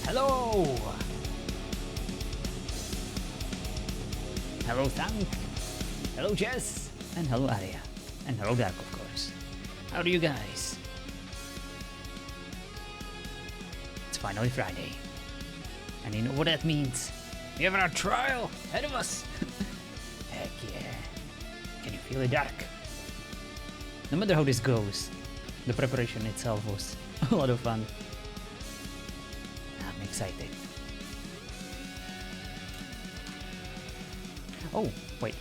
Hello! Hello Tank, hello Jess, and hello Aria, and hello Dark of course. How are you guys? It's finally Friday, and you know what that means? We have our trial ahead of us! Heck yeah. Can you feel it, Dark? No matter how this goes, the preparation itself was a lot of fun. I'm excited. Oh, wait.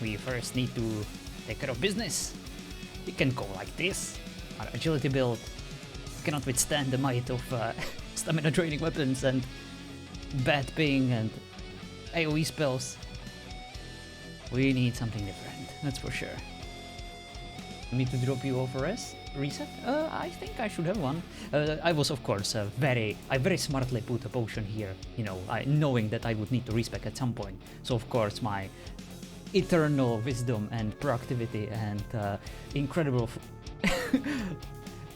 We first need to take care of business. We can't go like this. Our agility build cannot withstand the might of stamina draining weapons and bad ping and AoE spells. We need something different, that's for sure. I need to drop you off a reset? I think I should have one. I was, of course, I very smartly put a potion here, you know, knowing that I would need to respec at some point. So, of course, my eternal wisdom and proactivity and incredible...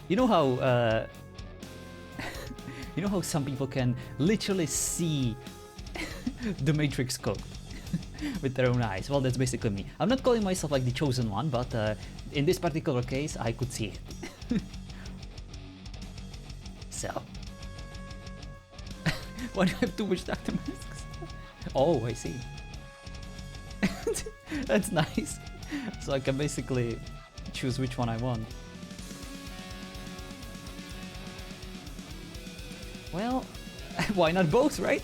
you know how... you know how some people can literally see the Matrix code with their own eyes? Well, that's basically me. I'm not calling myself like the chosen one, but in this particular case, I could see it. So, why do I have too much Dr. Masks? Oh, I see. That's nice. So I can basically choose which one I want. Well, why not both, right?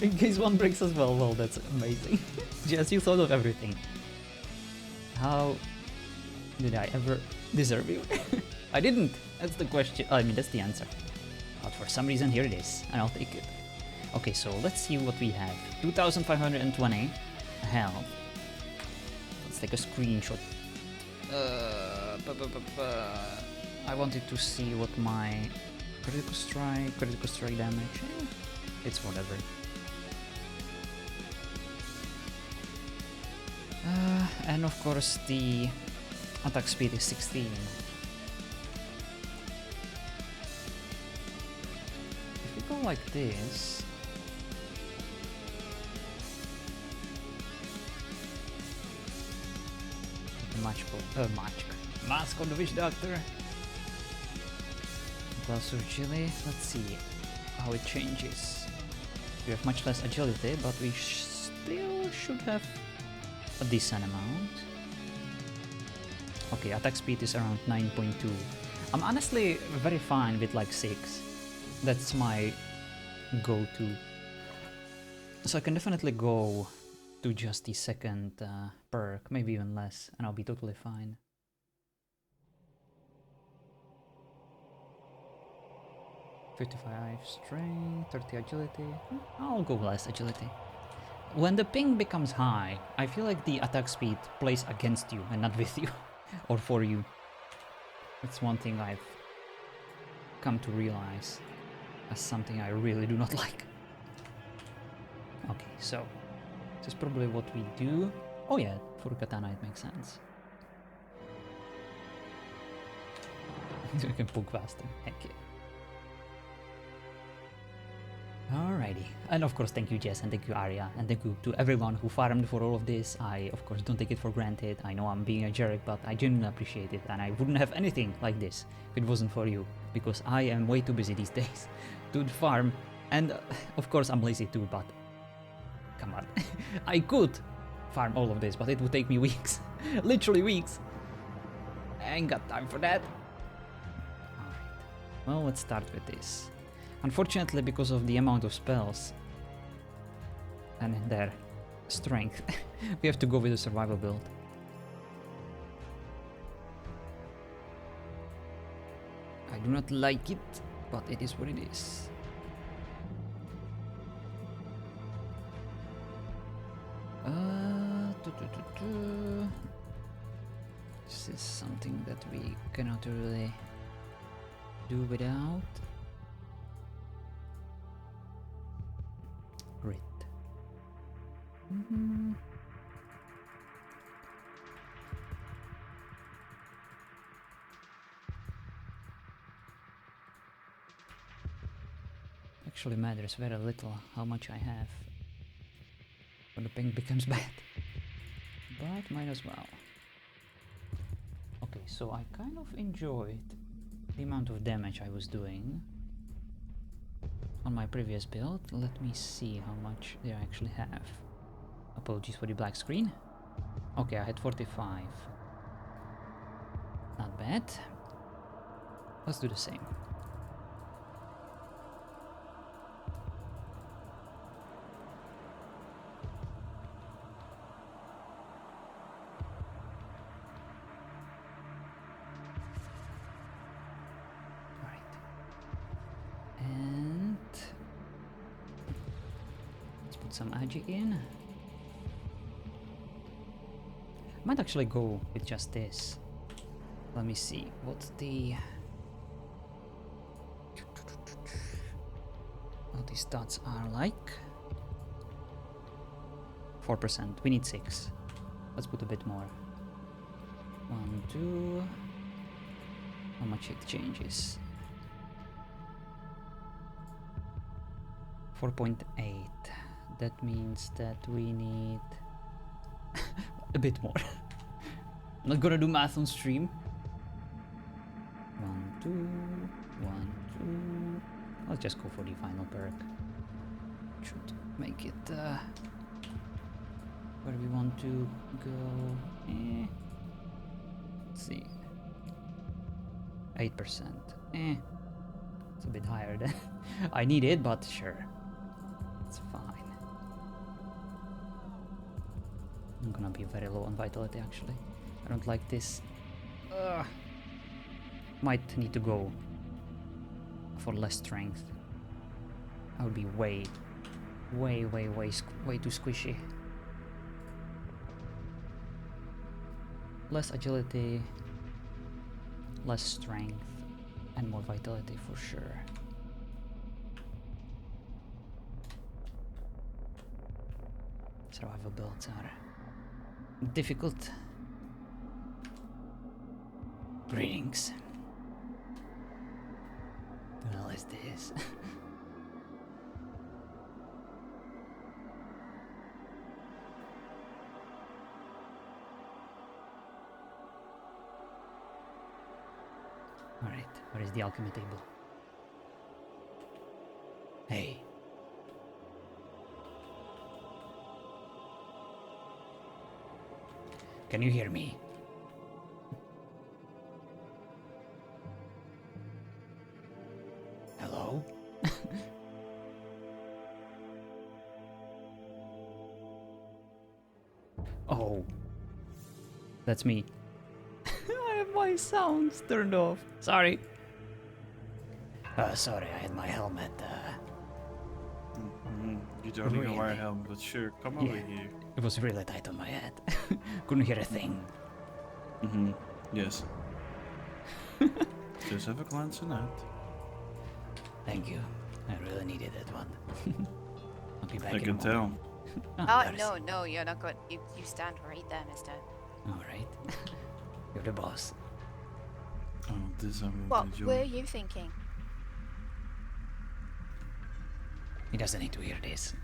In case one breaks as well. Well, that's amazing. Jess, you thought of everything. How did I ever deserve you? I didn't. That's the question. I mean, that's the answer. But for some reason, here it is, and I'll take it. Okay, so let's see what we have. 2,520 health. Let's take a screenshot. I wanted to see what my critical strike damage. It's whatever. And of course the attack speed is 16. If we go like this, Mask on the Witch Doctor. Glass of Chili. Let's see how it changes. We have much less agility, but we still should have a decent amount. Okay, attack speed is around 9.2. I'm honestly very fine with like 6. That's my go-to. So I can definitely go to just the second perk, maybe even less, and I'll be totally fine. $55 strength, 30 agility. I'll go less agility. When the ping becomes high, I feel like the attack speed plays against you and not with you, or for you. That's one thing I've come to realize as something I really do not like. Okay, so this is probably what we do. Oh yeah, for katana it makes sense. So you can poke faster, heck yeah. Alrighty, and of course thank you Jess, and thank you Arya, and thank you to everyone who farmed for all of this. I of course don't take it for granted. I know I'm being a jerk, but I genuinely appreciate it, and I wouldn't have anything like this if it wasn't for you, because I am way too busy these days to farm, and of course I'm lazy too, but come on. I could farm all of this, but it would take me weeks, literally weeks. I ain't got time for that. Alright, well, let's start with this. Unfortunately, because of the amount of spells and their strength, we have to go with a survival build. I do not like it, but it is what it is. This is something that we cannot really do without. Grit. actually matters very little how much I have when the ping becomes bad. But might as well. Okay, so I kind of enjoyed the amount of damage I was doing on my previous build. Let me see how much they actually have. Apologies for the black screen. Okay, I had 45. Not bad. Let's do the same. Some agi in. Might actually go with just this. Let me see what the stats are like. 4%. We need 6. Let's put a bit more. 1, 2. How much it changes? 4.8. That means that we need a bit more. I'm not gonna do math on stream. 1, 2, 1, 2. Let's just go for the final perk. Should make it where we want to go. Let's see. 8%. It's a bit higher than I need it, but sure. It's fine. I'm gonna be very low on vitality actually. I don't like this. Might need to go for less strength. I would be way too squishy. Less agility, less strength, and more vitality for sure. Survival builds are difficult. Greetings. What the hell is this? Alright, where is the alchemy table? Hey. Can you hear me? Hello? Oh. That's me. I have my sounds turned off. Sorry. Sorry, I had my helmet. You don't even wear a helmet, but sure, come over here. It was really tight on my head. Couldn't hear a thing. Yes. Just have a glance in that. Thank you. I really needed that one. I'll be back I in can tell. No, you're not good. You stand right there, mister. Alright. You're the boss. Oh, this I'm What enjoy. were you thinking? He doesn't need to hear this.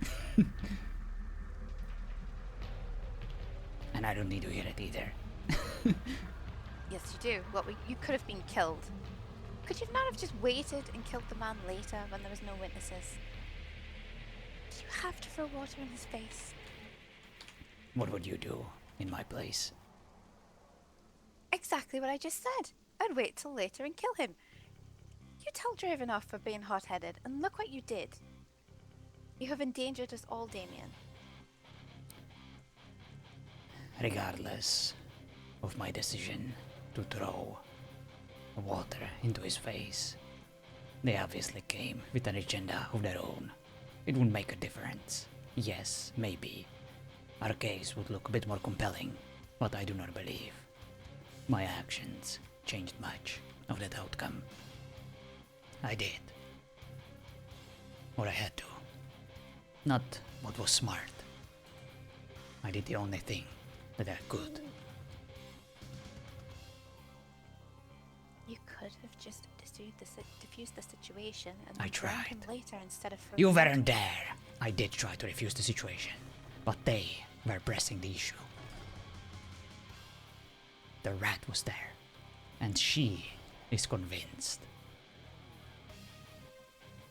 And I don't need to hear it either. Yes, you do. You could have been killed. Could you not have just waited and killed the man later when there was no witnesses? Did you have to throw water in his face? What would you do in my place? Exactly what I just said. I'd wait till later and kill him. You tell Draven off for being hot-headed, and look what you did. You have endangered us all, Damien. Regardless of my decision to throw water into his face, they obviously came with an agenda of their own. It would make a difference. Yes, maybe. Our case would look a bit more compelling, but I do not believe my actions changed much of that outcome. I did what I had to. Not what was smart. I did the only thing that I could. You could have just defuse the situation and I then drown him tried. later instead of throwing You him weren't into- there. I did try to refuse the situation, but they were pressing the issue. The rat was there, and she is convinced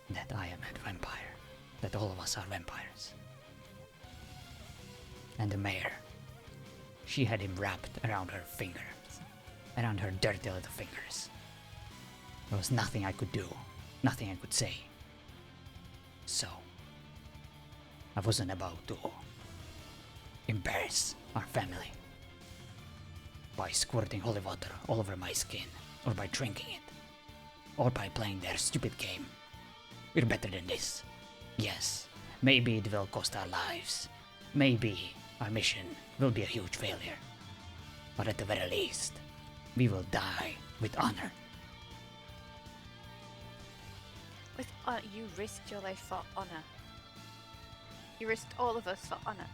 that I am a vampire, that all of us are vampires. And the mayor, she had him wrapped around her fingers, around her dirty little fingers. There was nothing I could do, nothing I could say. So, I wasn't about to embarrass our family by squirting holy water all over my skin, or by drinking it, or by playing their stupid game. We're better than this. Yes, maybe it will cost our lives. Maybe our mission will be a huge failure. But at the very least, we will die with honor. You risked your life for honor. You risked all of us for honor.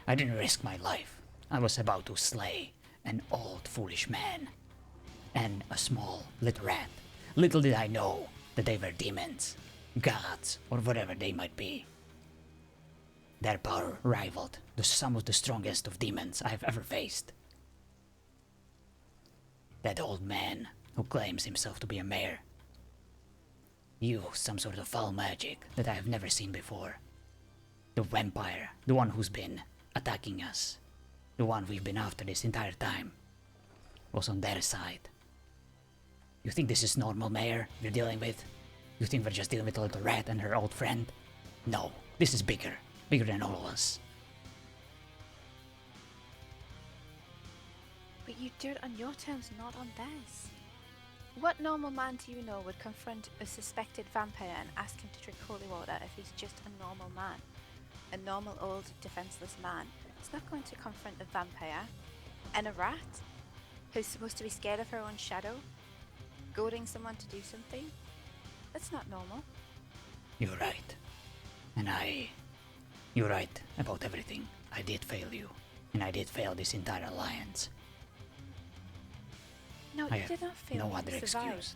I didn't risk my life. I was about to slay an old foolish man and a small little rat. Little did I know that they were demons, gods, or whatever they might be. Their power rivaled some of the strongest of demons I have ever faced. That old man who claims himself to be a mayor used some sort of foul magic that I have never seen before. The vampire, the one who's been attacking us, the one we've been after this entire time, was on their side. You think this is normal, Mayor, we're dealing with? You think we're just dealing with a little rat and her old friend? No, this is bigger than all of us. But you do it on your terms, not on theirs. What normal man do you know would confront a suspected vampire and ask him to drink holy water if he's just a normal man? A normal old defenseless man is not going to confront a vampire and a rat who's supposed to be scared of her own shadow, goading someone to do something. That's not normal. You're right. And you're right about everything. I did fail you. And I did fail this entire alliance. No, I you have did not fail no me. other You survived. excuse.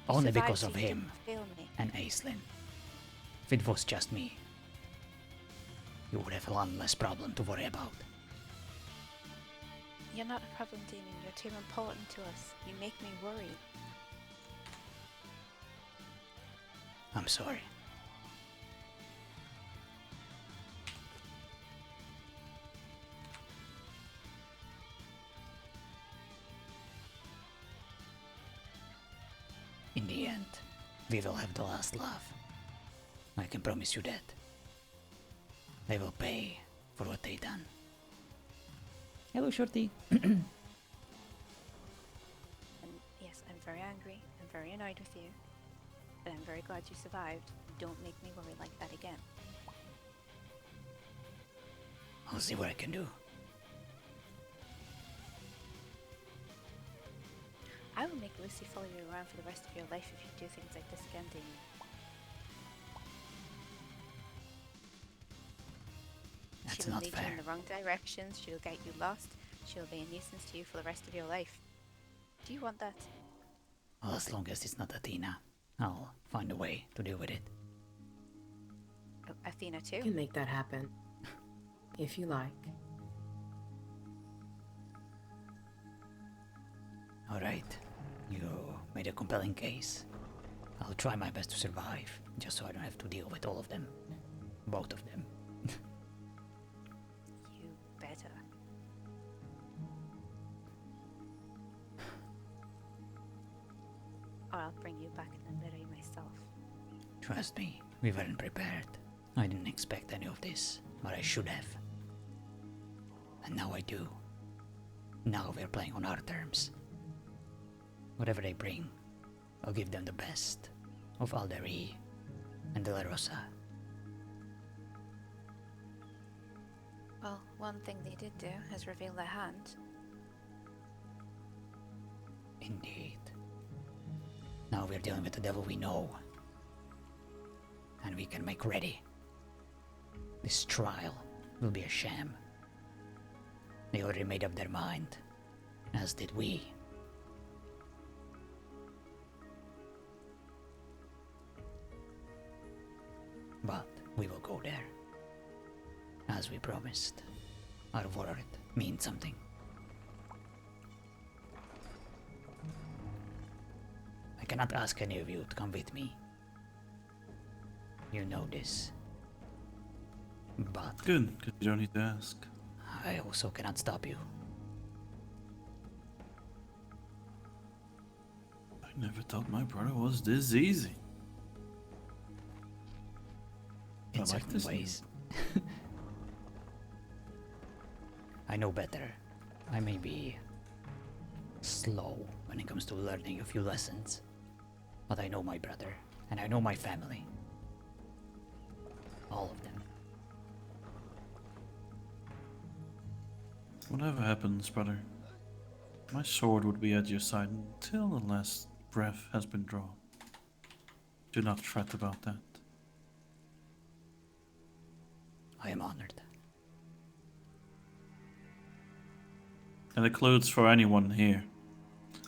You Only survived, because so of you him didn't fail me. and Aislinn. If it was just me, you would have one less problem to worry about. You're not a problem, Damien. You're too important to us. You make me worry. I'm sorry. In the end, we will have the last laugh. I can promise you that. They will pay for what they done. Hello, Shorty. And yes, I'm very angry. I'm very annoyed with you. But I'm very glad you survived. Don't make me worry like that again. I'll see what I can do. I will make Lucy follow you around for the rest of your life if you do things like this again, Damien. That's She'll not lead you fair. in the wrong directions, she'll get you lost, she'll be a nuisance to you for the rest of your life. Do you want that? Well, as long as it's not Athena, I'll find a way to deal with it. Oh, Athena You too? can make that happen. If you like. Alright, you made a compelling case. I'll try my best to survive, just so I don't have to deal with all of them. Both of them. You better. Or I'll bring you back in the litter myself. Trust me, we weren't prepared. I didn't expect any of this, but I should have. And now I do. Now we're playing on our terms. Whatever they bring, I'll give them the best of Alderi and De La Rosa. Well, one thing they did do is reveal their hand. Indeed. Now we're dealing with the devil we know. And we can make ready. This trial will be a sham. They already made up their mind, as did we. we will go there. As we promised. Our word means something. I cannot ask any of you to come with me. You know this. But Good, because you don't need to ask. I also cannot stop you. I never thought my brother was this easy. I In like certain this ways. I know better. I may be slow when it comes to learning a few lessons. But I know my brother, and I know my family. All of them. Whatever happens, brother, my sword would be at your side until the last breath has been drawn. Do not fret about that. I am honored. And includes for anyone here.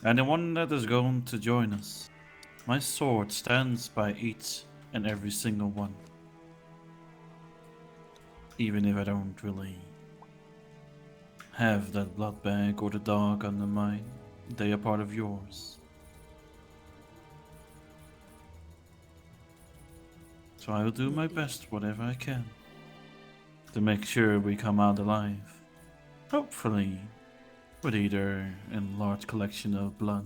Anyone that is going to join us. My sword stands by each and every single one. Even if I don't really have that blood bag or the dog under mine, they are part of yours. So I will do my best, whatever I can, to make sure we come out alive. Hopefully, with either a large collection of blood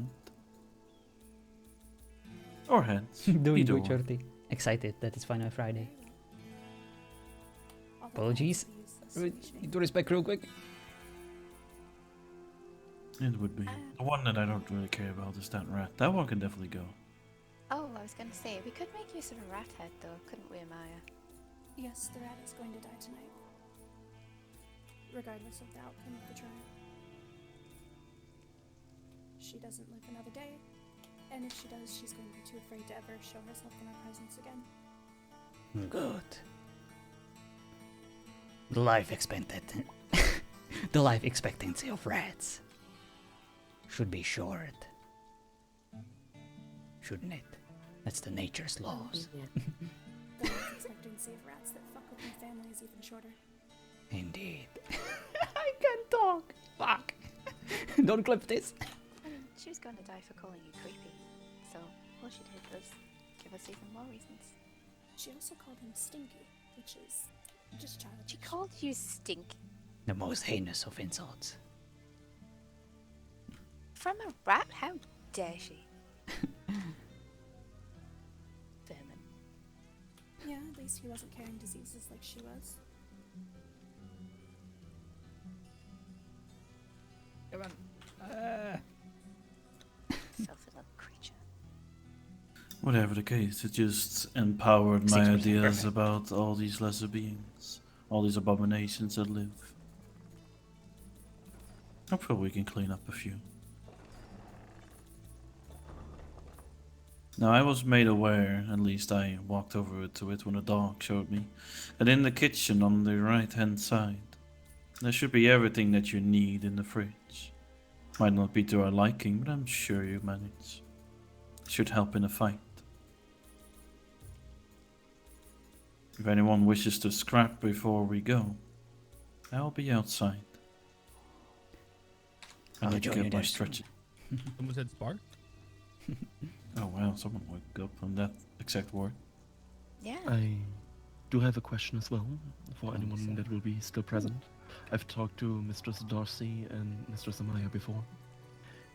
or heads. Doing either good, or. Shorty. Excited that it's Final Friday. Apologies. Need to respect real quick. It would be. The one that I don't really care about is that rat. That one can definitely go. Oh, I was going to say, we could make use of a rat head though, couldn't we, Amaya? Yes, the rat is going to die tonight, regardless of the outcome of the trial. She doesn't live another day, and if she does, she's going to be too afraid to ever show herself in our presence again. Good. The life expectancy, the life expectancy of rats should be short, shouldn't it? That's the nature's laws. The life expectancy of rats that fuck with my family is even shorter. Indeed. I can't talk. Fuck. Don't clip this. I mean, she was going to die for calling you creepy, so all she did was give us even more reasons. She also called him Stinky, which is just childish. She called you stink The most heinous of insults. from a rat? How dare she? Vermin. Yeah, at least he wasn't carrying diseases like she was. Come on. Filthy little creature. Whatever the case, it just empowered my 6%, ideas perfect. about all these lesser beings, all these abominations that live. Hopefully we can clean up a few. Now I was made aware, at least I walked over to it when the dog showed me, that in the kitchen on the right hand side, there should be everything that you need in the fridge. Might not be to our liking, but I'm sure you manage. Should help in a fight. If anyone wishes to scrap before we go, I'll be outside. I I'll need to join you get my there soon. stretching. Someone said spark? Oh wow, someone woke up from that exact word. Yeah. I do have a question as well for anyone that will be still present. I've talked to Mistress Darcy and Mistress Amaya before,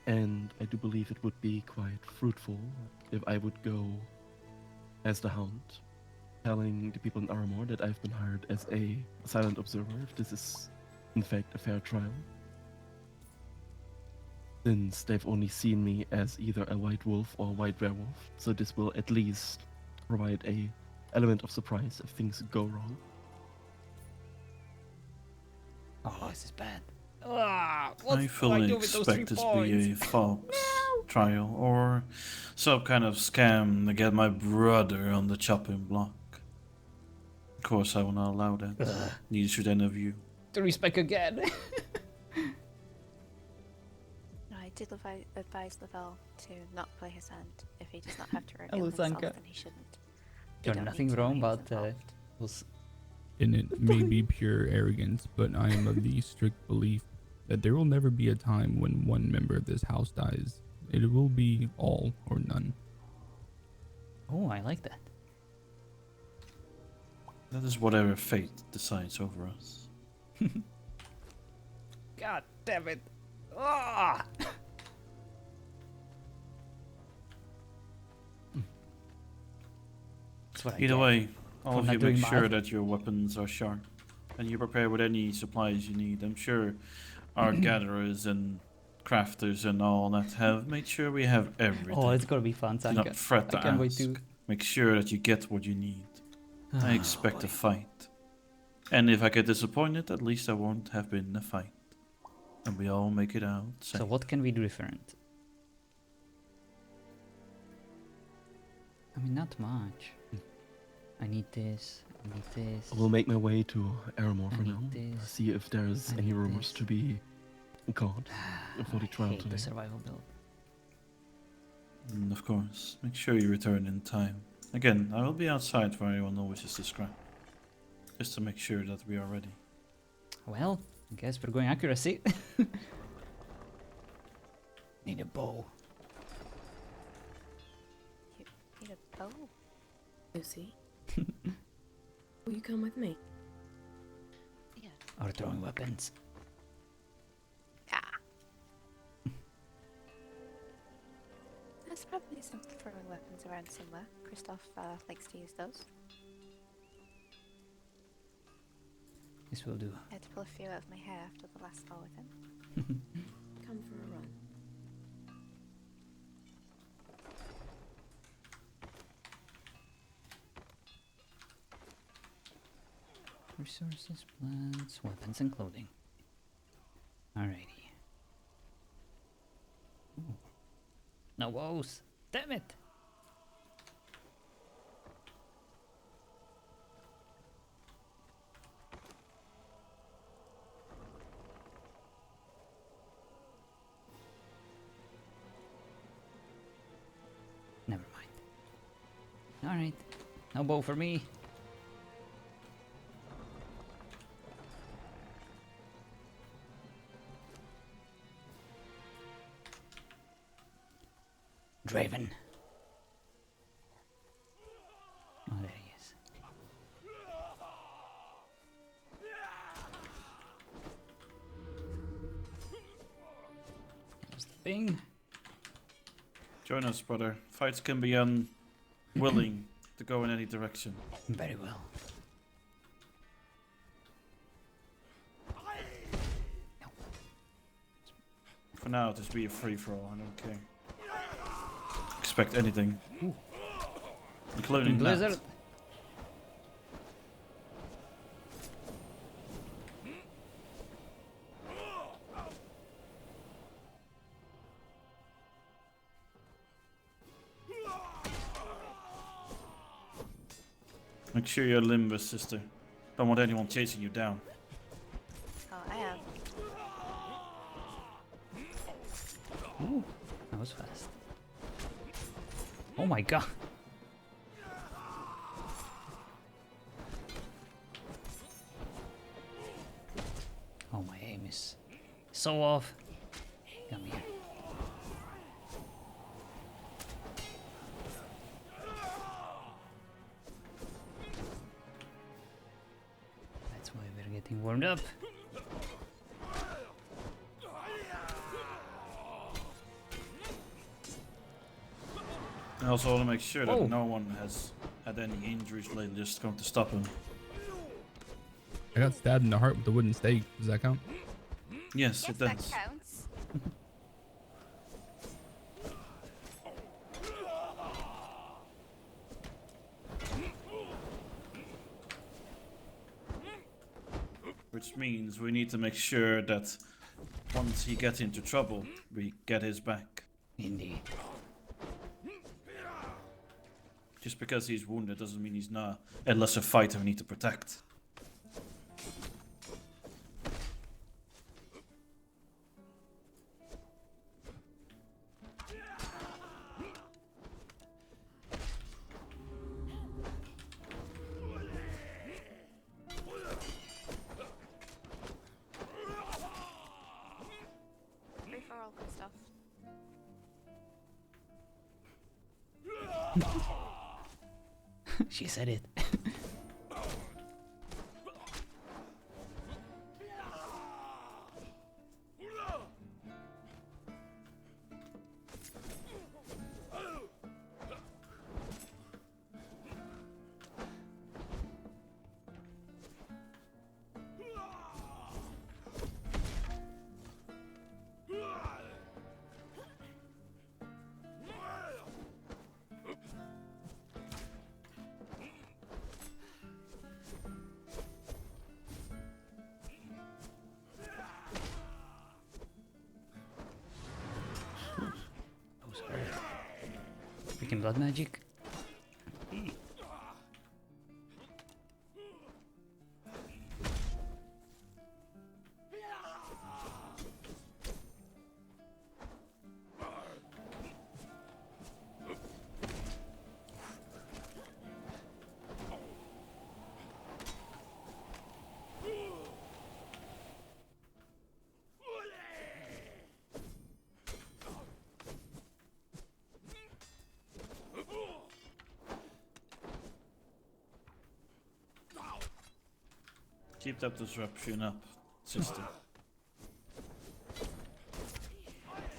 and I do believe it would be quite fruitful if I would go as the Hound, telling the people in Aramor that I've been hired as a silent observer if this is in fact a fair trial. Since they've only seen me as either a white wolf or a white werewolf, so this will at least provide a element of surprise if things go wrong. Oh, this is bad. Ah, I fully expect this to be a fox trial or some kind of scam to get my brother on the chopping block. Of course, I will not allow that. Neither should any of you. To respect again. No, I did advise Lavelle to not play his hand if he does not have to reveal Hello, himself, Sanka. then he shouldn't. Done don't nothing need to know wrong, he was but involved. Was And it may be pure arrogance, but I am of the strict belief that there will never be a time when one member of this house dies. It will be all or none. oh, I like that. That is whatever fate decides over us. God damn it! Ah! That's what I Either get. way, all for of not you doing make my- sure that your weapons are sharp. And you prepare with any supplies you need. I'm sure our gatherers and crafters and all that have made sure we have everything. Oh, it's gonna be fun, Do Sanka. not fret to I can't wait ask. to. Make sure that you get what you need. I Oh, expect boy. a fight. And if I get disappointed, at least I won't have been in a fight. And we all make it out safe. So what can we do different? I mean, not much. I need this. I need this. I will make my way to Aramore I for need now. this. See if there's I any need rumors this. to be caught for the I trial hate the today. survival build. And of course, make sure you return in time. Again, I will be outside for anyone who wishes to scrap. Just to make sure that we are ready. Well, I guess we're going accuracy. Need a bow. You need a bow. Lucy, will you come with me? Yeah. Or throwing weapons. Ah. There's probably some throwing weapons around somewhere. Christoph likes to use those. This will do. I had to pull a few out of my hair after the last fall with him. Come for a run. Resources, plants, weapons, and clothing. Alrighty. Ooh. No woes! Damn it! Never mind. Alright. No bow for me. Draven. Oh, there he is. There's the thing. Join us, brother. Fights can be unwilling to go in any direction. Very well. For now, just be a free-for-all. I don't care. Expect anything. Ooh. Including that. Blizzard. Make sure you're limber, sister. Don't want anyone chasing you down. Oh, I am. Ooh, that was fast. Oh my god. Oh, my aim is so off. Come here. That's why we're getting warmed up. I also want to make sure that Oh. no one has had any injuries lately, just going to stop him. I got stabbed in the heart with a wooden stake. Does that count? Yes, Yes, it that does. counts. Which means we need to make sure that once he gets into trouble, we get his back. Indeed. Just because he's wounded doesn't mean he's not a lesser fighter we need to protect. all good stuff. She said it. Freaking blood magic. Keep that disruption up, sister.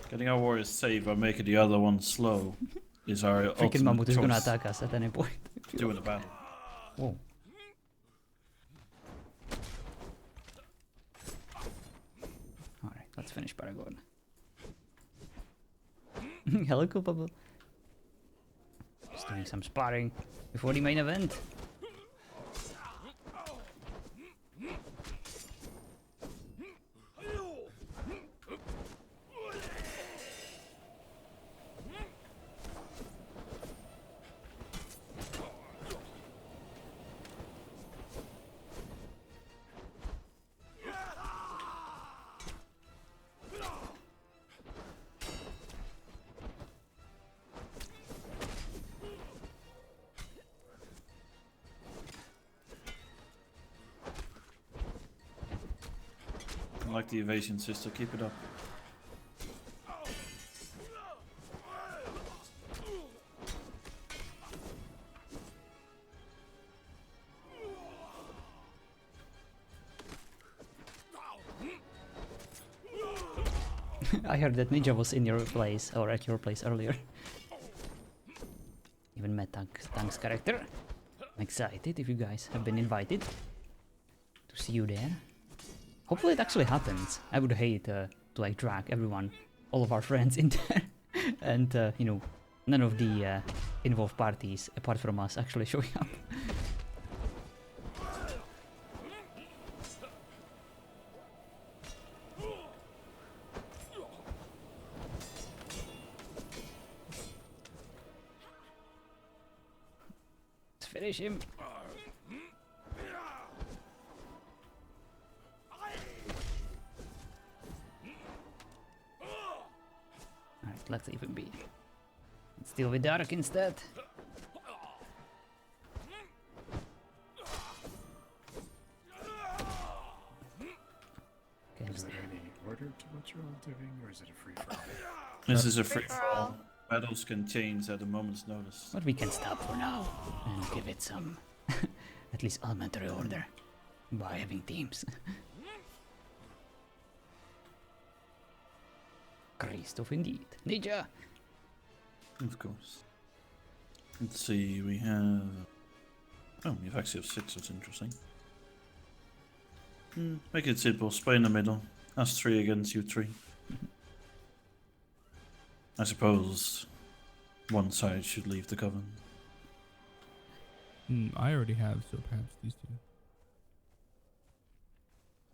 Getting our warriors safe by making the other one slow is our Freaking ultimate mammoth is gonna choice attack us at any point. to win the battle. Whoa. Alright, let's finish Paragon. Hello, cool bubble. Just doing some sparring before the main event. I like the evasion, sister. Keep it up. I heard that Ninja was in your place, or at your place earlier. Even met Tank's character. I'm excited if you guys have been invited to see you there. Hopefully it actually happens. I would hate to like drag everyone, all of our friends in there, and you know, none of the involved parties apart from us actually showing up. Let's finish him. Alright, let's even be. Let's deal with Dark instead. Okay, Is there any order to what you're all doing, or is it a free-for-all? This is a free-for-all. Battles can change at a moment's notice. but we can stop for now and give it some, at least elementary order by having teams. Christoph indeed. Ninja! Of course. Let's see, we have... Oh, we actually have 6, that's interesting. Make it simple, spray in the middle. Us 3 against you 3. I suppose one side should leave the coven. I already have, so perhaps these two.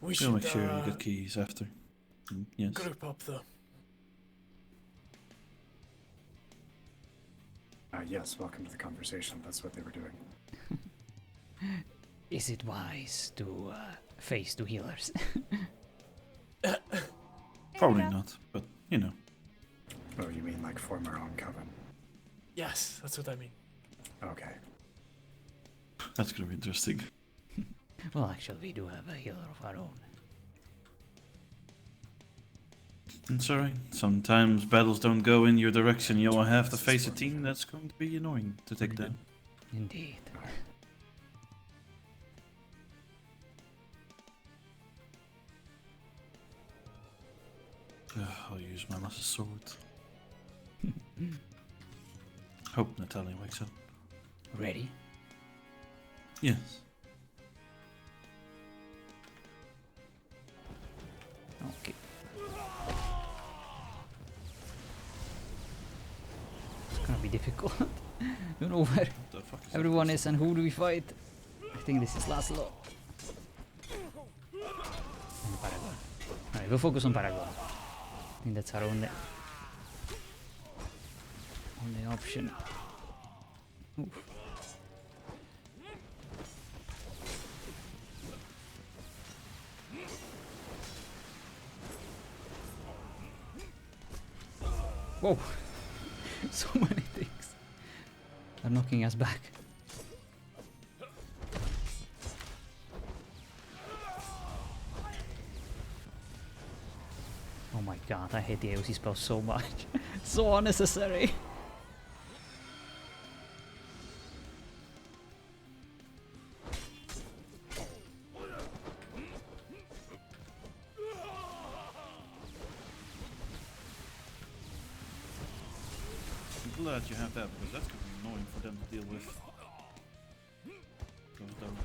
We We'll should make sure you get keys after. Yes. group up, though. Yes, welcome to the conversation. That's what they were doing. Is it wise to face two healers? Probably not, but you know. Oh, you mean like form our own coven? Yes, that's what I mean. Okay. That's gonna be interesting. Well, actually, we do have a healer of our own. It's alright. Sometimes battles don't go in your direction. You'll have to face a team that's going to be annoying to take down. Indeed. I'll use my last sword. Hope Natalia wakes up. Ready? Yes. Okay. It's gonna be difficult. Don't know where What the fuck is everyone is and who do we fight. I think this is Laszlo. And Paragon. Alright, we'll focus on Paragon. I think that's our only option. Oof. Whoa! So many things are knocking us back. Oh my god, I hate the AOC spell so much. So unnecessary. I'm glad you have that because that's going to be annoying for them to deal with. Those donuts.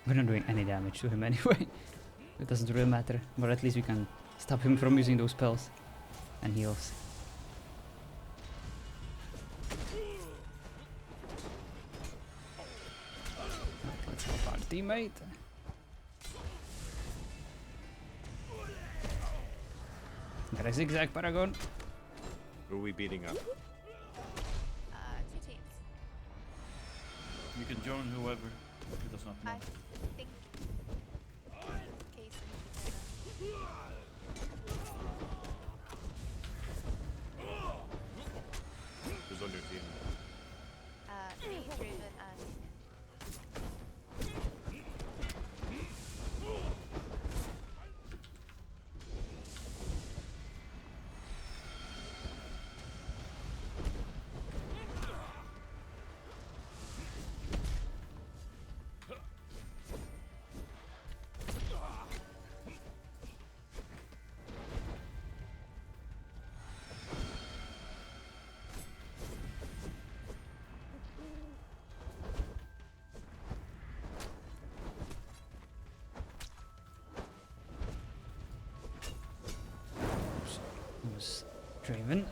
We're not doing any damage to him anyway. It doesn't really matter, but at least we can stop him from using those spells and heals. Right, let's help our teammate. Got a zigzag Paragon. Who are we beating up? 2 teams. You can join whoever. It does not I matter. think Case and Who's on your team? me, Draven, and Who's Draven? Okay,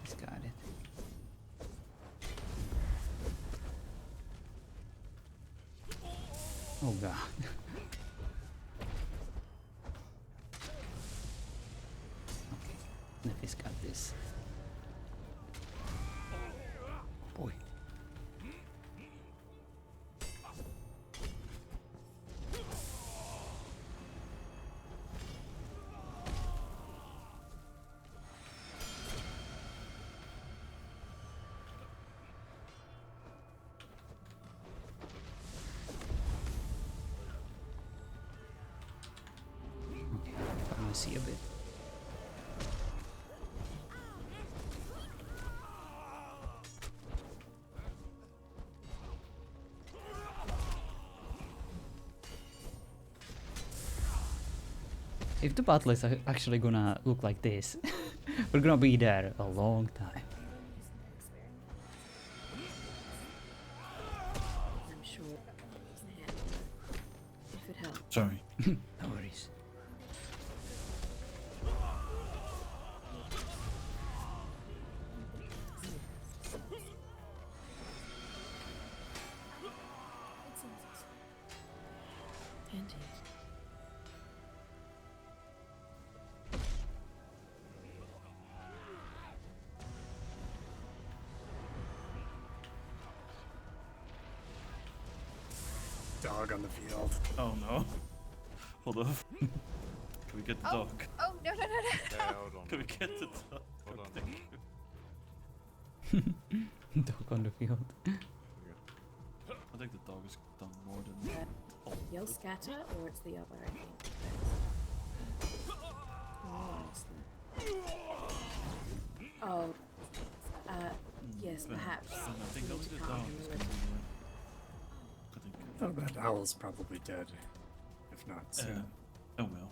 he's got it. Oh god. Okay, Neffy's got this. Boy. and see a bit. If the battle is actually gonna look like this, we're gonna be there a long time. I'm sure we can handle it. If it helps. Sorry. No worries. Indeed. Dog on the field. Oh no. Hold up. Can we get the Oh, dog? oh no no no no! Yeah, hold on. Can we get the dog? Hold on. Thank you. Dog on the field. I think the dog has done more than all. You'll scatter, or it's the other, I think. Oh, yes, perhaps. I think we only need to the calm dog him is a going little. I think. Oh, that owl's probably dead. If not soon. Oh well.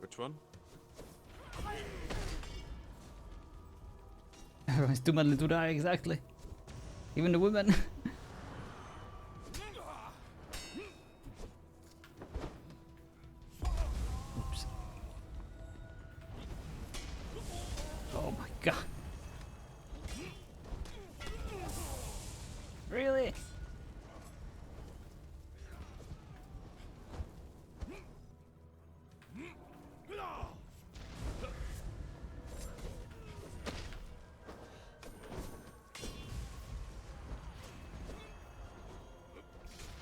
Which one? Everyone's too manly to die, exactly. Even the women. Oops. Oh my god. Really?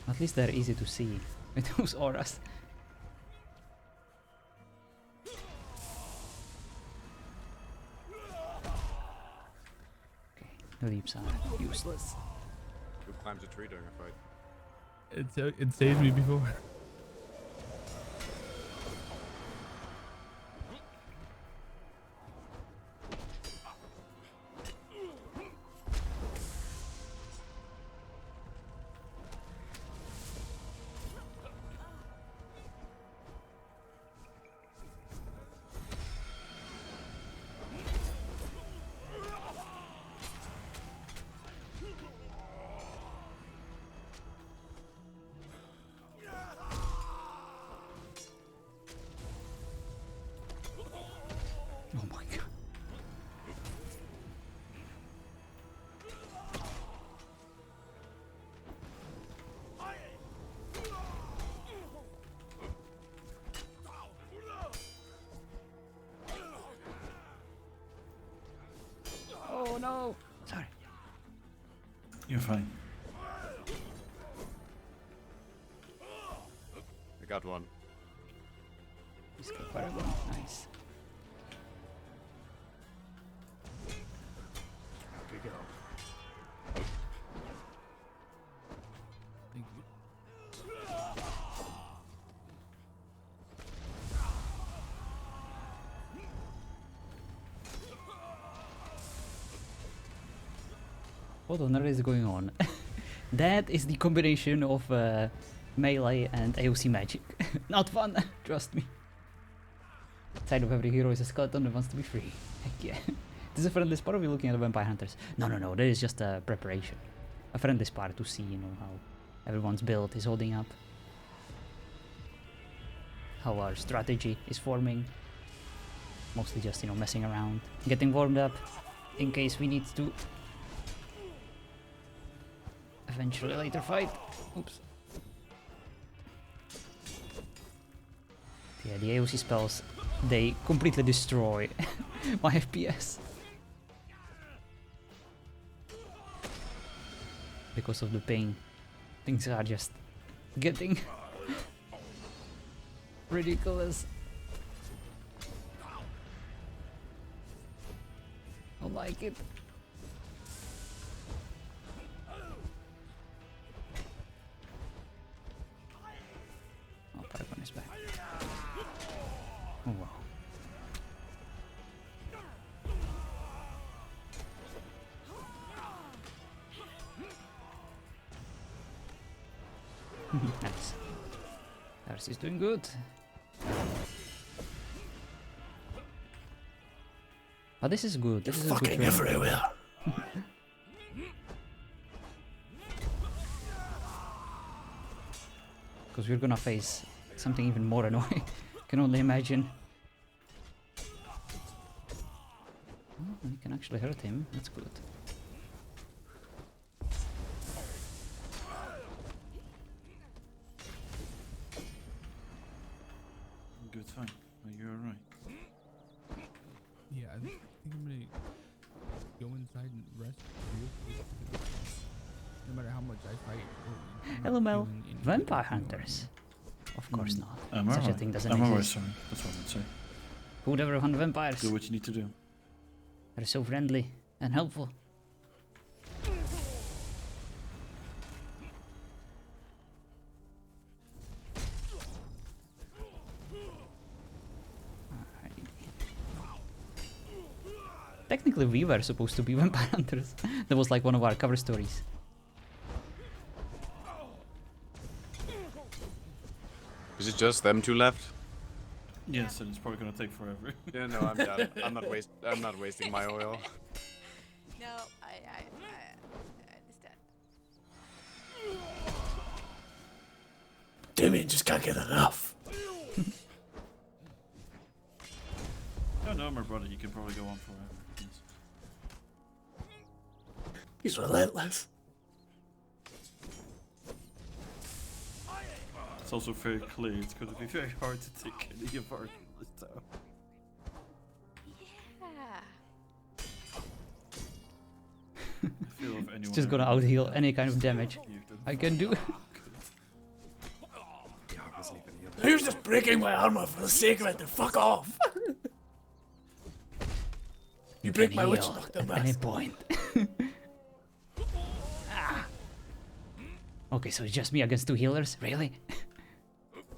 At least they're easy to see with those auras. Okay, the leaps are useless. Who climbs a tree during a fight? It saved me before. Oh my god. Oh no! Sorry. You're fine. I got one. Escape fireball. Nice. Out we go. Thank you. What on earth is going on? That is the combination of melee and AOC magic. Not fun, trust me. Side of every hero is a skeleton that wants to be free. Heck yeah. This is a friendly spot, or are we looking at the vampire hunters? No, that is just a preparation. A friendly spot to see, how everyone's build is holding up. How our strategy is forming. Mostly just, messing around. Getting warmed up in case we need to eventually later fight. Oops. Yeah, the AOC spells, they completely destroy my FPS. Because of the pain. Things are just getting ridiculous. I don't like it. Oh, Paragon is back. Oh wow. Nice. Darcy's doing good. Oh, this is good. This is a good trade. everywhere. Because we're gonna face something even more annoying. Can only imagine. Oh, we can actually hurt him. That's good. Good fight. You're alright. Yeah, I think I'm gonna go inside and rest. No matter how much I fight. Hello, Mel. Vampire hunters? Of course not. I'm Such a alright. thing doesn't I'm alright, exist. sorry. That's what I would say. Who would ever hunt vampires? Do what you need to do. They're so friendly and helpful. Technically, we were supposed to be vampire hunters. That was like one of our cover stories. Is it just them two left? Yes, and it's probably gonna take forever. Yeah, no, I'm done. I'm not wasting my oil. No, I understand. Damien just can't get enough. Oh no, my brother, you can probably go on forever. Yes. He's relentless. It's also very clear it's gonna be very hard to take any of our this town. Yeah. I feel if anyone It's just gonna ever- out-heal any kind of damage I can do. He was just breaking my armor for the sake of it, then fuck off. You break can my witch heal doctor, at any point. Ah. Okay, so it's just me against two healers? Really?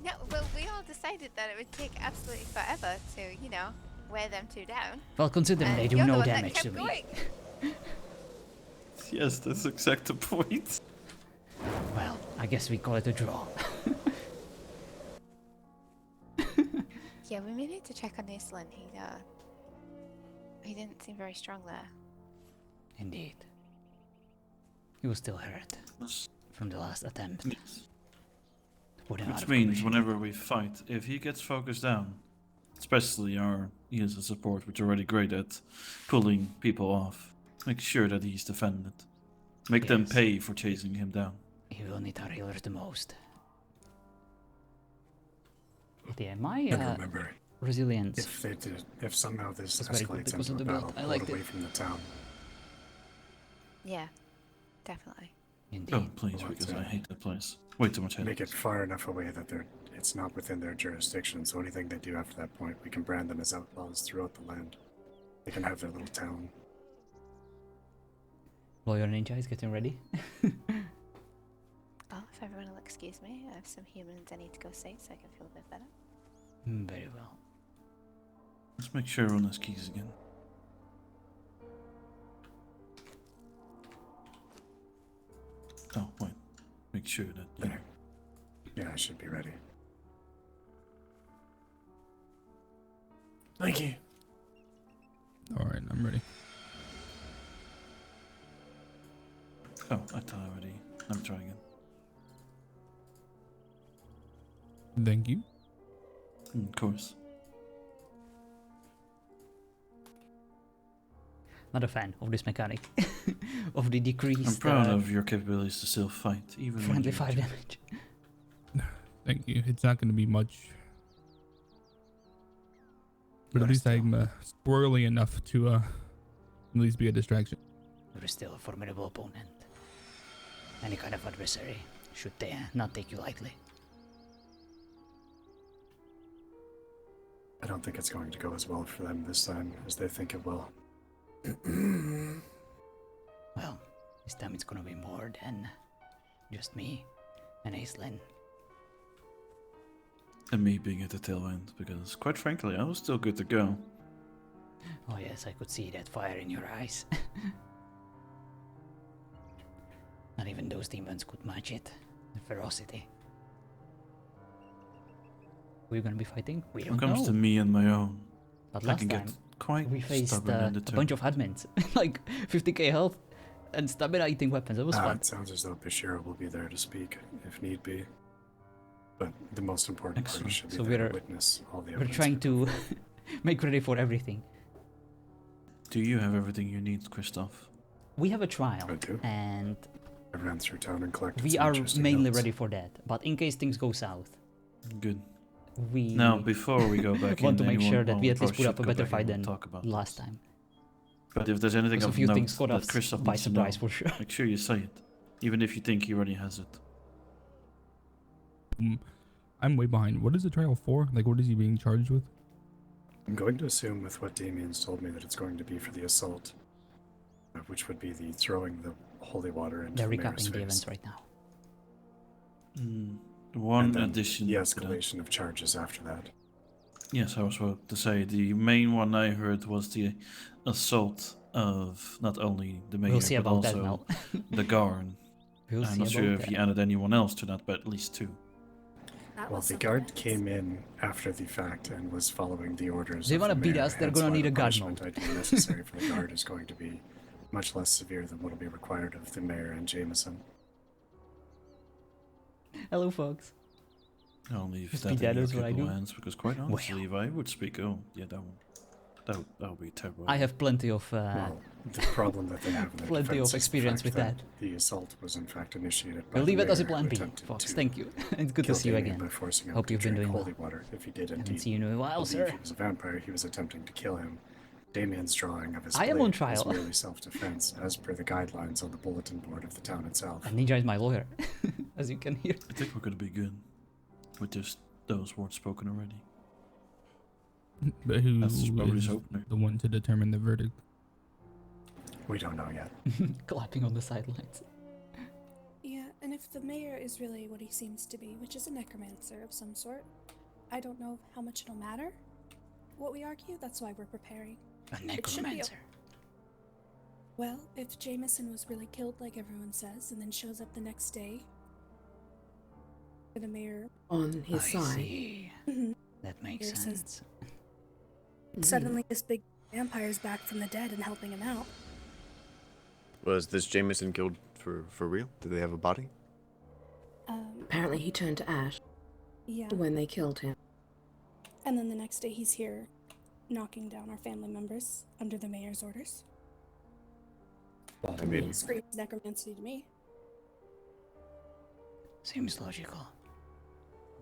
No, well, we all decided that it would take absolutely forever to, you know, wear them two down. Well, considering And they do you're the no one that damage to kept me. going. Yes, that's exact the point. Well, I guess we call it a draw. Yeah, we may need to check on Aislinn. He didn't seem very strong there. Indeed. He was still hurt Yes. from the last attempt. Yes. To put him out Which of means commission. whenever we fight, if he gets focused down, especially he has a support which are already great at pulling people off, make sure that he's defended. Make them Yes. pay for chasing him down. He will need our healers the most. But yeah, my And remember, resilience. if somehow this It's very good escalates because into of a the build. battle, I pull liked away it. from the town. Yeah, definitely. Indeed. Oh, please, Well, because that's I right. hate that place. Way too much Make it headaches. far enough away that it's not within their jurisdiction, so anything they do after that point, we can brand them as outlaws throughout the land. They can have their little town. Lawyer Ninja is getting ready. Well, if everyone will excuse me, I have some humans I need to go see so I can feel a bit better. Very well. Let's make sure everyone has keys again. Oh, wait. Make sure that There. Yeah, I should be ready. Thank you. Alright, I'm ready. Oh, I thought I already. Let me try again. Thank you. Of course. Not a fan of this mechanic. Of the decreased I'm proud of your capabilities to still fight, even when friendly you fire damage. Thank you. It's not going to be much. But at least I'm squirrely enough to at least be a distraction. You're still a formidable opponent. Any kind of adversary should not take you lightly. I don't think it's going to go as well for them this time as they think it will. Well, this time it's gonna be more than just me and Aislinn. And me being at the tail end, because quite frankly, I was still good to go. Oh yes, I could see that fire in your eyes. Not even those demons could match it. The ferocity. Who are you gonna be fighting? We When don't it comes know. to me and my own, But I last can time get quite we faced stubborn and a determined. bunch of admins, like 50k health and stamina eating weapons. It was fun. It sounds as though Bashir will be there to speak, if need be. But the most important part Excellent. should be So there we're- to witness all the We're evidence. trying to make ready for everything. Do you have everything you need, Christoph? We have a trial, I do. and I ran through town and collected we some are interesting mainly notes. ready for that. But in case things go south, Good. we Now, before we go back want to in, make anyone- sure that well, we at least probably put up a should go better back in fight and than talk about last this. time. But if there's anything Because a of few note things caught that us Christoph by needs to know, surprise for sure. make sure you say it, even if you think he already has it. I'm way behind. What is the trial for? Like, what is he being charged with? I'm going to assume with what Damien's told me that it's going to be for the assault, which would be the throwing the holy water into They're the mayor's recapping the face. events right now. One And then addition. the to that. escalation of charges after that. Yes, I was about to say the main one I heard was the assault of not only the mayor We'll see but about that, also Mel. the guard. We'll I'm see not sure about if he that. added anyone else to that, but at least two. That Well, was the something guard else. came in after the fact and was following the orders. They of wanna the beat mayor, us, they're hence gonna why need the a guard punishment I deem necessary for the guard is going to be much less severe than what will be required of the mayor and Jameson. Hello, folks. I'll leave Just that be in dead your is what I capable do. hands because quite honestly, if I would speak, oh yeah, that would be terrible. I have plenty of Well, the problem that they have in their plenty defense of is the experience fact with that. The assault was in fact initiated by We'll the leave it as a mayor plan who B, attempted Fox. to Thank you. It's good to kill see you Damien again. by forcing him Hope to you've been drink doing well. holy water. If he did Haven't indeed seen you in a while, believe sir. he was a vampire, he was attempting to kill him. Damien's drawing of his I am blade on trial. was merely self-defense, as per the guidelines on the bulletin board of the town itself. And Ninja is my lawyer, as you can hear. I think we're gonna be good with just those words spoken already. But who That's probably is his opener. the one to determine the verdict? We don't know yet. Clapping on the sidelines. Yeah, and if the mayor is really what he seems to be, which is a necromancer of some sort, I don't know how much it'll matter. What we argue, that's why we're preparing. A It should be necromancer. Well, if Jameson was really killed like everyone says, and then shows up the next day, the mayor On his I side. see. Mhm. That makes Here it says- sense. suddenly this big vampire's back from the dead and helping him out. Was this Jameson killed for real? Did they have a body? Apparently he turned to ash Yeah. when they killed him. And then the next day he's here knocking down our family members under the mayor's orders. I mean, Screams necromancy to me. Seems logical.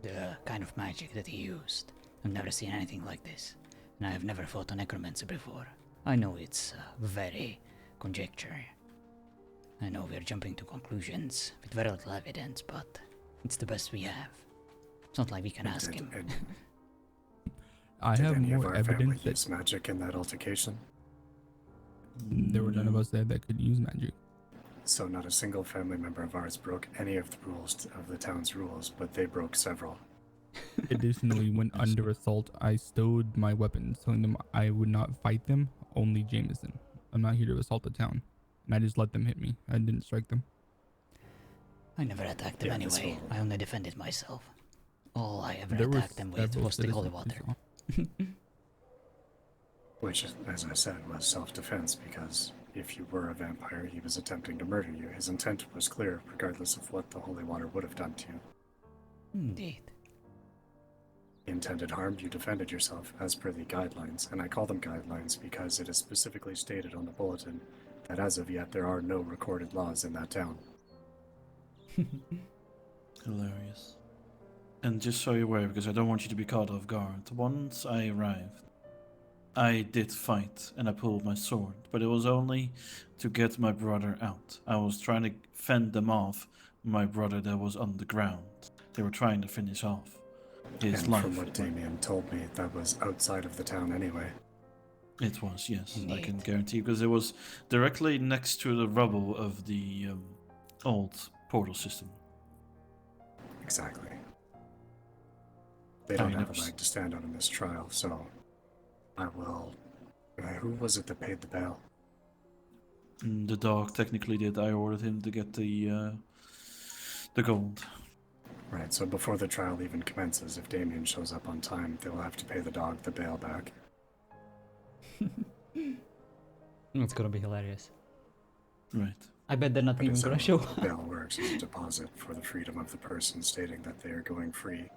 The kind of magic that he used. I've never seen anything like this. And I have never fought a necromancer before. I know it's very conjecture. I know we're jumping to conclusions with very little evidence, but it's the best we have. It's not like we can ask him. I Did have any of more our family evidence that use magic in that altercation? there were none of us there that could use magic. So not a single family member of ours broke any of the rules of the town's rules, but they broke several. Additionally, when under assault, I stowed my weapons, telling them I would not fight them, only Jameson. I'm not here to assault the town. And I just let them hit me. I didn't strike them. I never attacked them Yeah, this anyway. will- I only defended myself. All I ever There were attacked them with several was the holy citizens water. who saw. Which, as I said, was self-defense, because if you were a vampire, he was attempting to murder you. His intent was clear, regardless of what the holy water would have done to you. Indeed. He intended harm, you defended yourself, as per the guidelines, and I call them guidelines because it is specifically stated on the bulletin that as of yet there are no recorded laws in that town. Hilarious. And just so you're aware, because I don't want you to be caught off guard, once I arrived, I did fight and I pulled my sword, but it was only to get my brother out. I was trying to fend them off, my brother that was on the ground. They were trying to finish off his And life. from what Damien told me, that was outside of the town anyway. It was, yes, I can Indeed. guarantee, because it was directly next to the rubble of the old portal system. Exactly. They don't I have never a leg to stand on in this trial, so I will. Who was it that paid the bail? The dog technically did. I ordered him to get the gold. Right, so before the trial even commences, if Damien shows up on time, they will have to pay the dog the bail back. It's gonna be hilarious. Right. I bet they're not But even as gonna how show the up. bail works is a deposit for the freedom of the person stating that they are going free,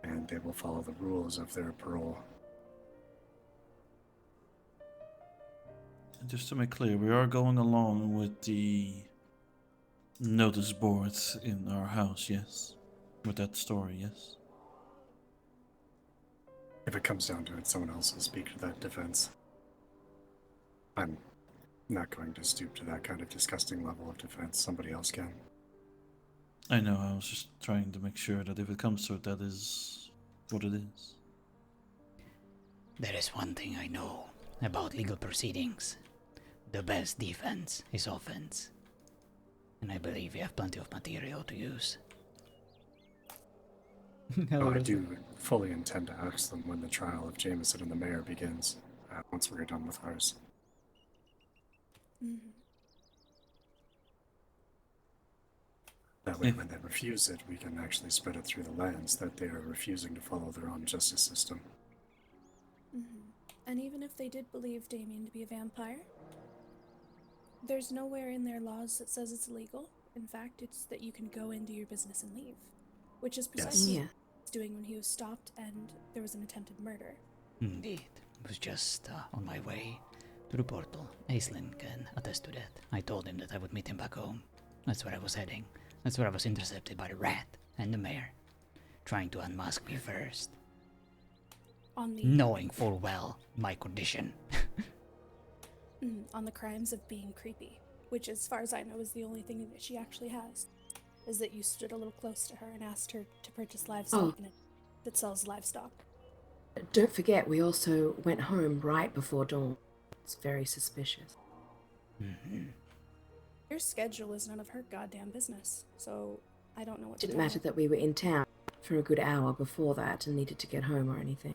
and they will follow the rules of their parole. Just to make clear, we are going along with the notice boards in our house, yes? With that story, yes? If it comes down to it, someone else will speak to that defense. I'm not going to stoop to that kind of disgusting level of defense. Somebody else can. I know, I was just trying to make sure that if it comes to it, that is what it is. There is one thing I know about legal proceedings. The best defense is offense. And I believe we have plenty of material to use. Oh, I do fully intend to ask them when the trial of Jameson and the mayor begins, once we're done with ours. Mm-hmm. That way, when they refuse it, we can actually spread it through the lands that they are refusing to follow their own justice system. Mm-hmm. And even if they did believe Damien to be a vampire, there's nowhere in their laws that says it's illegal. In fact, it's that you can go and do your business and leave. Which is precisely what he was doing when he was stopped and there was an attempted murder. Indeed. I was just on my way to the portal. Aislinn can attest to that. I told him that I would meet him back home. That's where I was heading. That's where I was intercepted by the rat and the mayor, trying to unmask me first. Knowing full well my condition. On the crimes of being creepy, which as far as I know is the only thing that she actually has, is that you stood a little close to her and asked her to purchase livestock that sells livestock. Don't forget, we also went home right before dawn. It's very suspicious. Mm-hmm. Your schedule is none of her goddamn business, so I don't know what It to didn't matter that we were in town for a good hour before that and needed to get home or anything.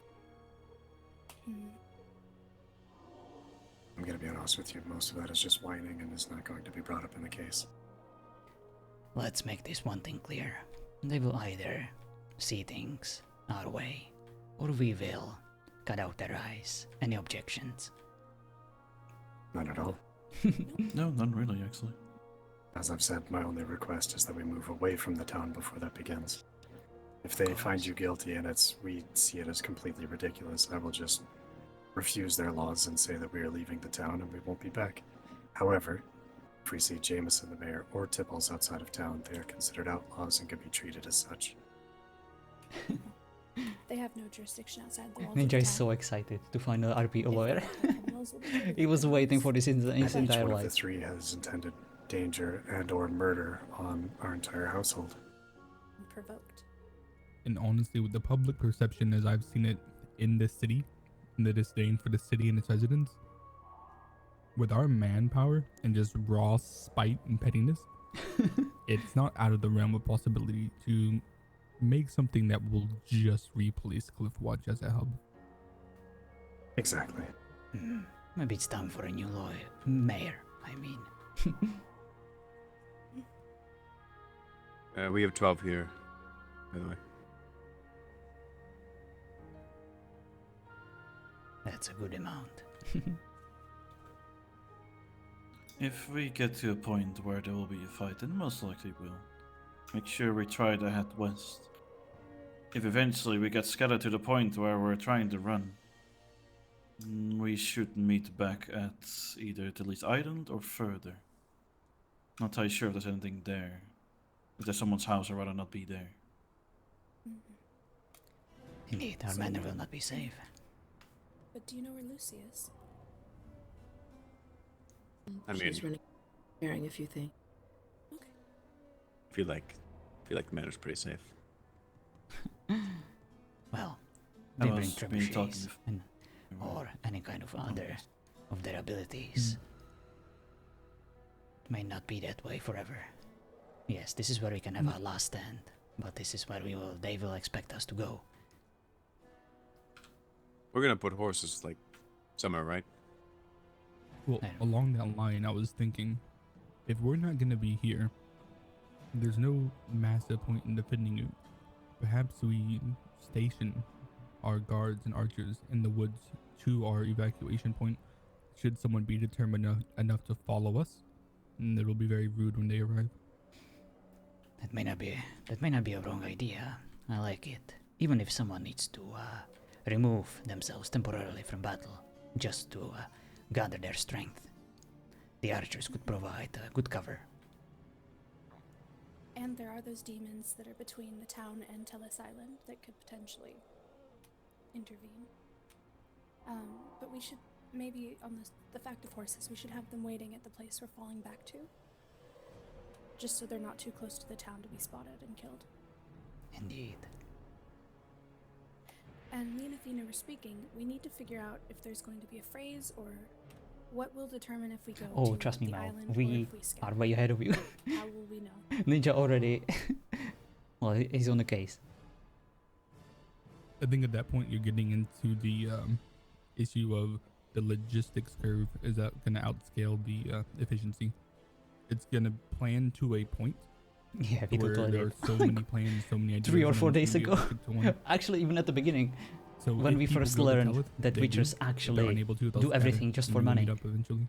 I'm going to be honest with you, most of that is just whining and is not going to be brought up in the case. Let's make this one thing clear. They will either see things our way, or we will cut out their eyes. Any objections? None at all. No, none really, actually. As I've said, my only request is that we move away from the town before that begins. If they find you guilty and we see it as completely ridiculous, I will just refuse their laws and say that we are leaving the town and we won't be back. However, if we see Jameson, the mayor, or Tipples outside of town, they are considered outlaws and can be treated as such. They have no jurisdiction outside the walls of Ninja the is town. so excited to find an RP lawyer. Criminals will be treated He was waiting for this his Each entire one of the life. three has intended danger and or murder on our entire household. provoked. And honestly, with the public perception as I've seen it in this city, and the disdain for the city and its residents, with our manpower and just raw spite and pettiness, it's not out of the realm of possibility to make something that will just replace Cliffwatch as a hub. Exactly. Maybe it's time for a new lawyer. Mayor, I mean. We have 12 here, by the way. That's a good amount. If we get to a point where there will be a fight, then most likely we'll make sure we try to head west. If eventually we get scattered to the point where we're trying to run, we should meet back at either the least island or further. Not entirely sure if there's anything there. If there's someone's house, I'd rather not be there. Indeed, our manor will not be safe. But do you know where Lucy is? I mean, She's running, carrying a few things. Okay. feel like the manor's pretty safe. Well, I they bring was being talking trebuchets and, or any kind of other of their abilities. It may not be that way forever. Yes, this is where we can have our last stand, but this is where they will expect us to go. We're gonna put horses like somewhere, right? Well, along that line, I was thinking, if we're not gonna be here, there's no massive point in defending it. Perhaps we station our guards and archers in the woods to our evacuation point. Should someone be determined enough to follow us, and it'll be very rude when they arrive. That may not be a wrong idea. I like it. Even if someone needs to remove themselves temporarily from battle, just to gather their strength, the archers could provide good cover. And there are those demons that are between the town and Tellis Island that could potentially intervene. But we should maybe, on the fact of horses, we should have them waiting at the place we're falling back to. Just so they're not too close to the town to be spotted and killed. Indeed. And me and Athena were speaking, we need to figure out if there's going to be a phrase or what will determine if we go Oh, to trust me, the Mal. island or We if we scout. are way ahead of you. How will we know? Ninja already. Well, he's on the case. I think at that point you're getting into the issue of the logistics curve. Is that going to outscale the efficiency? It's going to plan to a point. Yeah, people where told there it. are so many plans, so many ideas. 3 or and 4 then days it's gonna ago. be stick to one. Actually, even at the beginning, So when if we people first go to learned Telith, that they witchers do. If they're actually unable to, they'll do scatter, everything just and for we'll money. meet up eventually.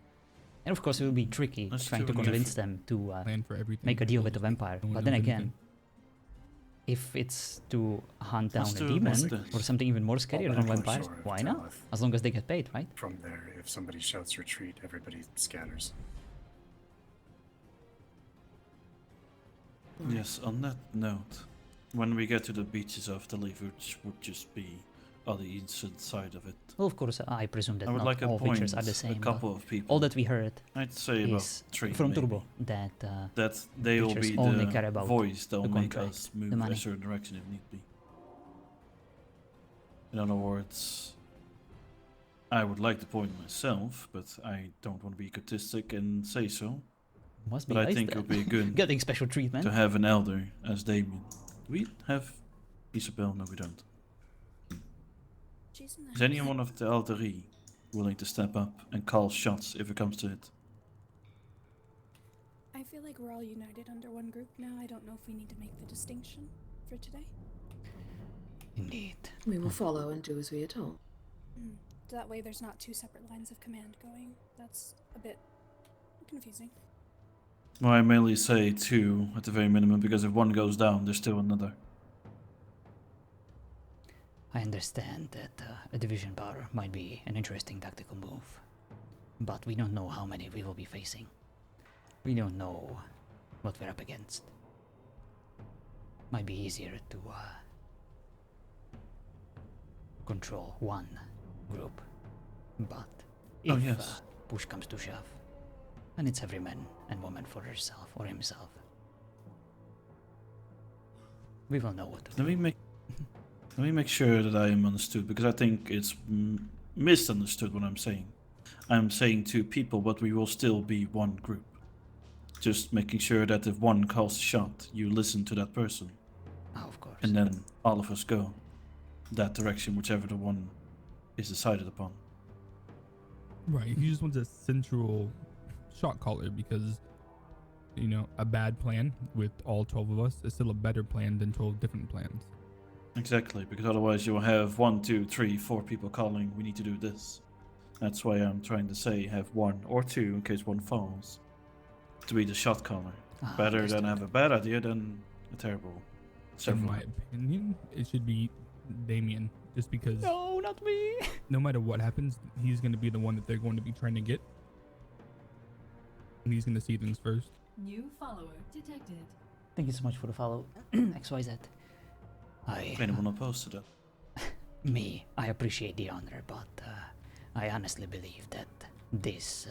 And of course, it will be tricky That's trying to true, convince them to Plan for everything. make a deal so with the vampire. no one But then knows again, anything. if it's to hunt down Let's a do demon this. or something even more scarier Well, than back on vampires, shore of why not? Telith. As long as they get paid, right? From there, if somebody shouts retreat, everybody scatters. Yes, on that note, when we get to the beaches of the Leaf, which would just be on the eastern side of it, Well, of course, I presume that I would not like to all appoint witchers are the same. a but couple of people. all that we heard I'd say is about 3 from maybe. Turbo that That they will Witchers be only the care about voice that will the make contract, us the move in money. a certain direction if need be. In other words, I would like to point myself, but I don't want to be egotistic and say so. must be But I nice think it then. would be good Getting special treatment. to have an elder as Damien. Do we have Isabel? No, we don't. She's in the Is house. anyone of the elderly willing to step up and call shots if it comes to it? I feel like we're all united under one group now. I don't know if we need to make the distinction for today. Indeed. We will follow and do as we are told. That way there's not 2 separate lines of command going. That's a bit confusing. Well, I mainly say 2 at the very minimum because if one goes down, there's still another. I understand that a division power might be an interesting tactical move, but we don't know how many we will be facing. We don't know what we're up against. Might be easier to control one group, but if Oh, yes. push comes to shove, and it's every man and woman for herself or himself, we will know what to do. Let me make sure that I am understood, because I think it's misunderstood what I'm saying. I'm saying 2 people, but we will still be one group. Just making sure that if one calls a shot, you listen to that person, Ah, of course. and then all of us go that direction, whichever the one is decided upon. Right. He just wants a central shot caller because, you know, a bad plan with all 12 of us is still a better plan than 12 different plans. Exactly, because otherwise you will have 1, 2, 3, 4 people calling, we need to do this. That's why I'm trying to say have 1 or 2 in case one falls, to be the shot caller. Ah, Better understood. than have a bad idea than a terrible. In Several. my opinion, it should be Damien, just because No, not me. no matter what happens, he's going to be the one that they're going to be trying to get. And he's going to see things first. New follower detected. Thank you so much for the follow, XYZ. Anyone opposed to that? I appreciate the honor, but I honestly believe that this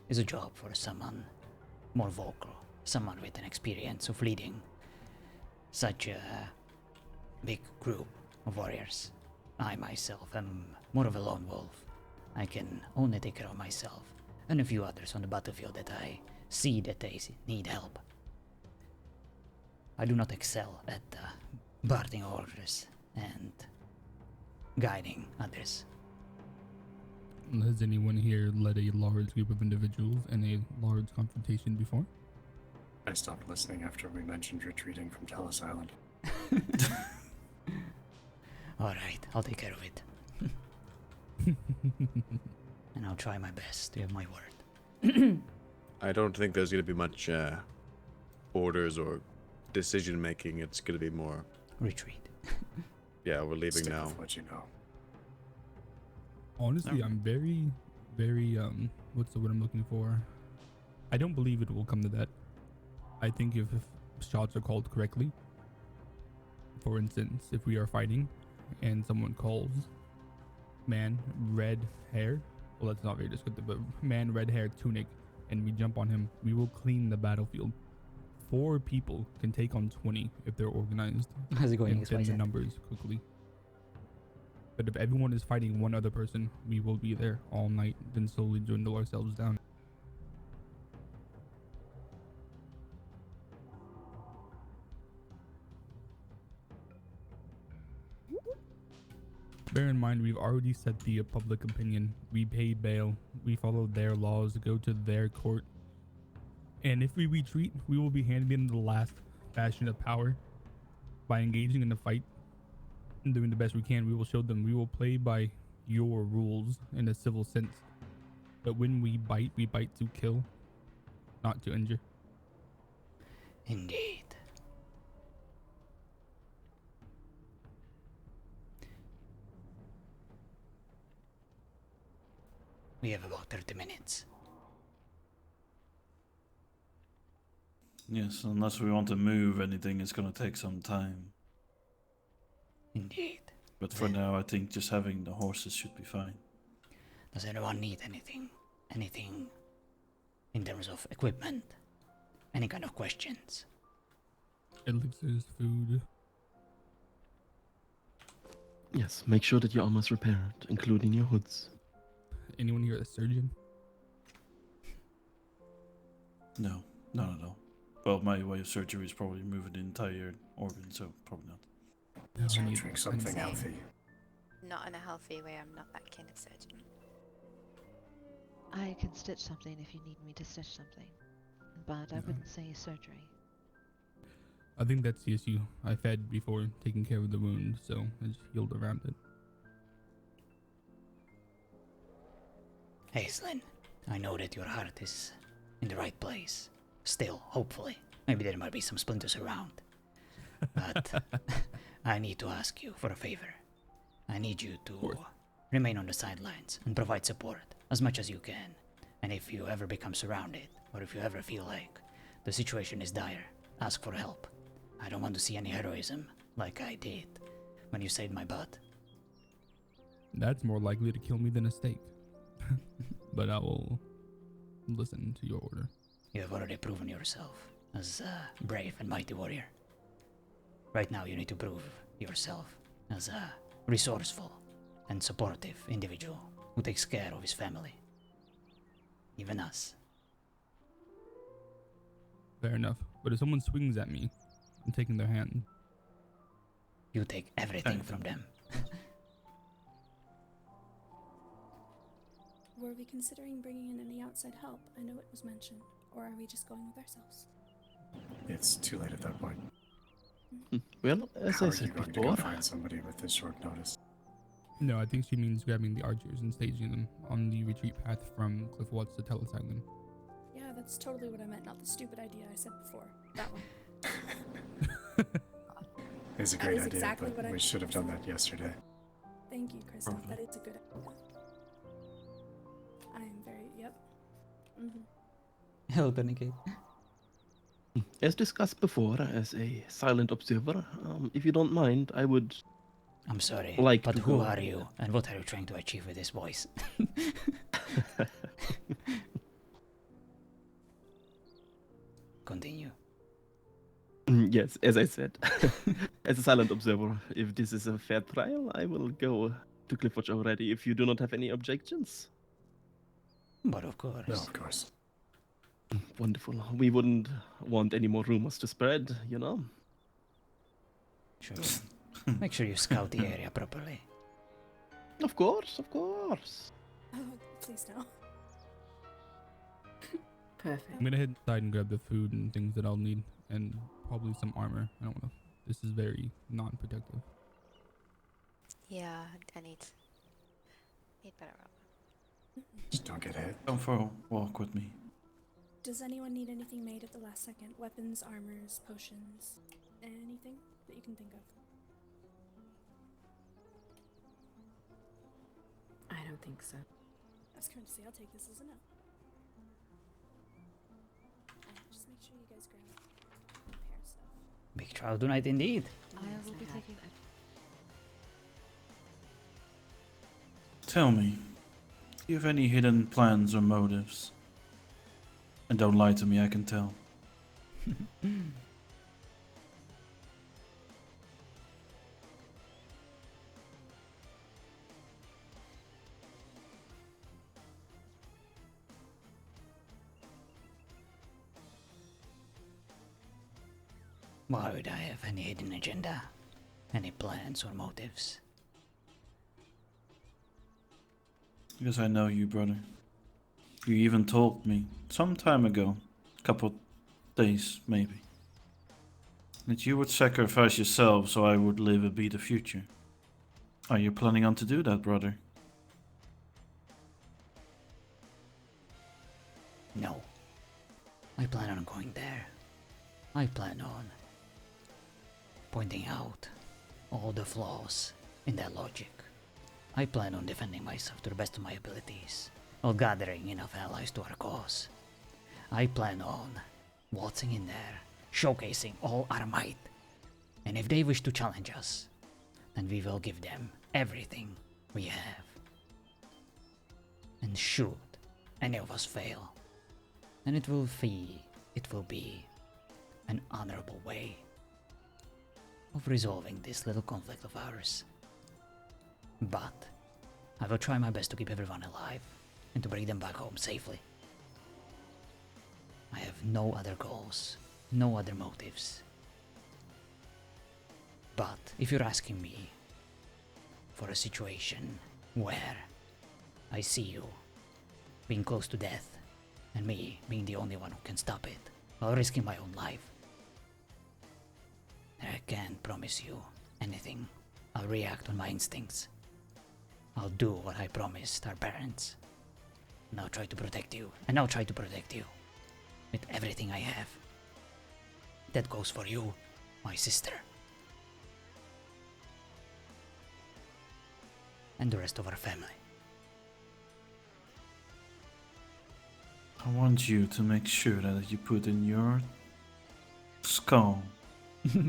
is a job for someone more vocal, someone with an experience of leading such a big group of warriors. I myself am more of a lone wolf. I can only take care of myself and a few others on the battlefield that I see that they need help. I do not excel at barking orders and guiding others. Has anyone here led a large group of individuals in a large confrontation before? I stopped listening after we mentioned retreating from Telos Island. Alright, I'll take care of it. And I'll try my best. You have my word. I don't think there's going to be much orders or decision making. It's going to be more Retreat. yeah, we're leaving Stick now. with what you know. Honestly, I'm very, very, what's the word I'm looking for? I don't believe it will come to that. I think if shots are called correctly, for instance, if we are fighting and someone calls man, red hair, well, that's not very descriptive, but man, red hair, tunic, and we jump on him, we will clean the battlefield. 4 people can take on 20 if they're organized. How's it going? And thin the numbers quickly. But if everyone is fighting one other person, we will be there all night, then slowly dwindle ourselves down. Bear in mind, we've already set the public opinion. We paid bail. We followed their laws, go to their court. And if we retreat, we will be handed in the last bastion of power. By engaging in the fight and doing the best we can, we will show them we will play by your rules in a civil sense. But when we bite to kill, not to injure. Indeed. We have about 30 minutes. Yes, unless we want to move anything, it's gonna take some time. Indeed. But for now, I think just having the horses should be fine. Does anyone need anything? Anything in terms of equipment? Any kind of questions? Elixirs, food. Yes, make sure that your armor's repaired, including your hoods. Anyone here a surgeon? No, not at all. Well, my way of surgery is probably moving the entire organ, so probably not. No, So I need- drink something Same. healthy. Not in a healthy way. I'm not that kind of surgeon. I can stitch something if you need me to stitch something, but I wouldn't say surgery. I think that's the issue. I fed before taking care of the wound, so I just healed around it. Aislinn, I know that your heart is in the right place. Still, hopefully. Maybe there might be some splinters around. But I need to ask you for a favor. I need you to remain on the sidelines and provide support as much as you can. And if you ever become surrounded, or if you ever feel like the situation is dire, ask for help. I don't want to see any heroism like I did when you saved my butt. That's more likely to kill me than a steak. But I will listen to your order. You have already proven yourself as a brave and mighty warrior. Right now you need to prove yourself as a resourceful and supportive individual who takes care of his family. Even us. Fair enough. But if someone swings at me, I'm taking their hand. You take everything from them. Were we considering bringing in any outside help? I know it was mentioned. Or are we just going with ourselves? It's too late at that point. Well, as How I are you said going to before, go find somebody with this short notice? No, I think she means grabbing the archers and staging them on the retreat path from Cliff Watts to Telos Island. Yeah, that's totally what I meant, not the stupid idea I said before. That one. It's a That great is idea, exactly what but I- we should have done that yesterday. Thank you, Kristoff. Perfect. That is a good idea. I am very, yep. Hello, Tourniquet. as discussed before, as a silent observer, if you don't mind, I would I'm sorry, like but to who go. are you and what are you trying to achieve with this voice? Continue. Yes, as I said, as a silent observer, if this is a fair trial, I will go to Cliffwatch already if you do not have any objections. But of course. No, of course. Wonderful. We wouldn't want any more rumors to spread, you know? Sure. Make sure you scout the area properly. Of course, of course. Oh, please no. Perfect. I'm gonna head inside and grab the food and things that I'll need, and probably some armor. I don't know. This is very non-protective. Yeah, I need better armor. Just don't get hit. Come for a walk with me. Does anyone need anything made at the last second? Weapons, armors, potions, anything that you can think of? I don't think so. As courtesy, I'll take this as a no. Just make sure you guys grab repair stuff. Big trial tonight indeed. I will be taking that. Tell me, do you have any hidden plans or motives? And don't lie to me, I can tell. Why would I have any hidden agenda? Any plans or motives? Because I know you, brother. You even told me some time ago, couple days maybe, that you would sacrifice yourself so I would live a better future. Are you planning on to do that, brother? No. I plan on going there. I plan on pointing out all the flaws in that logic. I plan on defending myself to the best of my abilities, while gathering enough allies to our cause. I plan on waltzing in there, showcasing all our might. And if they wish to challenge us, then we will give them everything we have. And should any of us fail, then it will be an honorable way of resolving this little conflict of ours. But I will try my best to keep everyone alive and to bring them back home safely. I have no other goals, no other motives. But if you're asking me for a situation where I see you being close to death and me being the only one who can stop it while risking my own life, I can't promise you anything. I'll react on my instincts. I'll do what I promised our parents. And I'll try to protect you. And I'll try to protect you with everything I have. That goes for you, my sister. And the rest of our family. I want you to make sure that you put in your skull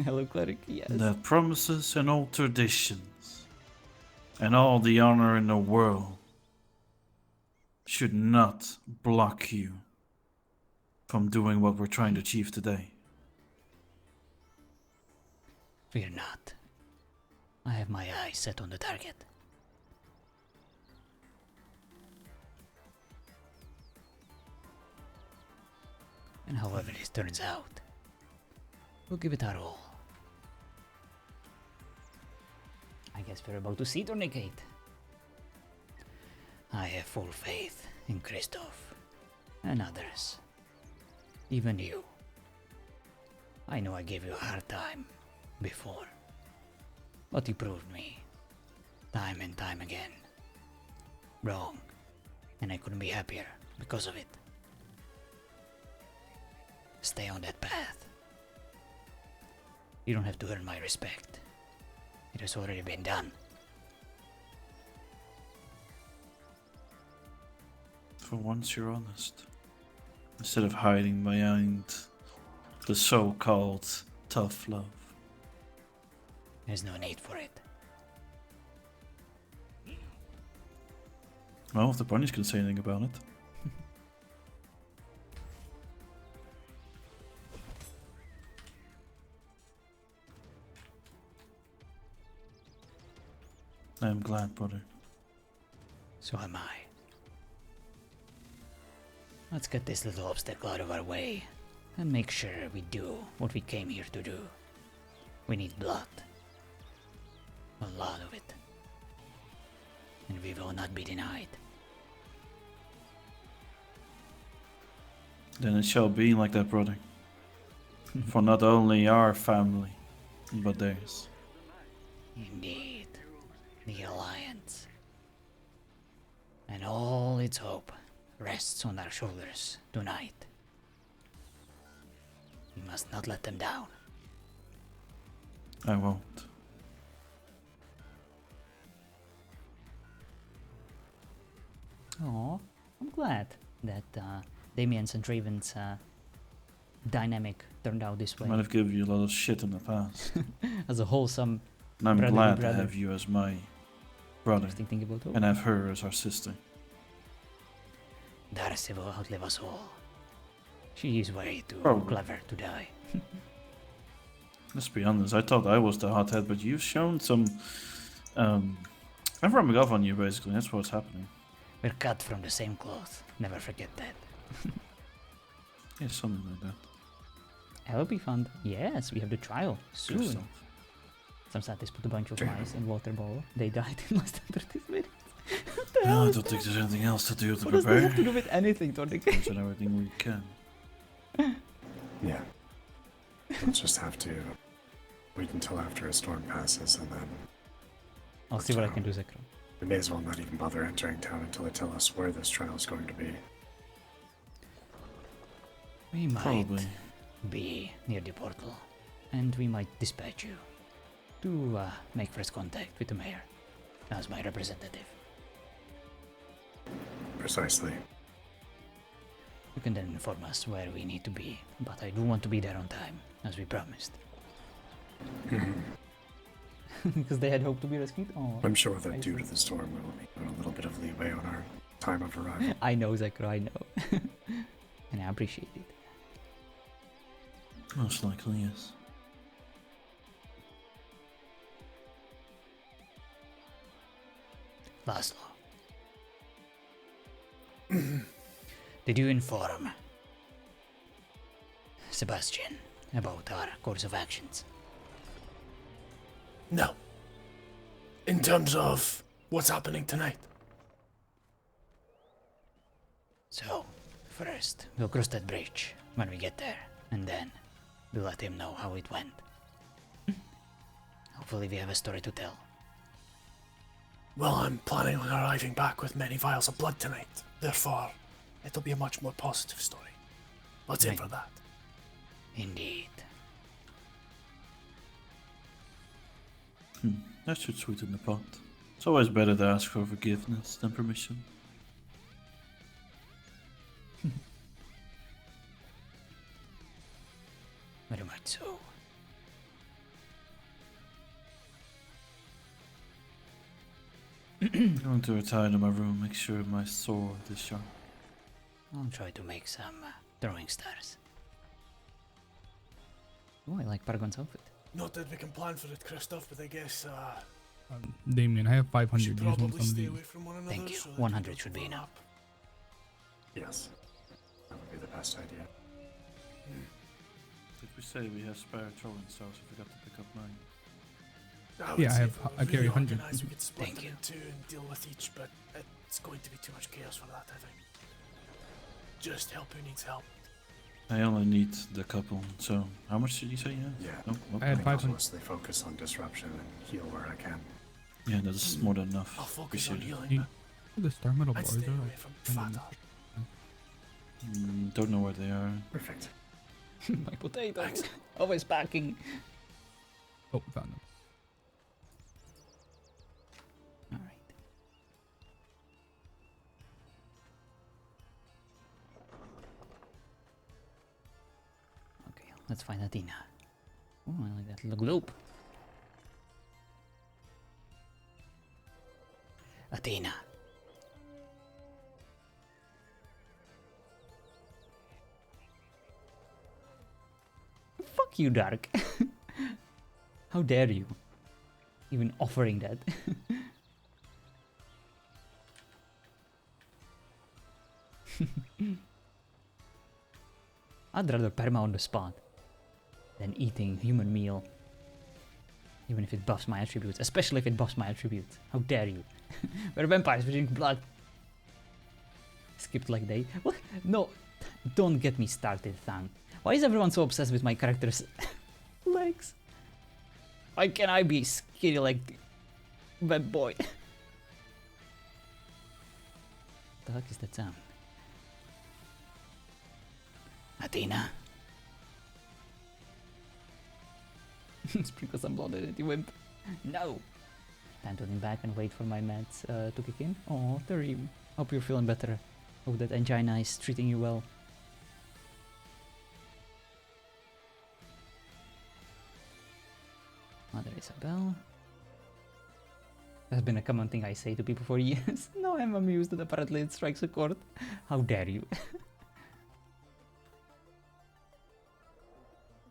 Hello, cleric. Yes. that promises and all traditions and all the honor in the world should not block you from doing what we're trying to achieve today. Fear not. I have my eyes set on the target. And however this turns out, we'll give it our all. I guess we're about to see Tourniquet. I have full faith in Christoph and others. Even you. I know I gave you a hard time before, but you proved me time and time again wrong, and I couldn't be happier because of it. Stay on that path. You don't have to earn my respect. It has already been done. For once you're honest. Instead of hiding behind the so-called tough love. There's no need for it. Well, if the bunnies can say anything about it. I am glad, brother. So am I. Let's get this little obstacle out of our way and make sure we do what we came here to do. We need blood. A lot of it. And we will not be denied. Then it shall be like that, brother. For not only our family, but theirs. Indeed, the Alliance. And all its hope rests on our shoulders tonight. We must not let them down. I won't. Oh, I'm glad that Damien's and Draven's dynamic turned out this way. Might have given you a lot of shit in the past. As a wholesome And I'm brotherly glad brother. to have you as my brother. Interesting thing about And have her as our sister. Darcy will outlive us all. She is way too Probably. clever to die. Let's be honest, I thought I was the hothead, but you've shown some... I'm rubbing off on you, basically. That's what's happening. We're cut from the same cloth. Never forget that. Yeah, something like that. That would be fun. Yes, we have the trial Good soon. stuff. Some scientists put a bunch of mice in water bowl. They died in less than 30 minutes. No, I don't think there's anything else to do to What does that prepare. have to do with anything, Tornik? We've done everything we can. Yeah. We'll just have to wait until after a storm passes and then I'll see what I can do, Zekro. we may as well not even bother entering town until they tell us where this trial is going to be. We might Probably. be near the portal, and we might dispatch you to make first contact with the mayor as my representative. Precisely. You can then inform us where we need to be, but I do want to be there on time, as we promised. Because they had hoped to be rescued? Oh, I'm sure that due to the storm we will be given a little bit of leeway on our time of arrival. I know, Zekro, I know. And I appreciate it. Most likely, yes. Laszlo. Did you inform Sebastian about our course of actions? No. In terms of what's happening tonight. So, first, we'll cross that bridge when we get there, and then we'll let him know how it went. Hopefully we have a story to tell. Well, I'm planning on arriving back with many vials of blood tonight. Therefore, it'll be a much more positive story. Let's aim Right. for that. Indeed. That should sweeten the pot. It's always better to ask for forgiveness than permission. Very much so. I'm going to retire to my room, make sure my sword is sharp. I'll try to make some throwing stars. Oh, I like Paragon's outfit. Not that we can plan for it, Christoph, but I guess Damien, I have we 500. should Use one probably some of stay these. away from one another. Thank you. so that 100 we don't should be enough. overlap. Yes. That would be the best idea. Did we say we have spare throwing stars? I forgot to pick up mine. would Yeah, I say have. if we were I carry really 100. organised, we could split Thank them you. in two and deal with each, but it's going to be too much chaos for that, I think. Just help who needs help. I only need the couple, so how much did you say you have? Yeah. Oh, I okay. had I'll 500. mostly focus on disruption and heal where I can. Yeah, that's more than enough. I'll focus on Appreciate it. healing, You- The star metal but I'd bars stay are away like from kind fat of- art. Don't know where they are. Perfect. My potato. Always packing. Oh, found them. Alright. Okay, let's find Athena. Oh, I like that little globe. Athena. Fuck you, Dark. How dare you? Even offering that. I'd rather perma on the spot than eating human meal. Even if it buffs my attributes, especially if it buffs my attributes. How dare you? We're vampires, we drink blood. Skipped like they. What? No, Don't get me started, Thang. Why is everyone so obsessed with my character's legs? Why can't I be skinny like that boy? The heck is that sound? Athena? Sprinkle some blood on it, you wimp. No! Time to lean back and wait for my meds to kick in. Oh, Tareem. Hope you're feeling better. Hope that angina is treating you well. Mother Isabel. That's been a common thing I say to people for years. Now I'm amused that apparently it strikes a chord. How dare you?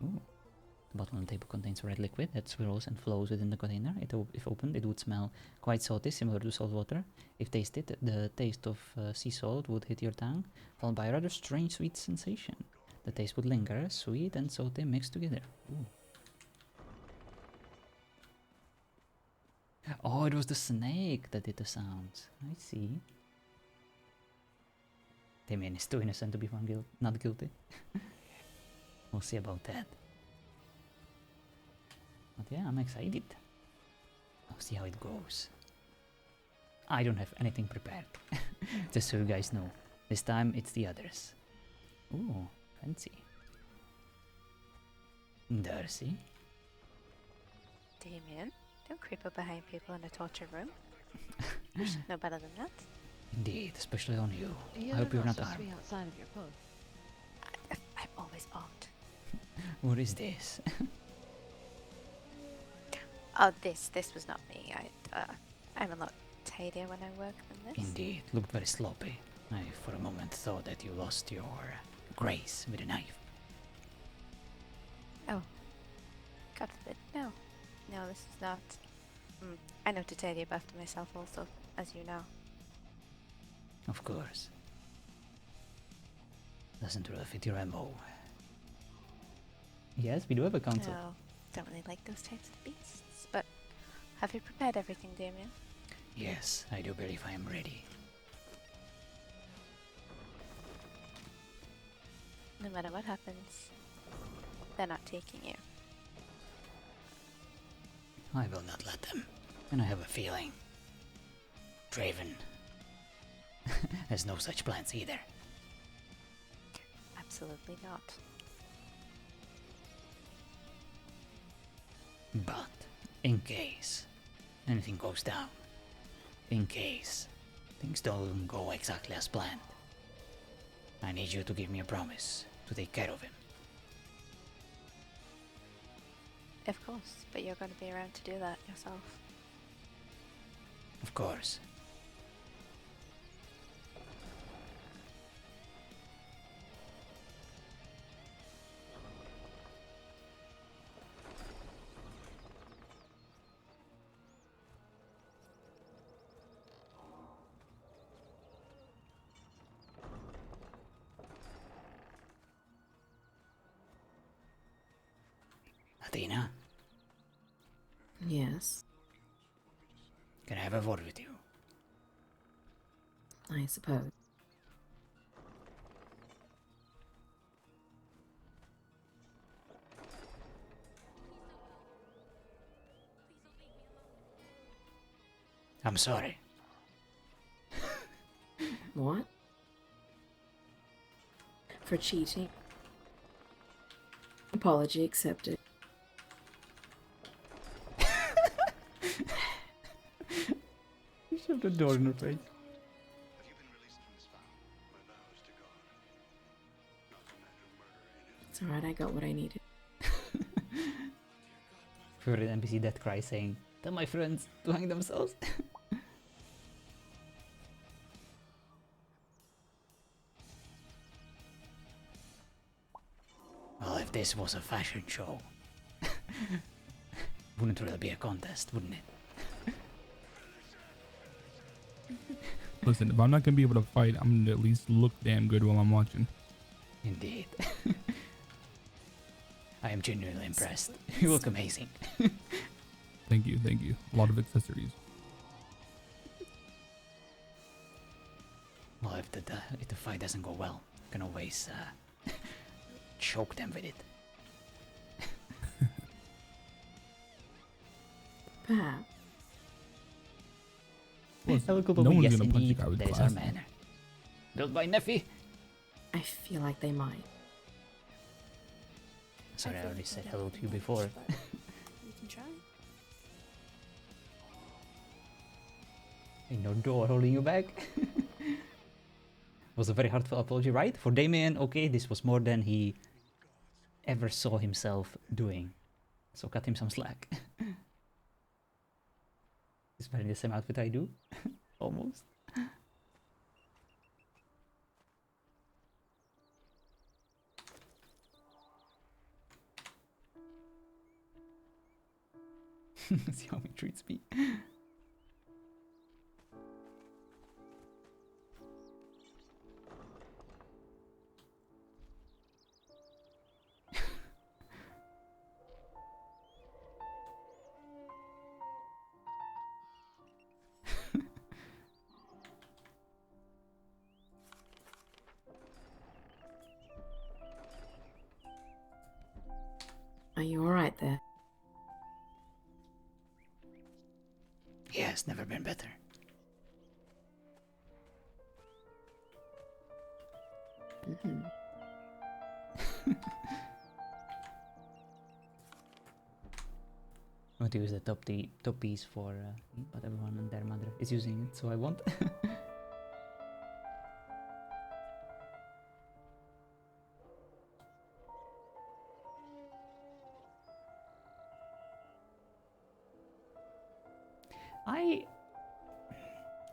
Ooh. The bottom of the table contains a red liquid that swirls and flows within the container. If opened, it would smell quite salty, similar to salt water. If tasted, the taste of sea salt would hit your tongue, followed by a rather strange sweet sensation. The taste would linger, sweet and salty mixed together. Ooh. Oh, it was the snake that did the sounds. I see. Damien is too innocent to be found not guilty. We'll see about that. But yeah, I'm excited. I'll see how it goes. I don't have anything prepared. Just so you guys know. This time it's the others. Ooh, fancy. Darcy. Damien, don't creep up behind people in a torture room. You should know better than that. Indeed, especially on you. You're I hope you're not supposed to armed. be outside of your post. I'm always armed. What is this? Oh, this was not me. I'm a lot tidier when I work than this. Indeed, looked very sloppy. I for a moment thought that you lost your grace with a knife. Oh, God forbid. No, this is not. I know to tidy up after myself also, as you know. Of course. Doesn't really fit your MO. Yes, we do have a council. No, don't really like those types of beasts. But have you prepared everything, Damien? Yes, I do believe I am ready. No matter what happens, they're not taking you. I will not let them. And I have a feeling Draven has no such plans either. Absolutely not. But in case anything goes down, in case things don't go exactly as planned, I need you to give me a promise to take care of him. Of course, but you're going to be around to do that yourself. Of course. Athena, Yes, can I have a word with you? I suppose. I'm sorry. What? For cheating. Apology accepted. You shoved the door in her face. It's alright, I got what I needed. Favorite NPC death cry saying, "Tell my friends to hang themselves." Well, if this was a fashion show, wouldn't really be a contest, wouldn't it? Listen, if I'm not gonna be able to fight, I'm gonna at least look damn good while I'm watching. Indeed. I am genuinely impressed. You look amazing. Thank you, thank you. A lot of accessories. Well, if the fight doesn't go well, can always choke them with it. Perhaps. Well, Hello, no one's yes, gonna punch a indeed, guy with that is our glasses. manner. Built by Neffy. I feel like they might. Sorry, I feel already like said they hello don't to you punch, before. but you can try. Ain't no door holding you back. Was a very heartfelt apology, right? For Damien, okay, this was more than he ever saw himself doing. So cut him some slack. He's wearing the same outfit I do. Almost. See how he treats me. Are you alright there? Yeah, it's never been better. Mm-hmm. I want to use the top piece for but everyone and their mother is using it, so I won't.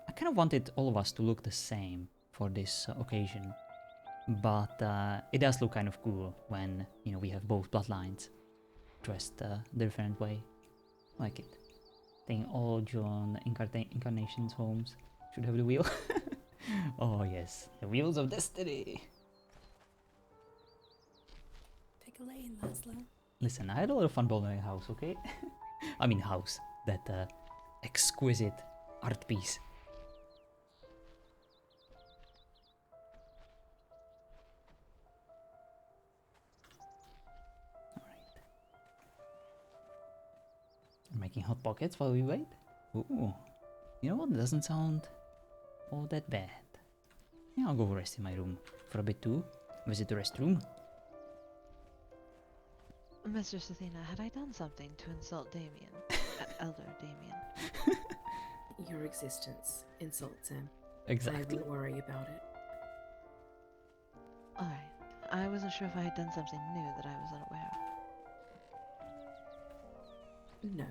I kind of wanted all of us to look the same for this occasion, but it does look kind of cool when, you know, we have both bloodlines dressed the different way. Like it. I think all John Incarnation's homes should have the wheel. Oh yes, the wheels of destiny. Pick a lane, Laszlo. Listen, I had a lot of fun building a house, okay? I mean house, that exquisite art piece. Alright. Making hot pockets while we wait? Ooh. You know what, it doesn't sound all that bad. Yeah, I'll go rest in my room for a bit too. Visit the restroom. Mr. Sathina, had I done something to insult Damien? Elder Damien. Your existence insults him. Exactly. I wouldn't worry about it. Alright. I wasn't sure if I had done something new that I was unaware of. No.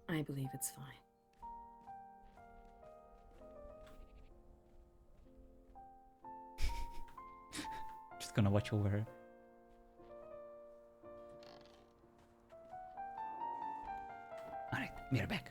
I believe it's fine. Just gonna watch over her. Alright, be right back.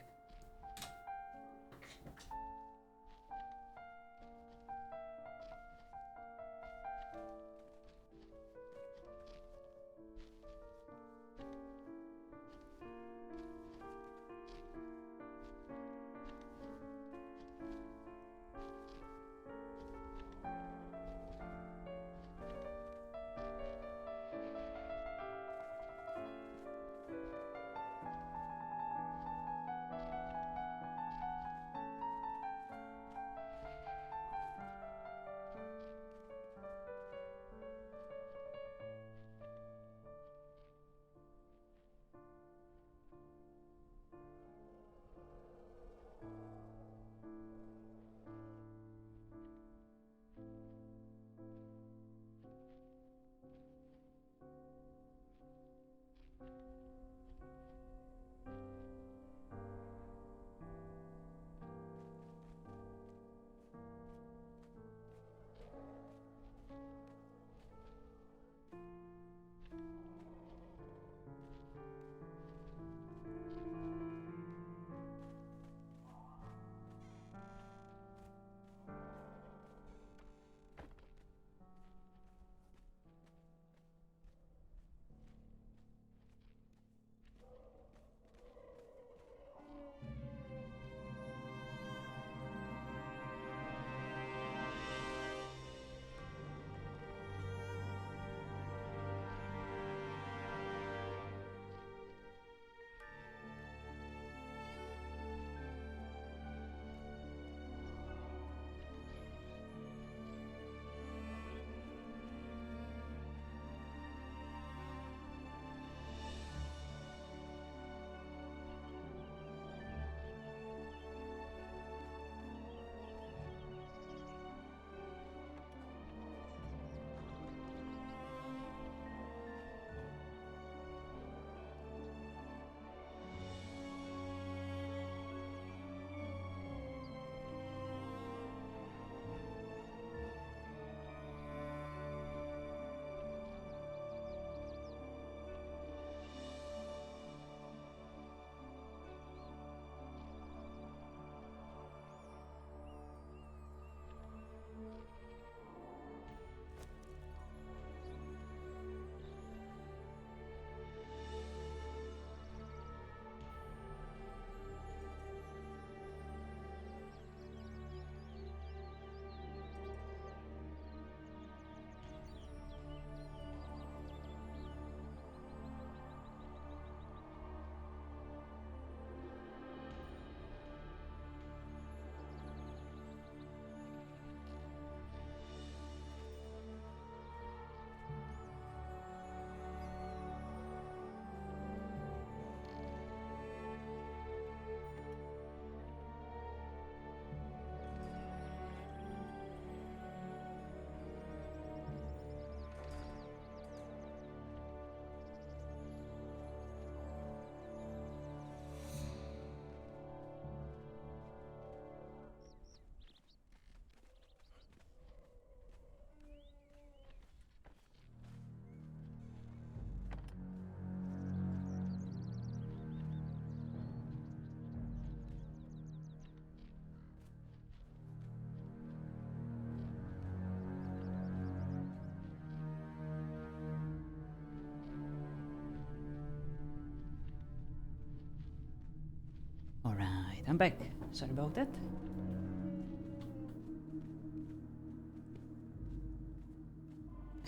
I'm back. Sorry about that.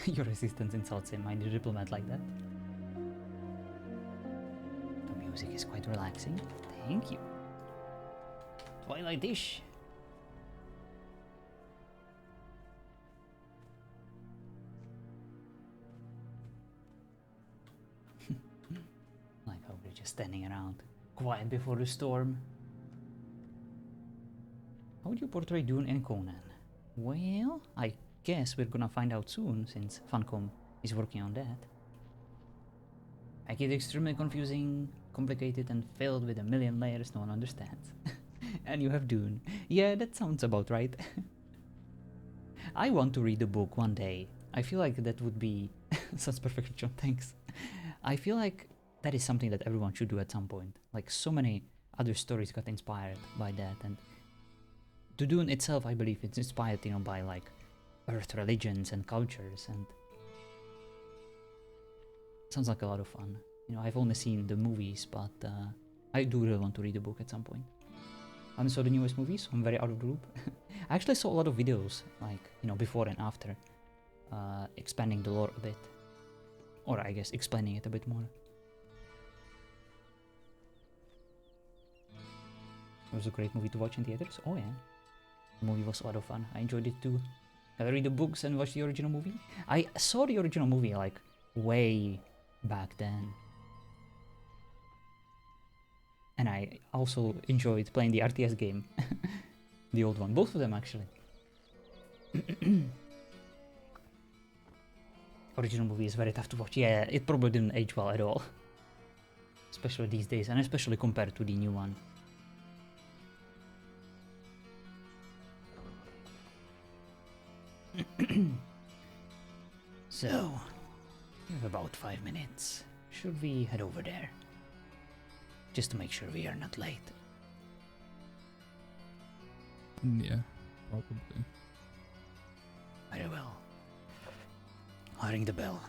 Your assistant insults him. I need a diplomat like that. The music is quite relaxing. Thank you. Twilight dish. Like how we're just standing around, quiet before the storm. How would you portray Dune and Conan? Well, I guess we're gonna find out soon, since Funcom is working on that. Make it extremely confusing, complicated, and filled with a million layers no one understands. And you have Dune. Yeah, that sounds about right. I want to read the book one day. I feel like that would be such perfection. Thanks. I feel like that is something that everyone should do at some point. Like, so many other stories got inspired by that, and the Dune itself, I believe, it's inspired, you know, by like Earth religions and cultures, and sounds like a lot of fun. You know, I've only seen the movies, but I do really want to read the book at some point. I haven't saw the newest movies, so I'm very out of the loop. I actually saw a lot of videos, like, you know, before and after, expanding the lore a bit, or I guess explaining it a bit more. It was a great movie to watch in theaters. Oh yeah, the movie was a lot of fun. I enjoyed it too. Gotta read the books and watch the original movie. I saw the original movie like way back then, and I also enjoyed playing the RTS game, the old one. Both of them actually. Original movie is very tough to watch. Yeah, it probably didn't age well at all, especially these days, and especially compared to the new one. So, we have about 5 minutes. Should we head over there? Just to make sure we are not late. Yeah, probably. Very well. I'll ring the bell.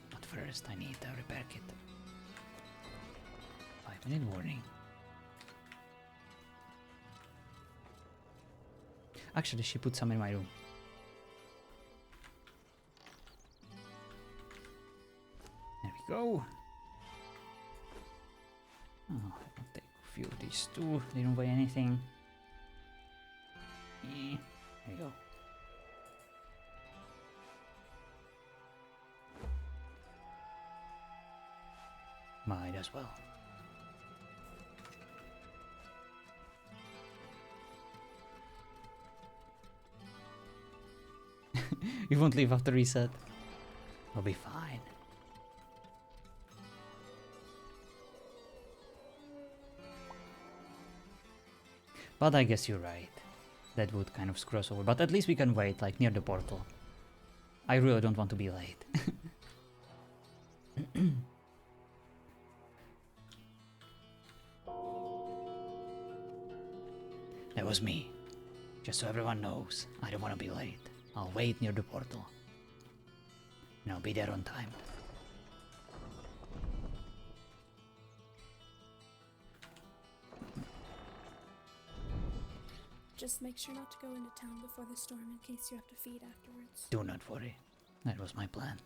But first I need a repair kit. 5-minute warning. Actually, she put some in my room. There we go. Oh, I'll take a few of these too. They don't weigh anything. There you go. Might as well. You won't leave after reset. I'll be fine. But I guess you're right. That would kind of screw us over. But at least we can wait, like, near the portal. I really don't want to be late. That was me. Just so everyone knows, I don't want to be late. I'll wait near the portal. And I'll be there on time. Just make sure not to go into town before the storm in case you have to feed afterwards. Do not worry. That was my plan.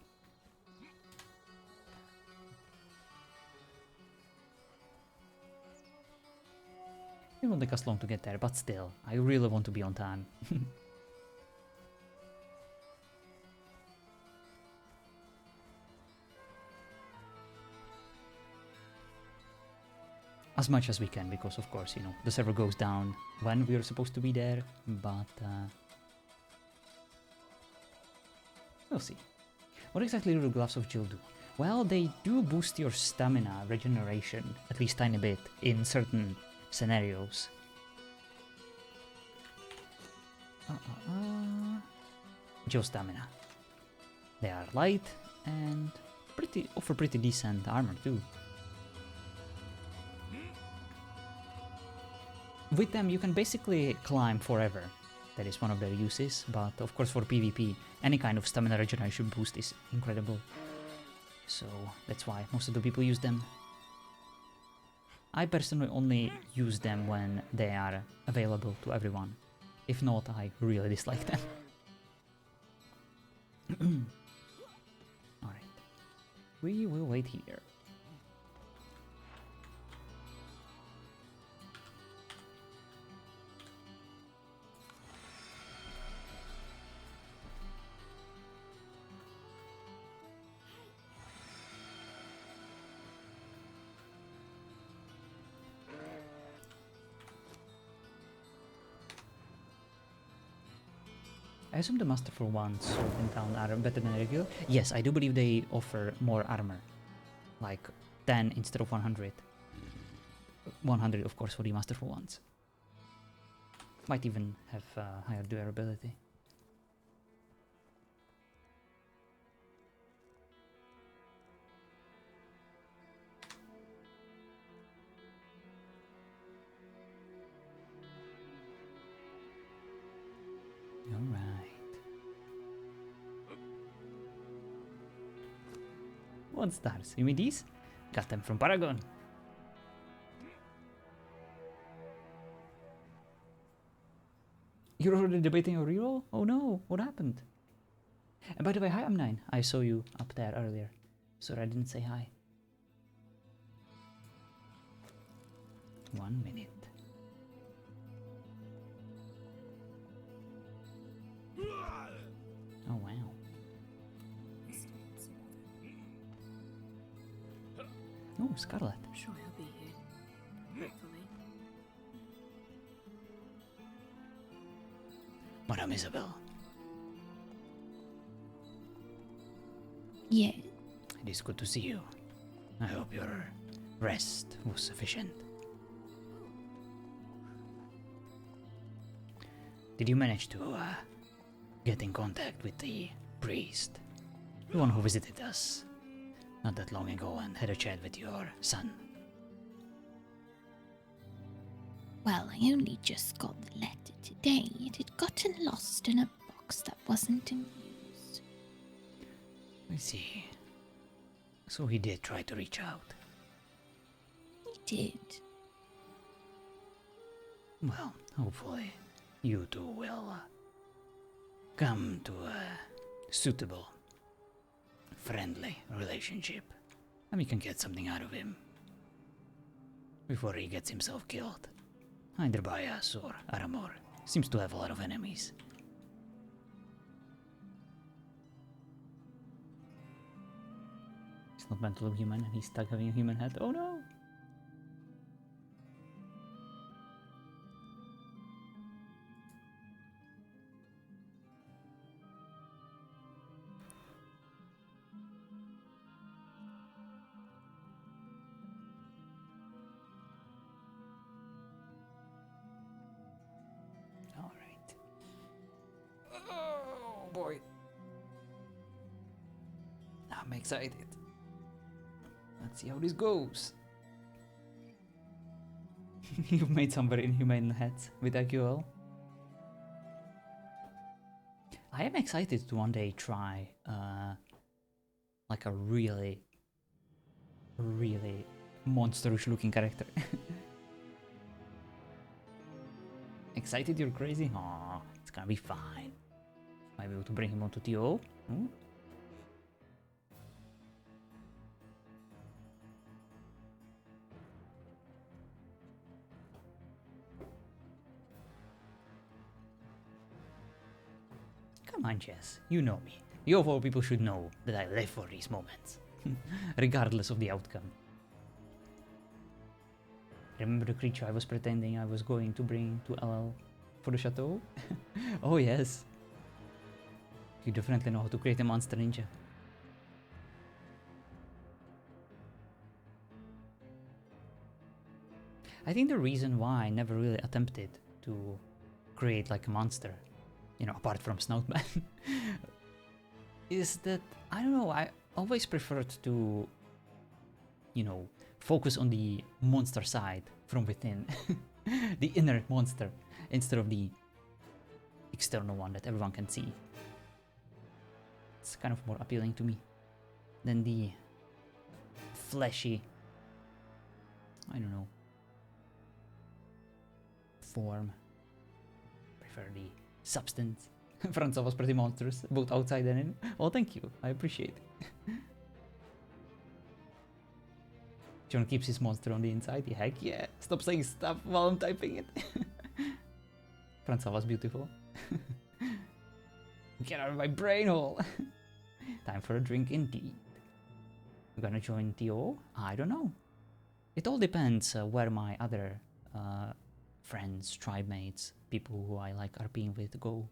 It won't take us long to get there, but still, I really want to be on time. As much as we can, because of course, you know, the server goes down when we are supposed to be there, but we'll see. What exactly do the Gloves of Jill do? Well, they do boost your stamina regeneration, at least tiny bit, in certain scenarios. Jill stamina. They are light and offer pretty decent armor too. With them you can basically climb forever. That is one of their uses, but of course for PvP, any kind of stamina regeneration boost is incredible. So that's why most of the people use them. I personally only use them when they are available to everyone. If not, I really dislike them. Alright. We will wait here. I assume the Masterful ones sold in town are better than regular. Yes, I do believe they offer more armor. Like 10 instead of 100. 100 of course for the Masterful ones. Might even have higher durability. Alright. One stars. You mean these? Got them from Paragon. You're already debating a reroll? Oh no, what happened? And by the way, hi, I'm 9. I saw you up there earlier. Sorry I didn't say hi. 1 minute. Oh wow. Oh, Scarlet. I'm sure he'll be here. Hopefully. Madame Isabel. Yeah. It is good to see you. I hope your rest was sufficient. Did you manage to get in contact with the priest? The one who visited us not that long ago and had a chat with your son? Well, I only just got the letter today. It had gotten lost in a box that wasn't in use. I see. So he did try to reach out. He did. Well, hopefully you two will come to a suitable, friendly relationship, and we can get something out of him before he gets himself killed, either by us or Aramor. Seems to have a lot of enemies. He's not meant to look human, and he's stuck having a human head. Oh no! Boy. I'm excited. Let's see how this goes. You've made some very inhumane heads with AQL. I am excited to one day try like a really monsterish looking character. Excited you're crazy? Aw, it's gonna be fine. Might be able to bring him onto TO. Hmm? Come on, Jess. You know me. You of all people should know that I live for these moments, regardless of the outcome. Remember the creature I was pretending I was going to bring to LL for the chateau? Oh yes. You definitely know how to create a monster ninja. I think the reason why I never really attempted to create like a monster, you know, apart from Snoutman, is that, I don't know, I always preferred to, you know, focus on the monster side from within, the inner monster, instead of the external one that everyone can see. It's kind of more appealing to me than the fleshy, I don't know, form. Prefer the substance. Franza was pretty monstrous, both outside and in. Oh, thank you. I appreciate it. John keeps his monster on the inside. Yeah, heck yeah. Stop saying stuff while I'm typing it. Franza was beautiful. Get out of my brain hole. Time for a drink indeed. I'm gonna join TO? I don't know. It all depends where my other friends, tribe mates, people who I like RPing with go.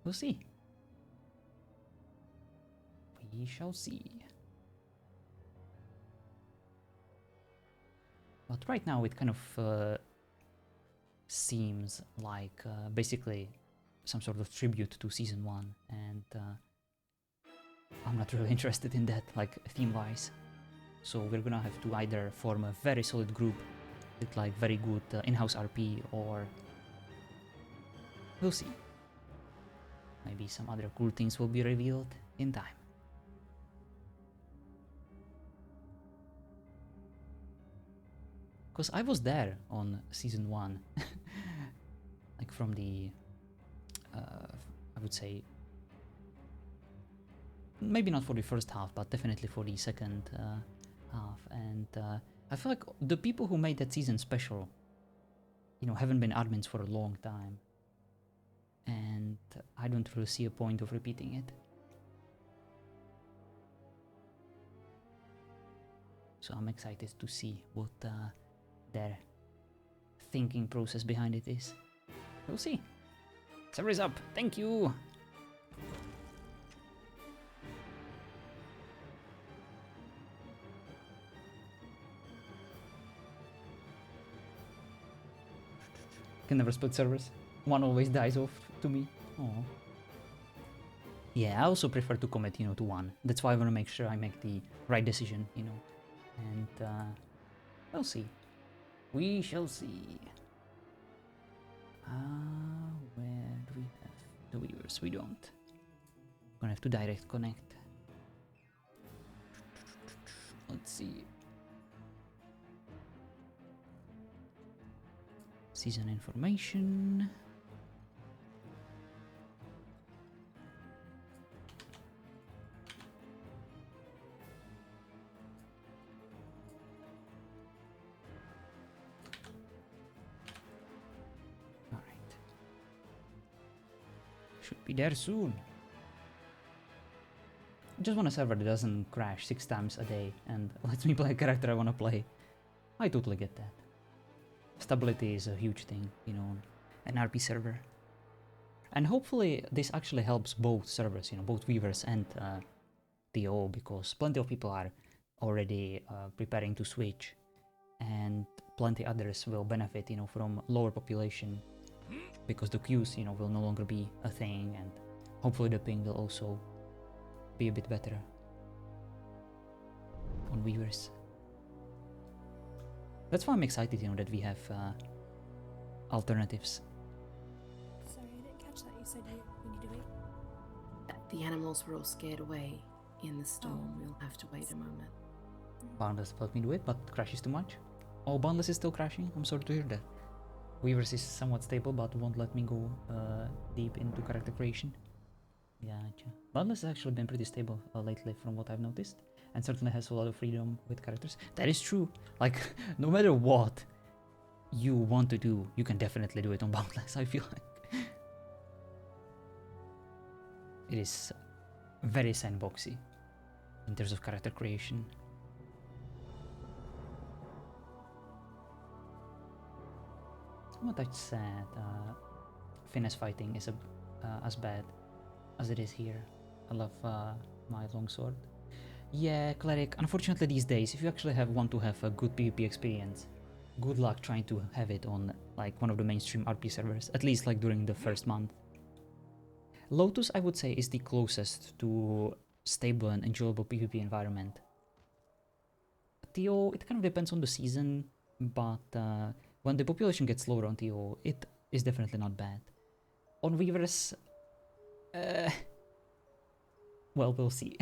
We'll see. We shall see. But right now it kind of seems like basically some sort of tribute to Season 1, and I'm not really interested in that, like, theme-wise. So we're gonna have to either form a very solid group with like very good in-house RP, or we'll see. Maybe some other cool things will be revealed in time. Because I was there on Season 1, like from the, I would say, maybe not for the first half, but definitely for the second half, and I feel like the people who made that season special, you know, haven't been admins for a long time, and I don't really see a point of repeating it. So I'm excited to see what their thinking process behind it is. We'll see. Server is up. Thank you. Can never split servers. One always dies off to me. Oh. Yeah, I also prefer to commit, you know, to one. That's why I want to make sure I make the right decision, you know. And we'll see. We shall see. Where do we have the viewers? We don't. Gonna have to direct connect. Let's see. Season information. All right. Should be there soon. I just want a server that doesn't crash 6 times a day and lets me play a character I want to play. I totally get that. Stability is a huge thing, you know, an RP server. And hopefully this actually helps both servers, you know, both Weavers and TO, because plenty of people are already preparing to switch, and plenty others will benefit, you know, from lower population, because the queues, you know, will no longer be a thing, and hopefully the ping will also be a bit better on Weavers. That's why I'm excited, you know, that we have alternatives. Sorry, I didn't catch that. You said we need to wait? The animals were all scared away in the storm. We'll have to wait a moment. Boundless helped me do it, but crashes too much. Oh, Boundless is still crashing? I'm sorry to hear that. Weavers is somewhat stable, but won't let me go deep into character creation. Gotcha. Boundless has actually been pretty stable lately, from what I've noticed, and certainly has a lot of freedom with characters. That is true. Like, no matter what you want to do, you can definitely do it on Boundless, I feel like. It is very sandboxy in terms of character creation. Somewhat that's sad. Finesse fighting is as bad as it is here. I love my longsword. Yeah, Cleric, unfortunately these days, if you actually want to have a good PvP experience, good luck trying to have it on like one of the mainstream RP servers, at least like during the first month. Lotus, I would say, is the closest to stable and enjoyable PvP environment. TO, it kind of depends on the season, but when the population gets lower on TO, it is definitely not bad. On Weavers, well, we'll see.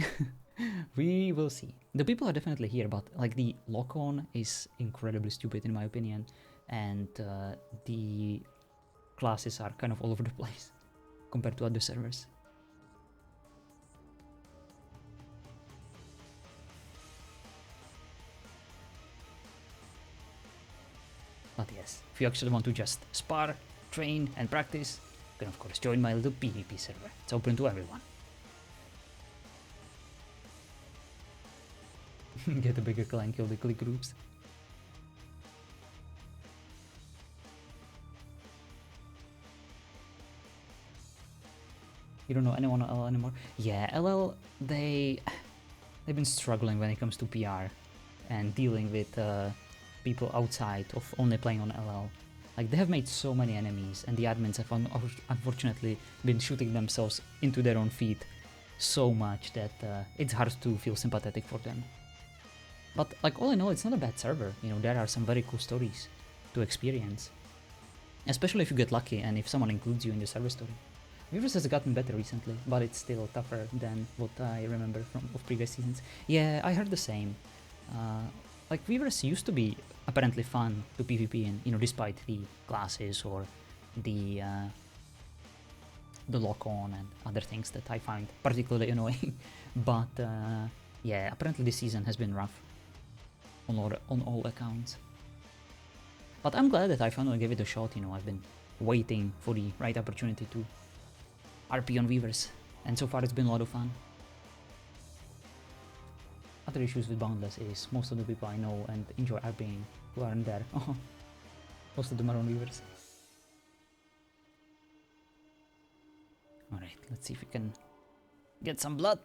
We will see. The people are definitely here, but like the lock-on is incredibly stupid in my opinion. and the classes are kind of all over the place compared to other servers. But yes, if you actually want to just spar, train, and practice, you can of course join my little PvP server. It's open to everyone. Get a bigger clan, kill the click groups. You don't know anyone on LL anymore? Yeah, LL, they've been struggling when it comes to PR and dealing with people outside of only playing on LL. Like, they have made so many enemies, and the admins have unfortunately been shooting themselves into their own feet so much that it's hard to feel sympathetic for them. But like, all in all, it's not a bad server. You know, there are some very cool stories to experience, especially if you get lucky and if someone includes you in the server story. Weavers has gotten better recently, but it's still tougher than what I remember from previous seasons. Yeah, I heard the same. Like, Weavers used to be apparently fun to PvP in, you know, despite the classes or the lock-on and other things that I find particularly annoying. But yeah, apparently this season has been rough on all accounts. But I'm glad that I finally gave it a shot. You know, I've been waiting for the right opportunity to RP on Weavers, and so far it's been a lot of fun. Other issues with Boundless is most of the people I know and enjoy RPing who aren't there. Most of them are on Weavers. Alright, let's see if we can get some blood.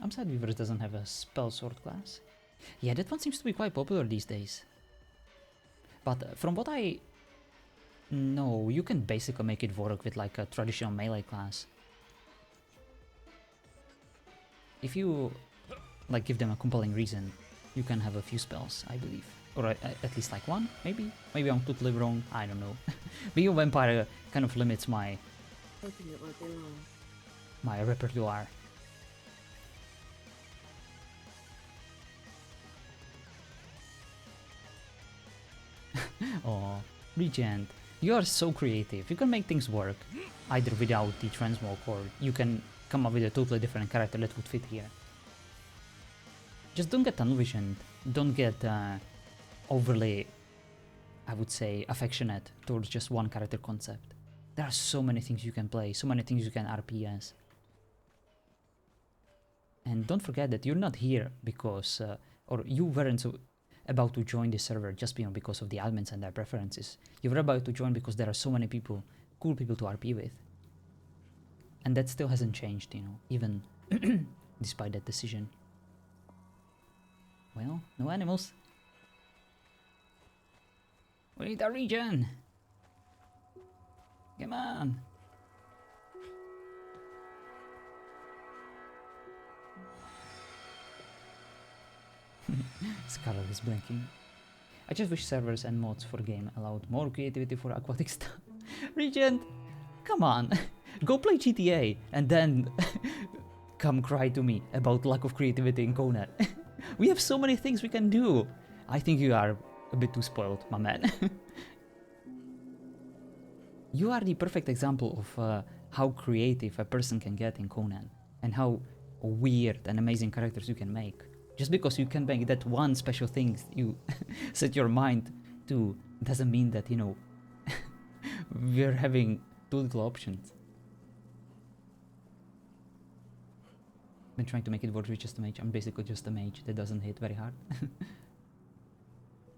I'm sad Weavers doesn't have a spell sword class. Yeah, that one seems to be quite popular these days. But from what I know, you can basically make it work with like a traditional melee class. If you like give them a compelling reason, you can have a few spells, I believe. Or at least like one, maybe? Maybe I'm totally wrong, I don't know. Being a vampire kind of limits my Hoping it won't be long. my repertoire. Oh, Regent, you are so creative. You can make things work, either without the transmog, or you can come up with a totally different character that would fit here. Just don't get tunnel visioned. Don't get overly, I would say, affectionate towards just one character concept. There are so many things you can play, so many things you can RP as. And don't forget that you're not here because, or you weren't about to join the server just because of the admins and their preferences. You were about to join because there are so many people, cool people to RP with. And that still hasn't changed, you know, even despite that decision. Well, no animals. We need a regen! Come on! Scarlet is blinking. I just wish servers and mods for game allowed more creativity for aquatic stuff. Regent! Come on! Go play GTA and then come cry to me about lack of creativity in Conan. We have so many things we can do! I think you are a bit too spoiled, my man. You are the perfect example of how creative a person can get in Conan, and how weird and amazing characters you can make. Just because you can make that one special thing you set your mind to doesn't mean that, you know, we're having too little options. Been trying to make it work with just a mage. I'm basically just a mage that doesn't hit very hard.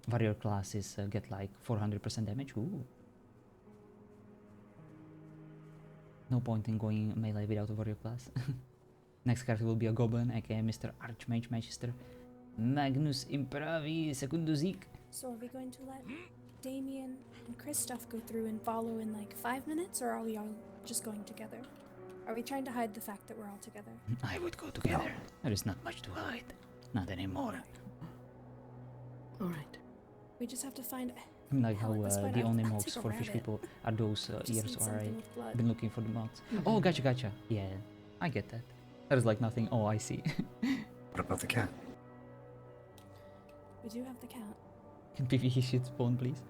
Warrior classes get like 400% damage. Ooh. No point in going melee without a warrior class. Next character will be a goblin, aka Mr. Archmage Magister Magnus Impravi Secunduzik. So are we going to let Damien and Kristoff go through and follow in like 5 minutes, or are we all just going together? Are we trying to hide the fact that we're all together? I would go together. There is not much to hide. Not anymore. Alright. We just have to find... Like how Hell, at this point, the I'll only take mogs a for fish rabbit. people are those Just ears need or something with blood. I've been looking for the mods. Oh, gotcha. Yeah, I get that. That is like nothing. Oh, I see. What about the cat? We do have the cat. Can PvE shit spawn, please?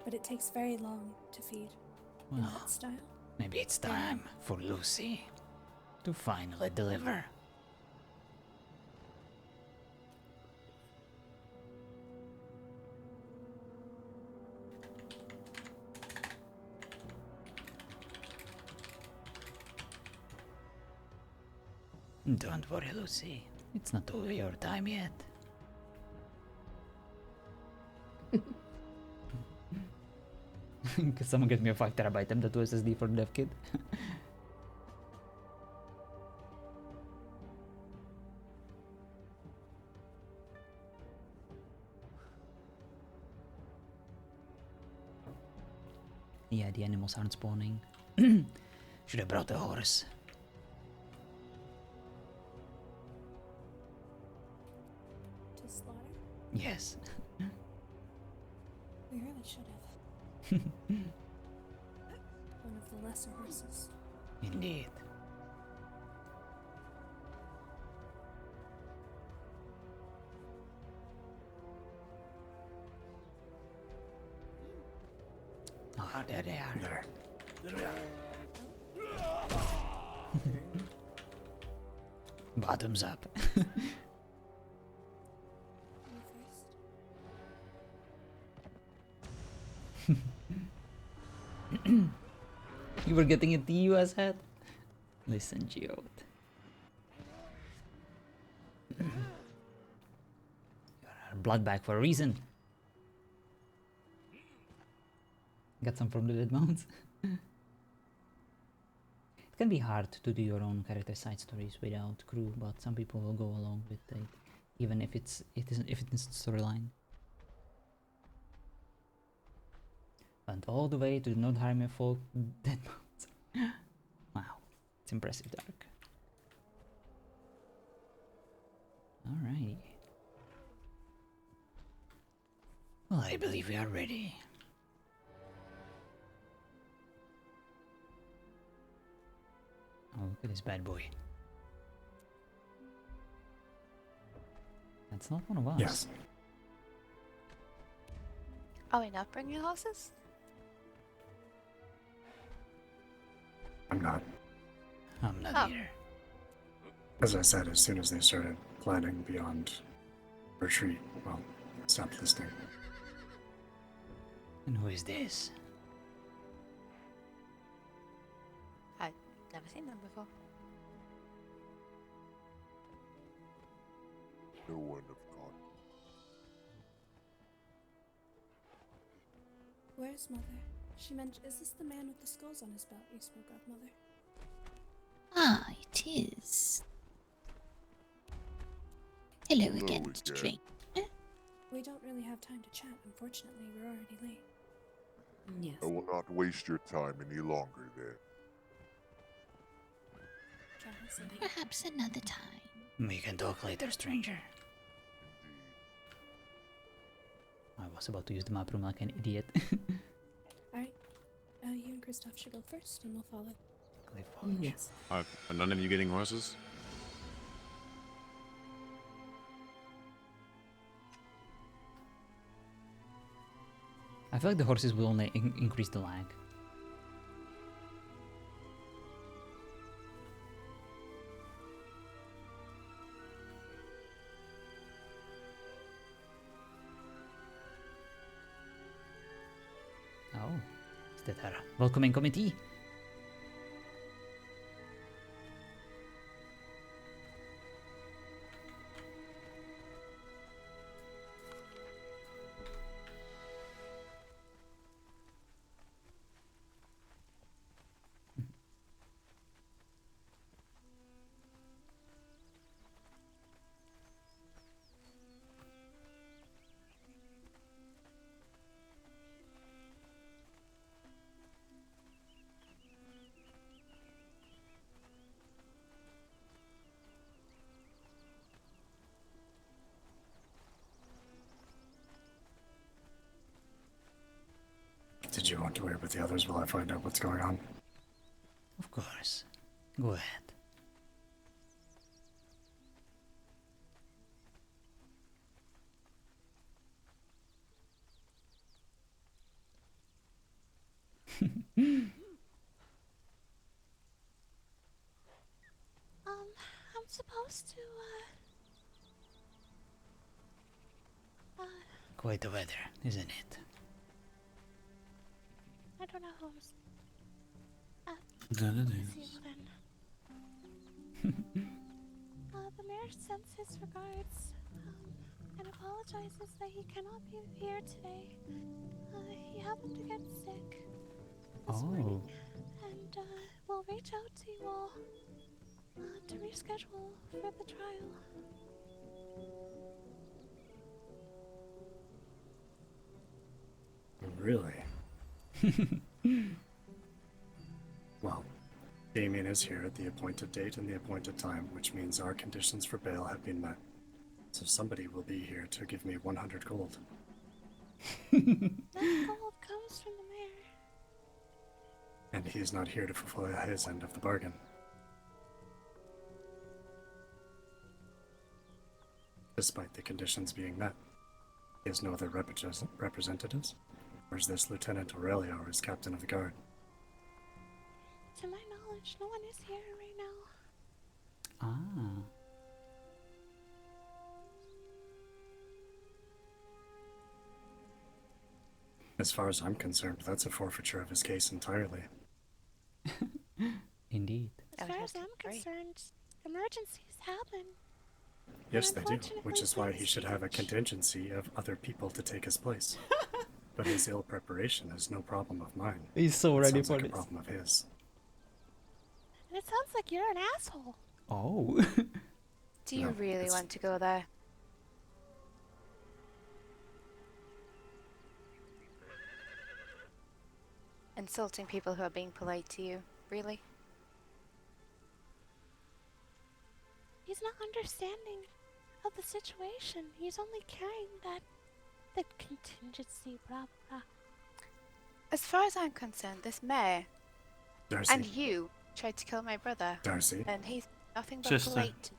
But it takes very long to feed in Well, that style. maybe it's time for Lucy to finally deliver. Don't worry, Lucy. It's not over your time yet. Could someone get me a 5 terabyte M.2 SSD for the dev kit? Yeah, the animals aren't spawning. Should have brought the horse. To slaughter? Yes. We really should have. One of the lesser horses. Indeed. Ah, there they are. There. Bottoms up. You first. You were getting a TUS hat? Listen, Geode. You're a blood bag for a reason. Got some from the Dead Mounts. It can be hard to do your own character side stories without crew, but some people will go along with it, even if it isn't storyline. Went all the way to the Nordheimer folk Dead Mounts. Wow, it's impressive, Dark. Alrighty. Well, I believe we are ready. Oh, look at this bad boy. That's not one of us. Yes. Are we not bringing horses? I'm not. I'm not Oh. either. As I said, as soon as they started planning beyond retreat, well, stopped listening. And who is this? I've never seen them before. No one of God. Where's Mother? She mentioned. Is this the man with the skulls on his belt you spoke of, Mother? Ah, it is. Hello again, Hello Mr. again. Drake. We don't really have time to chat. Unfortunately, we're already late. Yes. I will not waste your time any longer then. Travis, Perhaps another time. We can talk later, stranger. I was about to use the map room like an idiot. Alright. You and Kristoff should go first, and we'll follow. Yes. Are none of you getting horses? I feel like the horses will only increase the lag. Oh, is that our welcoming committee? Did you want to wait with the others while I find out what's going on? Of course. Go ahead. I'm supposed to, Quite the weather, isn't it? I don't know who That it see is. you then. The mayor sends his regards, and apologizes that he cannot be here today. He happened to get sick this morning, and we'll reach out to you all to reschedule for the trial. Really? Well, Damien is here at the appointed date and the appointed time, which means our conditions for bail have been met. So somebody will be here to give me 100 gold. That gold comes from the mayor. And he's not here to fulfill his end of the bargain. Despite the conditions being met, he has no other representatives? Or is this Lieutenant Aurelio or is Captain of the Guard? To my knowledge, no one is here right now. Ah. As far as I'm concerned, that's a forfeiture of his case entirely. Indeed. As far as I'm concerned, emergencies happen. Yes, they do, which is why he should have a contingency of other people to take his place. But his ill preparation is no problem of mine. He's so It ready sounds for like this. a problem of his. And it sounds like you're an asshole. Oh. Do you No, really it's- want to go there? Insulting people who are being polite to you, really? He's not understanding of the situation. He's only carrying the contingency, blah blah. As far as I'm concerned, this mayor Darcy. and you tried to kill my brother. Darcy. And he's nothing but Sister. polite.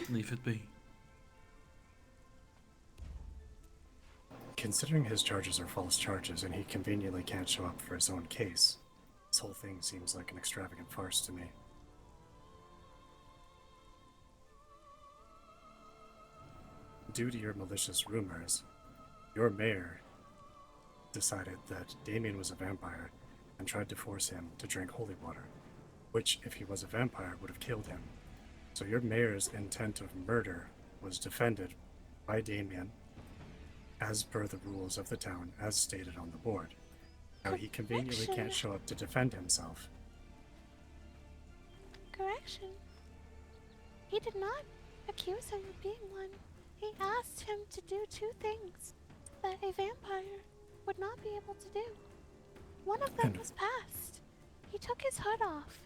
Leave it be. Considering his charges are false charges and he conveniently can't show up for his own case, this whole thing seems like an extravagant farce to me. Due to your malicious rumors, your mayor decided that Damien was a vampire and tried to force him to drink holy water, which, if he was a vampire, would have killed him. So your mayor's intent of murder was defended by Damien as per the rules of the town as stated on the board. Now he conveniently can't show up to defend himself. Correction. He did not accuse him of being one. He asked him to do two things that a vampire would not be able to do. One of them was passed. He took his hood off.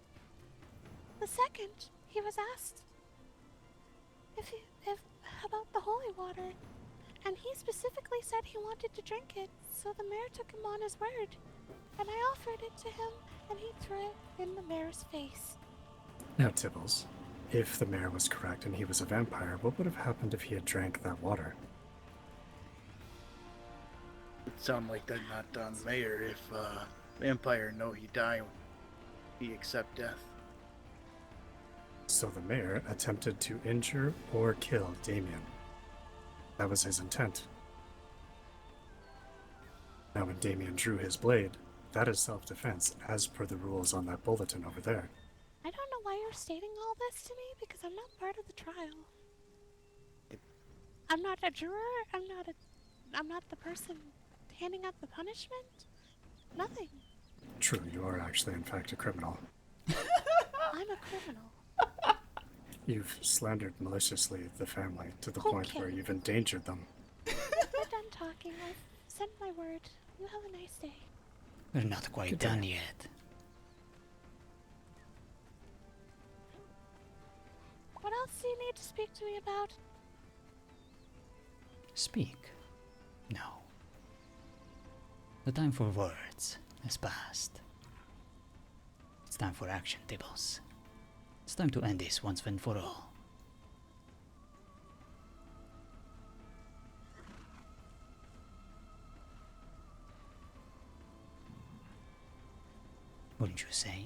The second, he was asked if about the holy water, and he specifically said he wanted to drink it, so the mayor took him on his word, and I offered it to him, and he threw it in the mayor's face. Now, Tibbles, if the mayor was correct and he was a vampire, what would have happened if he had drank that water? It sound like that not done mayor. If vampire know he die, he accept death. So the mayor attempted to injure or kill Damien. That was his intent. Now when Damien drew his blade, that is self-defense as per the rules on that bulletin over there. I don't know why you're stating all this to me, because I'm not part of the trial. I'm not a juror, I'm not the person handing out the punishment. Nothing. True, you are actually in fact a criminal. I'm a criminal. You've slandered maliciously the family to the point where Okay. you've endangered them. We're done talking. I've sent my word. You have a nice day. We're not quite Good done day. yet. What else do you need to speak to me about? Speak. No. The time for words has passed. It's time for action, Tibbles. It's time to end this once and for all. Wouldn't you say?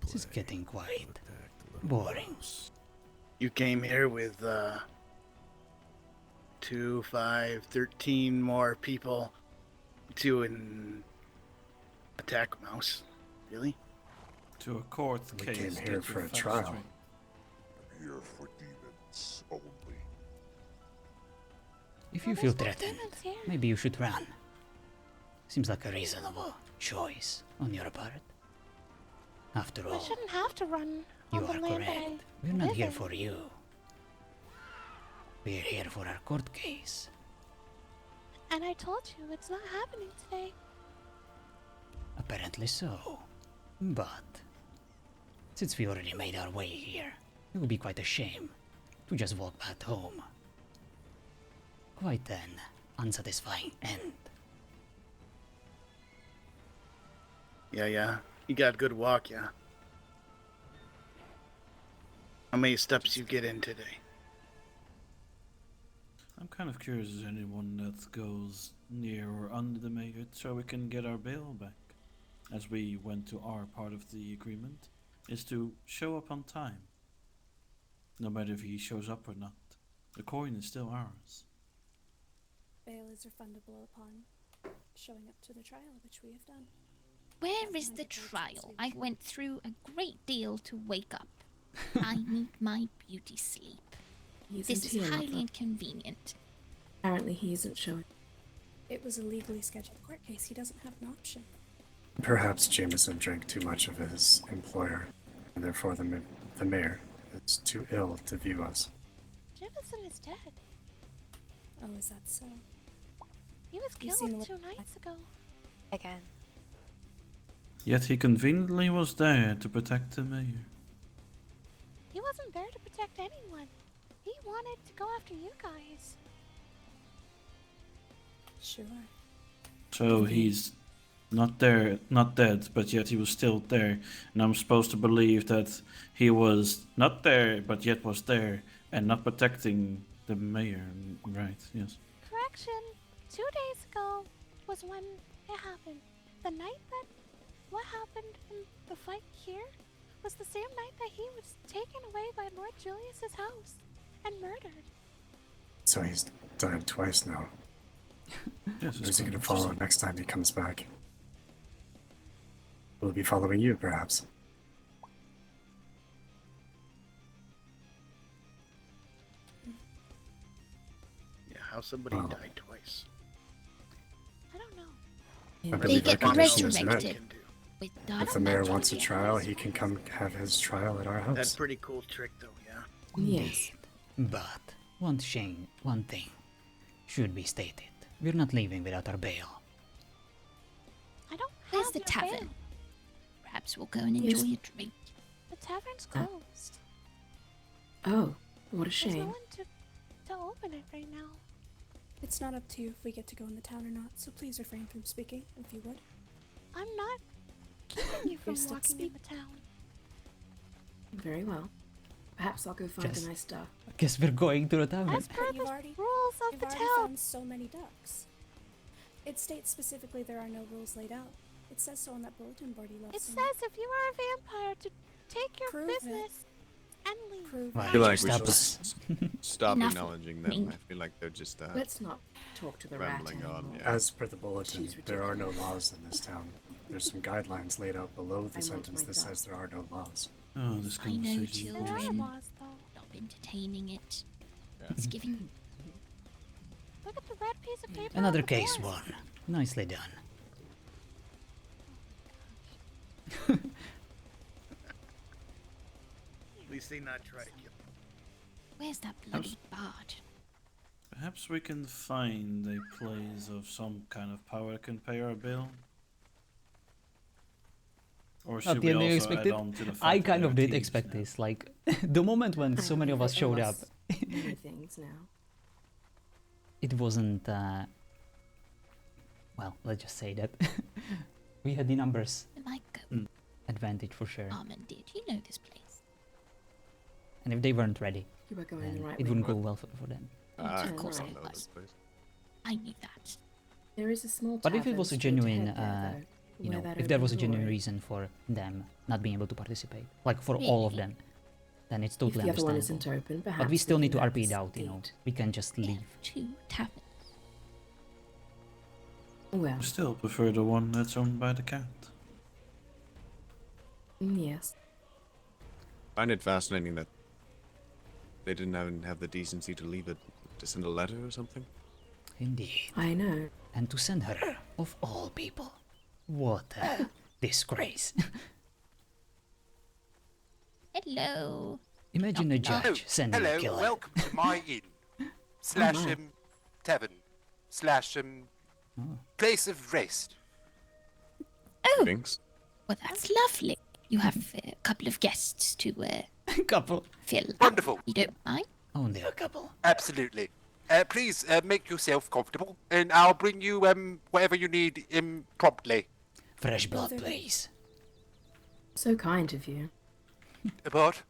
This is getting quite boring. You came here with 2, 5, 13 more people to attack Mouse. Really? To a court We case. came here get for your a facts trial. straight. I'm here for demons only. If you feel threatened, maybe you should run. Seems like a reasonable choice on your part. After I all, shouldn't have to run you on the are land that correct. I We're not live here in. for you. We're here for our court case. And I told you it's not happening today. Apparently so. But since we already made our way here, it would be quite a shame to just walk back home. Quite an unsatisfying end. Yeah. You got good walk, yeah. How many steps you get in today? I'm kind of curious as anyone that goes near or under the mayor so we can get our bail back. As we went to our part of the agreement, is to show up on time. No matter if he shows up or not. The coin is still ours. Bail is refundable upon showing up to the trial, which we have done. Where is the trial? I went through a great deal to wake up. I need my beauty sleep. He This isn't is here, highly Mother. inconvenient. Apparently he isn't showing. It was a legally scheduled court case. He doesn't have an option. Perhaps Jameson drank too much of his employer, and therefore the mayor is too ill to view us. Jefferson is dead. Oh, is that so? He was You seen killed the 2 nights ago. Again. Yet he conveniently was there to protect the mayor. He wasn't there to protect anyone. He wanted to go after you guys. Sure. So he's not there, not dead, but yet he was still there. And I'm supposed to believe that he was not there, but yet was there, and not protecting the mayor. Right, yes. Correction. 2 days ago was when it happened. The night that what happened in the fight here was the same night that he was taken away by Lord Julius's house and murdered. So he's died twice now. Yes, Who's he going to follow next time he comes back? Will he be following you, perhaps? Yeah, how somebody Wow. died twice. I don't know. I They believe our get condition is met. resurrected. With If the mayor wants a trial, he can come have his trial at our house. That's a pretty cool trick, though, yeah. Yes. But one thing should be stated. We're not leaving without our bail. I don't Where's have the your tavern? bail. Perhaps we'll go and Yes. enjoy a drink. The tavern's closed. Oh, what a There's no shame. one to open it right now. It's not up to you if we get to go in the town or not, so please refrain from speaking, if you would. I'm not keeping you from You're still walking in the town. Very well. Perhaps I'll go find Yes. a nice duck. I guess we're going to the tavern. As per the rules of You've the already town. found so many ducks. It states specifically there are no rules laid out. It says so on that bulletin board you left. It says if you are a vampire to take your Prove it. business and leave. Prove Why I don't feel you like we stop should us? stop Enough acknowledging them. mean. I feel like they're just Let's not talk to the rat rambling on. anymore. Yeah. As per the bulletin, She's there are no ridiculous. laws in this town. There's some guidelines laid out below the I want sentence my that duck. says there are no laws. Oh, this I know, conversation. There are children. laws, though. Stop entertaining it. Yeah. It's giving. Look at the red piece of paper. Another on the case board. won. Nicely done. At least they not try to kill. Where's that bloody bard? Perhaps we can find a place of some kind of power that can pay our bill. Or At should the we end, you also expected? add on to the fact I that kind they're of did thieves expect now? this. Like the moment when so many of us showed up, Many things now. it wasn't. well, let's just say that we had the numbers Like go. advantage for sure. Armand, did you know this place? And if they weren't ready, You were going then the right it way. wouldn't go well for them. Of course right. I was. I knew that. There is a small But if it tavern was a straight genuine, ahead there, though, you where know, that if there was a open door genuine is. reason for them not being able to participate, like for all of Really? them, then it's If totally the other one understandable. isn't open, But we perhaps still we need to can RP it out, you know. investigate. We can just leave. 2 taverns. Well, I still prefer the one that's owned by the cat. yes. I find it fascinating that they didn't even have the decency to leave it, to send a letter or something. Indeed. I know. And to send her, of all people. What a disgrace. Hello. Imagine a judge sending a Hello, killer. welcome to my inn slash tavern slash place of rest. Oh, Thanks. well, that's lovely. You have a couple of guests to couple. fill. Wonderful. You don't mind? Only a couple. Absolutely. Please make yourself comfortable, and I'll bring you whatever you need promptly. Fresh blood, please. So kind of you. What?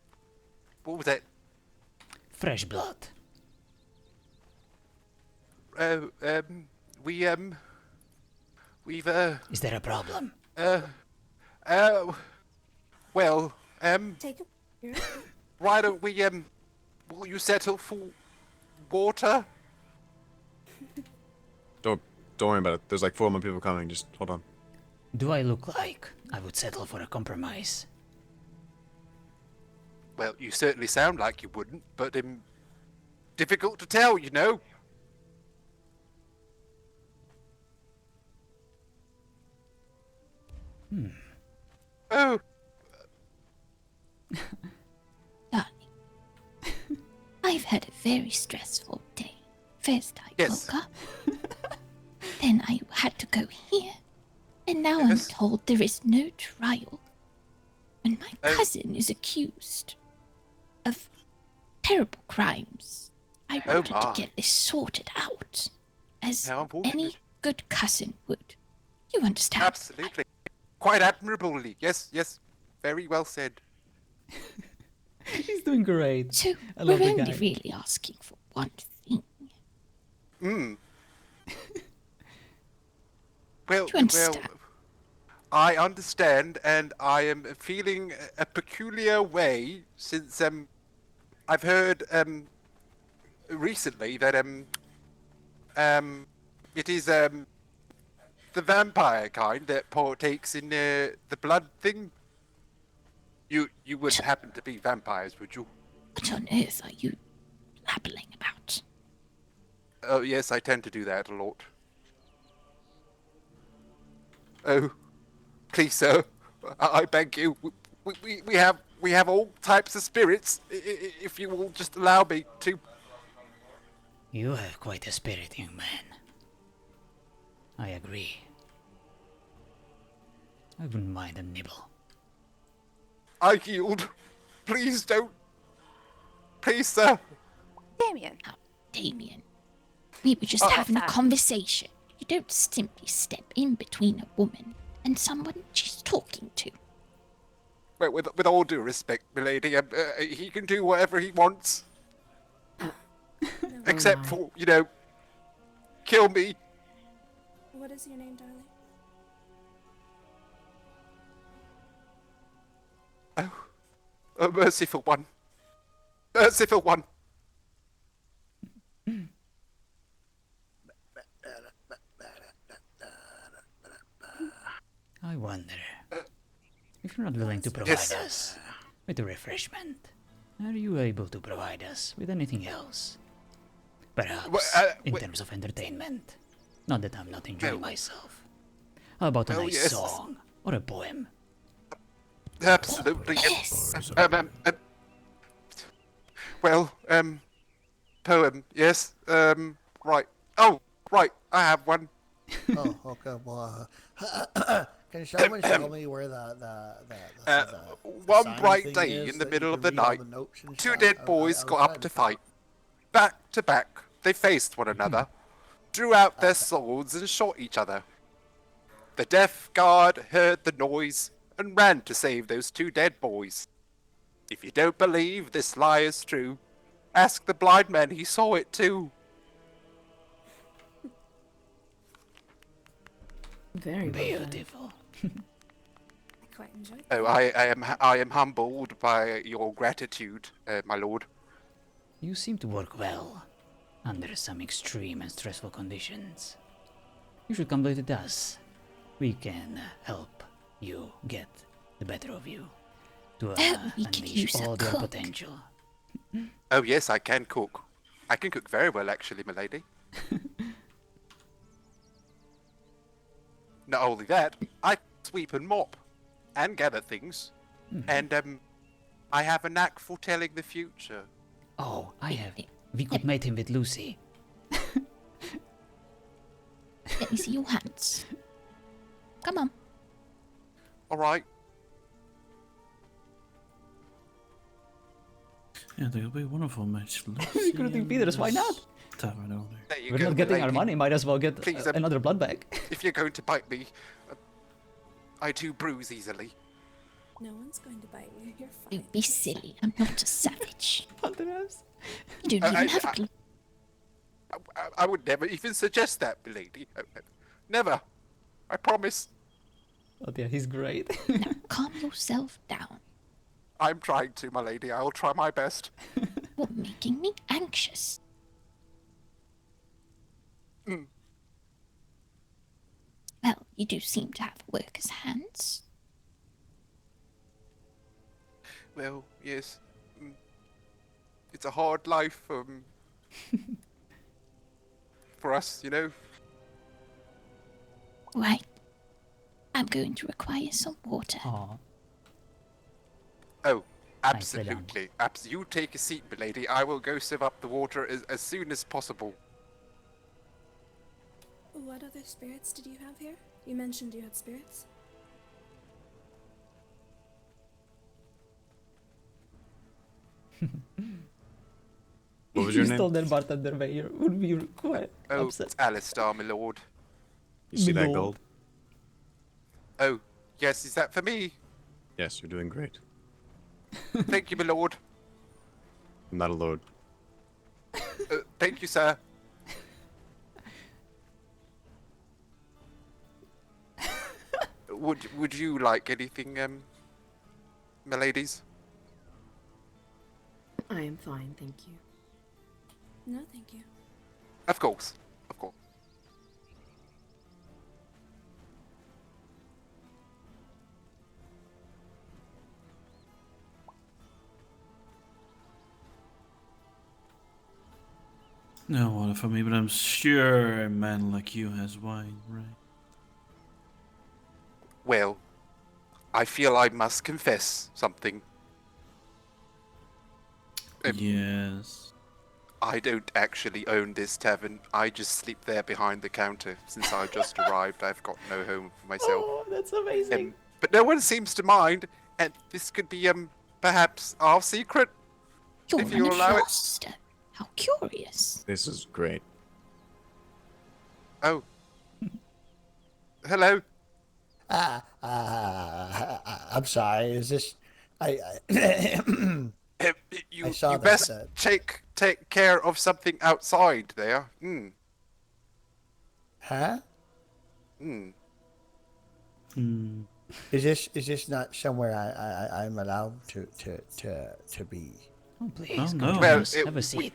What was that? Fresh blood. We've Is there a problem? well, Take a. why don't we will you settle for water? Don't worry about it. There's like 4 more people coming. Just hold on. Do I look like I would settle for a compromise? Well, you certainly sound like you wouldn't, but difficult to tell, you know. Oh, Darling, I've had a very stressful day. First I Yes. woke up, then I had to go here, and now I'm Yes. told there is no trial. And my Oh. cousin is accused of terrible crimes. I Oh, wanted to my. get this sorted out, as How unfortunate. any good cousin would. You understand? absolutely. Quite admirably. Yes, yes. Very well said. He's doing great. So I we're love the only guy. really asking for one thing. Well, Do you understand? I understand, and I am feeling a peculiar way since I've heard recently that it is the vampire kind that partakes in the blood thing. You wouldn't happen to be vampires, would you? What on earth are you babbling about? Oh yes, I tend to do that a lot. Oh, please, sir, I beg you. We have all types of spirits. If you will just allow me to. You have quite a spirit, young man. I agree. I wouldn't mind a nibble. I yield. Please don't. Please, sir. Damien. Oh, Damien. We were just Oh, having a Sam. conversation. You don't simply step in between a woman and someone she's talking to. Well, with all due respect, milady, he can do whatever he wants, except for kill me. What is your name, darling? Oh, a merciful one. Merciful one. I wonder if you're not willing to provide Yes. us with a refreshment. Are you able to provide us with anything else? Perhaps in terms of entertainment. Not that I'm not enjoying myself. How about a Oh, nice yes. song or a poem? Absolutely. Yes. Poem. Yes. Right. Oh, right. I have one. Oh, okay. Well, can someone show me where the One sign bright thing day is in the that you middle of can the read all night, the notes and two stuff? dead I boys was got trying up to fight. Back to back, they faced one another, drew out their swords and shot each other. The deaf guard heard the noise and ran to save those 2 dead boys. If you don't believe this lie is true, ask the blind man, he saw it too. Very beautiful. I quite enjoyed Oh, I am humbled by your gratitude, my lord. You seem to work well under some extreme and stressful conditions. You should come visit us. We can help you get the better of you to we could unleash use a all their cook. potential. Oh yes, I can cook. I can cook very well, actually, milady. Not only that, I sweep and mop, and gather things, and I have a knack for telling the future. Oh, I have. We could mate him with Lucy. Let me see your hands. Come on. All right. Yeah, they'll be a wonderful match. Recruiting Peters, why not? Tavern owner. There you We're go, not getting our milady. money, might as well get Please, another blood bag. If you're going to bite me, I do bruise easily. No one's going to bite you. You're fine. Don't be silly. I'm not a savage. Andreas. You don't even have a I would never even suggest that, milady. Never. I promise. Oh yeah, he's great. Now calm yourself down. I'm trying to, my lady. I'll try my best. You're making me anxious. Well, you do seem to have workers' hands. Well, yes. It's a hard life for us, you know. Right. I'm going to require some water. Aw. Oh, Nicely done. absolutely. You take a seat, milady. I will go serve up the water as soon as possible. What other spirits did you have here? You mentioned you had spirits. What was your You name? stole that bartender mayor. Would be quite Oh, upset. it's Alistair, my lord. You see that Lord. gold? Oh, yes, is that for me? Yes, you're doing great. Thank you, my lord. I'm not a lord. Thank you, sir. Would you like anything, my ladies? I am fine, thank you. No, thank you. Of course. Of course. No water for me, but I'm sure a man like you has wine, right? Well, I feel I must confess something. Yes. I don't actually own this tavern. I just sleep there behind the counter. Since I just arrived, I've got no home for myself. Oh, that's amazing. But no one seems to mind, and this could be perhaps our secret, You're if you an allow it. imposter. How curious. This is great. Oh. Hello. I'm sorry. Is this? You, I saw you that, best take care of something outside there. Huh? Is this not somewhere I'm allowed to be? Oh, please, Oh, come no. join Well, us. Have a seat.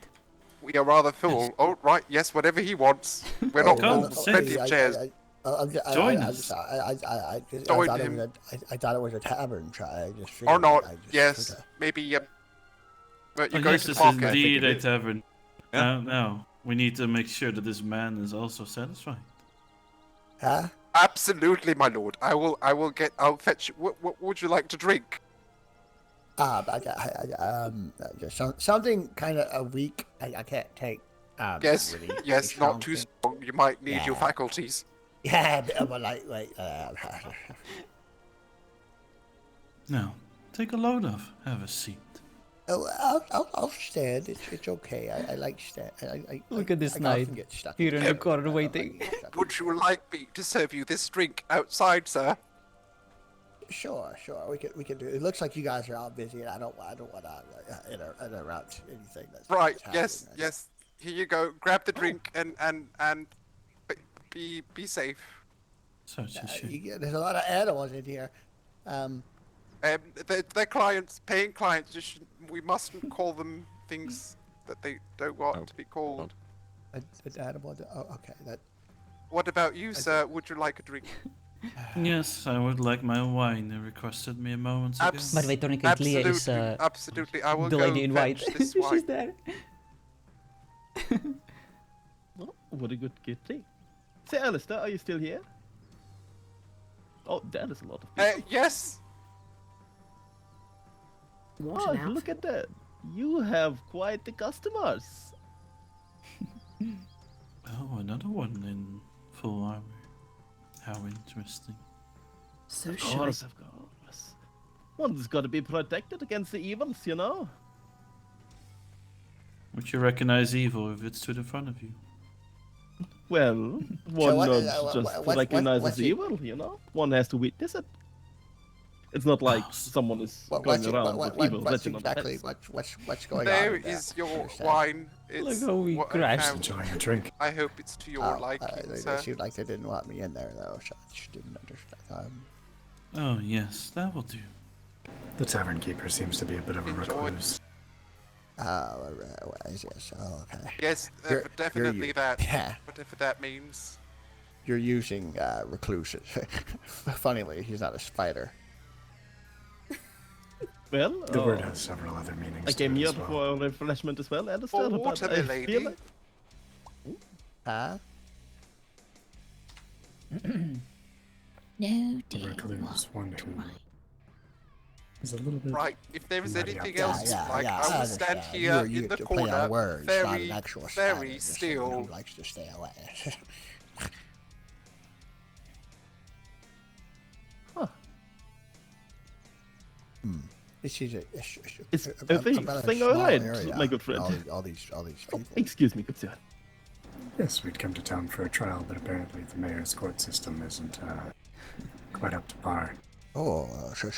We are rather full. Oh, right. Yes, whatever he wants. We're not Come, full. sit. Plenty of chairs. Join us. I Join thought him. I thought it was a tavern. I just Or figured not. I just Yes. coulda- Maybe. But Oh, you're going yes, to the this is market. indeed a it is. tavern. Yeah. Now, we need to make sure that this man is also satisfied. Huh? Absolutely, my lord. I'll fetch. What would you like to drink? Just something kind of weak. I can't take. Yes. Really Yes. Not too thing. strong. You might need your Yeah. faculties. Yeah, a bit of a lightweight. Now, take a load off. Have a seat. I'll stand. It's okay. I like stand. Look at this I knight often get stuck here in the chairs. corner waiting. Would you like me to serve you this drink outside, sir? Sure. We can do it. It looks like you guys are all busy, and I don't want to interrupt anything that's Right. happening Yes. right Yes. Here you go. Grab the drink and be safe. Such a shame. There's a lot of animals in here. They're clients, paying clients. We mustn't call them things that they don't want to be called. An animal. Oh, okay. That. What about you, sir? Would you like a drink? Yes, I would like my wine. They requested me a moment ago. By the way, Tonica and Leah is absolutely. I will the lady in white. fetch this wine. She's there. Oh, what a good kitty. Say, Alistair, are you still here? Oh, that is a lot of people. Yes. Oh, look at that. You have quite the customers. Oh, another one in full armor. How interesting. So Of shy. course. One's got to be protected against the evils, you know? Would you recognize evil if it stood in front of you? Well, one not just recognizes evil, you know? One has to witness it. It's not like someone is going around with evil written on their heads. What's going on? There is your wine. It's Look how we what I crashed. found. Enjoying a drink. I hope it's to your liking, They sir. seemed like they didn't want me in there, though, so I just didn't understand. Oh, yes, that will do. The tavern keeper seems to be a bit of a recluse. Yes. Oh, okay. Yes, definitely that. Yeah. Whatever that means. You're using recluses. Funnily, he's not a spider. Well, The word has several other meanings. I came to it here as well. for refreshment as well, Alistair, Oh, but water, I lady. feel like... Huh? No, The dear. recluse, one who is a little bit. Right, if there is nutty anything up else, there. I will stand here in the corner, very, very still. He likes to stay away. This is Is everything alright, my good friend? All these people. Excuse me, good sir. Yes, we'd come to town for a trial, but apparently the mayor's court system isn't quite up to par. Oh, so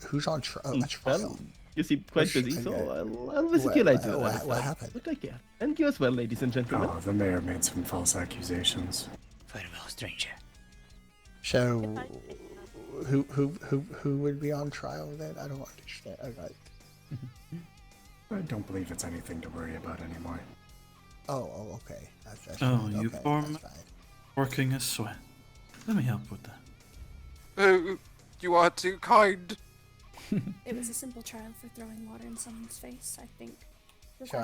who's on trial? Well, you seem quite busy, so I'll visit you later. What happened? But take care. And you as well, ladies and gentlemen. Oh, the mayor made some false accusations. Farewell, stranger. So, who would be on trial then? I don't understand. I don't believe it's anything to worry about anymore. Oh, okay. That's Oh, fine. you Okay, form that's fine. working a sweat. Let me help with that. Oh, you are too kind. It was a simple trial for throwing water in someone's face, I think. So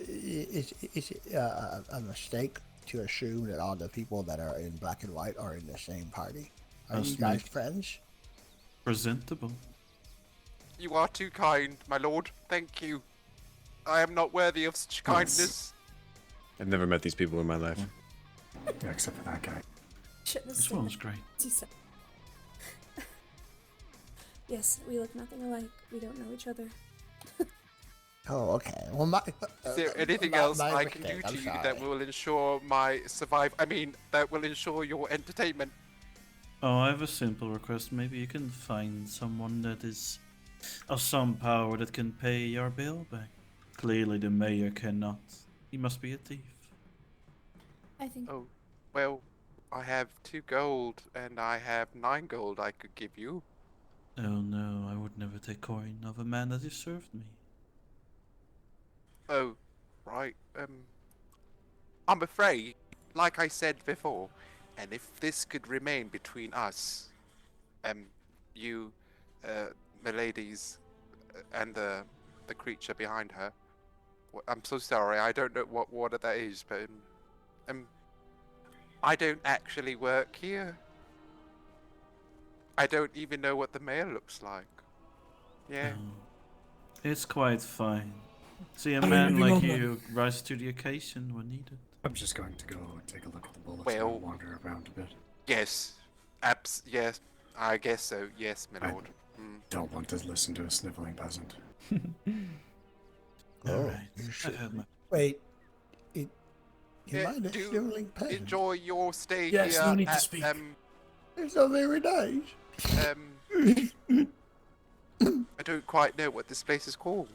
is it a mistake to assume that all the people that are in black and white are in the same party? Are Must you guys make- friends? Presentable. You are too kind, my lord. Thank you. I am not worthy of such kindness. I've never met these people in my life. Yeah, except for that guy. This one's great. Yes, we look nothing alike. We don't know each other. Oh, okay. Well, Is there anything else I can do to you that will ensure my that will ensure your entertainment? Oh, I have a simple request. Maybe you can find someone that is of some power that can pay your bill back. Clearly the mayor cannot. He must be a thief. I think. Oh, well, I have 2 gold and I have 9 gold I could give you. Oh no, I would never take coin of a man that has served me. Oh, right. I'm afraid, like I said before, and if this could remain between us, you, miladies, and the creature behind her. I'm so sorry. I don't know what water that is, but I don't actually work here. I don't even know what the mayor looks like. Yeah. It's quite fine. See, a man like you rise to the occasion when needed. I'm just going to go take a look at the bullets Well, and wander around a bit. Yes. Yes. I guess so. Yes, my lord. Don't want to listen to a sniveling peasant. Alright. Wait. You Yeah, mind a do sniveling peasant? enjoy your stay Yes, here no need to at, speak. It's not very nice. I don't quite know what this place is called.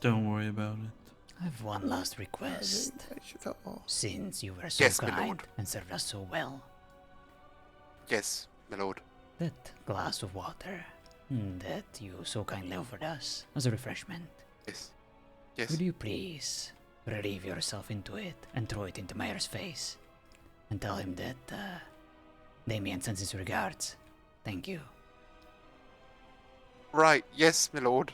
Don't worry about it. I've one last request. Since you were so Yes, my kind lord. and served us so well, Yes, my lord. that glass of water that you so kindly offered us as a refreshment. Yes. Yes. Would you please relieve yourself into it and throw it into Mayor's face? And tell him that Damien sends his regards. Thank you. Right, yes, my lord.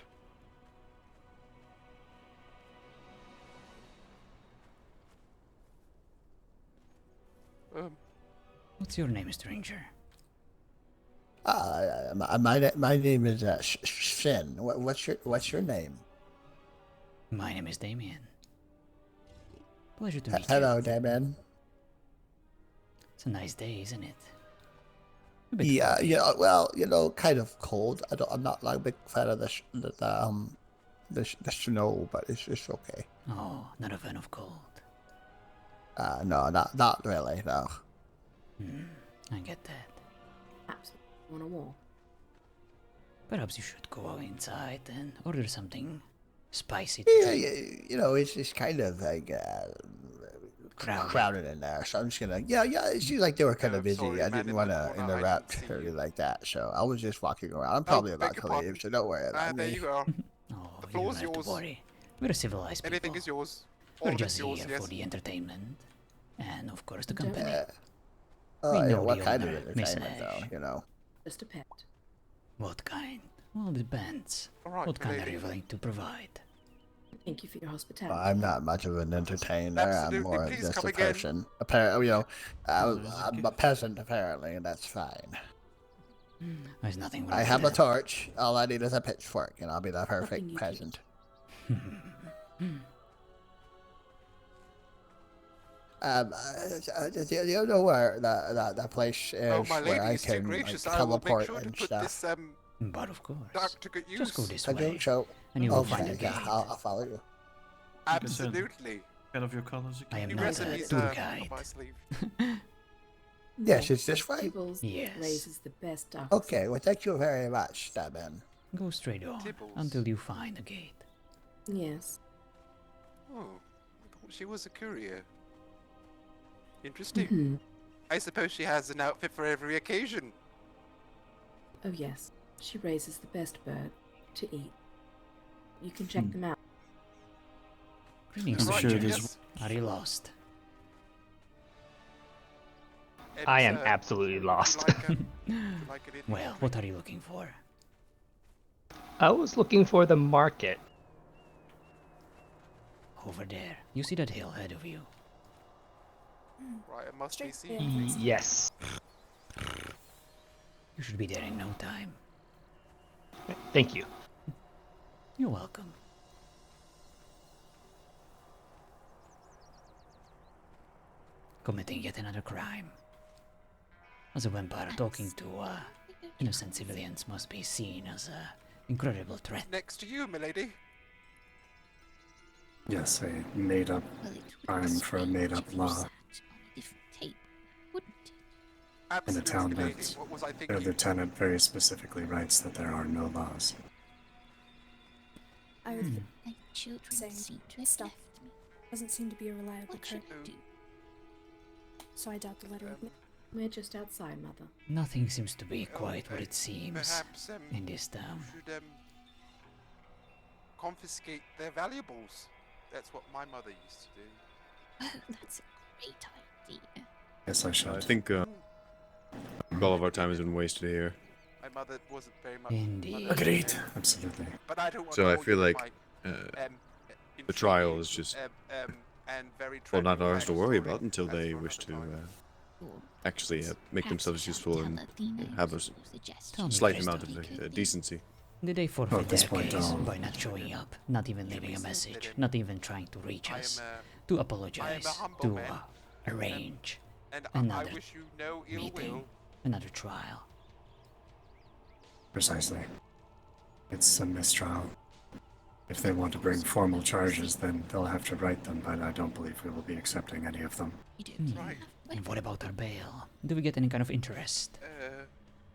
What's your name, stranger? My name is Shin. What's your name? My name is Damien. Pleasure to meet you. Hello, Damien. It's a nice day, isn't it? Yeah, well, kind of cold. I'm not like a big fan of the snow, but it's okay. Oh, not a fan of cold. No, not really, no. I get that. Absolutely on a wall. Perhaps you should go inside and order something spicy. Yeah, it's kind of like crowded in there, so I'm just gonna. Yeah, it seems like they were kind of busy. sorry, I man didn't in want the to corner, I interrupt didn't see or you. anything like that, so I was just walking around. I'm probably about to leave, so don't worry about There me. you are. Oh, The you floor's don't have yours. to worry. We're civilized people. Anything is yours. All We're of just it's yours, here yes. for the entertainment and, of course, the Don't- company. Oh, We yeah, know what the kind of owner, entertainment, Miss though? Just a pet. What kind? Well, it depends. Alright, What kind are lady. you willing to provide? Thank you for your hospitality. I'm not much of an entertainer. Absolutely, I'm more of please just come a again. person. Apparently, I'm a peasant apparently, and that's fine. There's nothing wrong I with have a that. torch. All I need is a pitchfork, and I'll be the perfect you peasant. Do you know where the place is Oh, my where lady I is too can gracious. like, I will make teleport sure to and put stuff? this But of course. dark to good use. Just go this I do, way, so and you will okay, find a gate. yeah, I'll follow you. Absolutely. Kind of your colors I am again. New not a recipes tour up guide. my sleeve. Yes, it's this way. Tibbles Yes. raises the best ducks. Okay, well, thank you very much, Damien. Go straight on Tibbles. until you find a gate. Yes. Oh, I thought she was a courier. Interesting. Mhm. I suppose she has an outfit for every occasion. Oh yes. She raises the best bird to eat. You can check them out. Greetings, I'm sure strangers. there's- Are you lost? I am absolutely lost. Well, what are you looking for? I was looking for the market. Over there. You see that hill ahead of you? Right, it must be seen. Yes. You should be there in no time. Thank you. You're welcome. Committing yet another crime. As a vampire, talking to innocent civilians must be seen as an incredible threat. Next to you, milady. Yes, a made-up crime for a made-up law in a town Absolutely, lady. that What was I their thinking? lieutenant very specifically writes that there are no laws. I was My children saying seem to have stuff left me. doesn't seem to be a reliable What should current, I do? so I doubt the letter would. We're just outside, Mother. Nothing seems to be quite what it seems Perhaps in this town. should confiscate their valuables. That's what my mother used to do. Oh, that's a great idea. Yes, I should. I think all of our time has been wasted here. My mother wasn't very much. Indeed. Agreed. Absolutely. But I don't want So to I bore feel you with like my, the trial is just and very well, not tragic ours to life worry story. about until That's they for wish another to time. actually make Perhaps themselves we useful shall and tell Athena have a to suggest Tell me, slight Krista. amount of decency. Did they forfeit at this their point, case I'll- by not showing up, not even leaving a message, not even trying to reach us, to apologize, humble to man, arrange And I another wish you no ill meeting, will. another trial? Precisely. It's a mistrial. If they want to bring formal charges, then they'll have to write them, but I don't believe we will be accepting any of them. Right. And what about our bail? Do we get any kind of interest?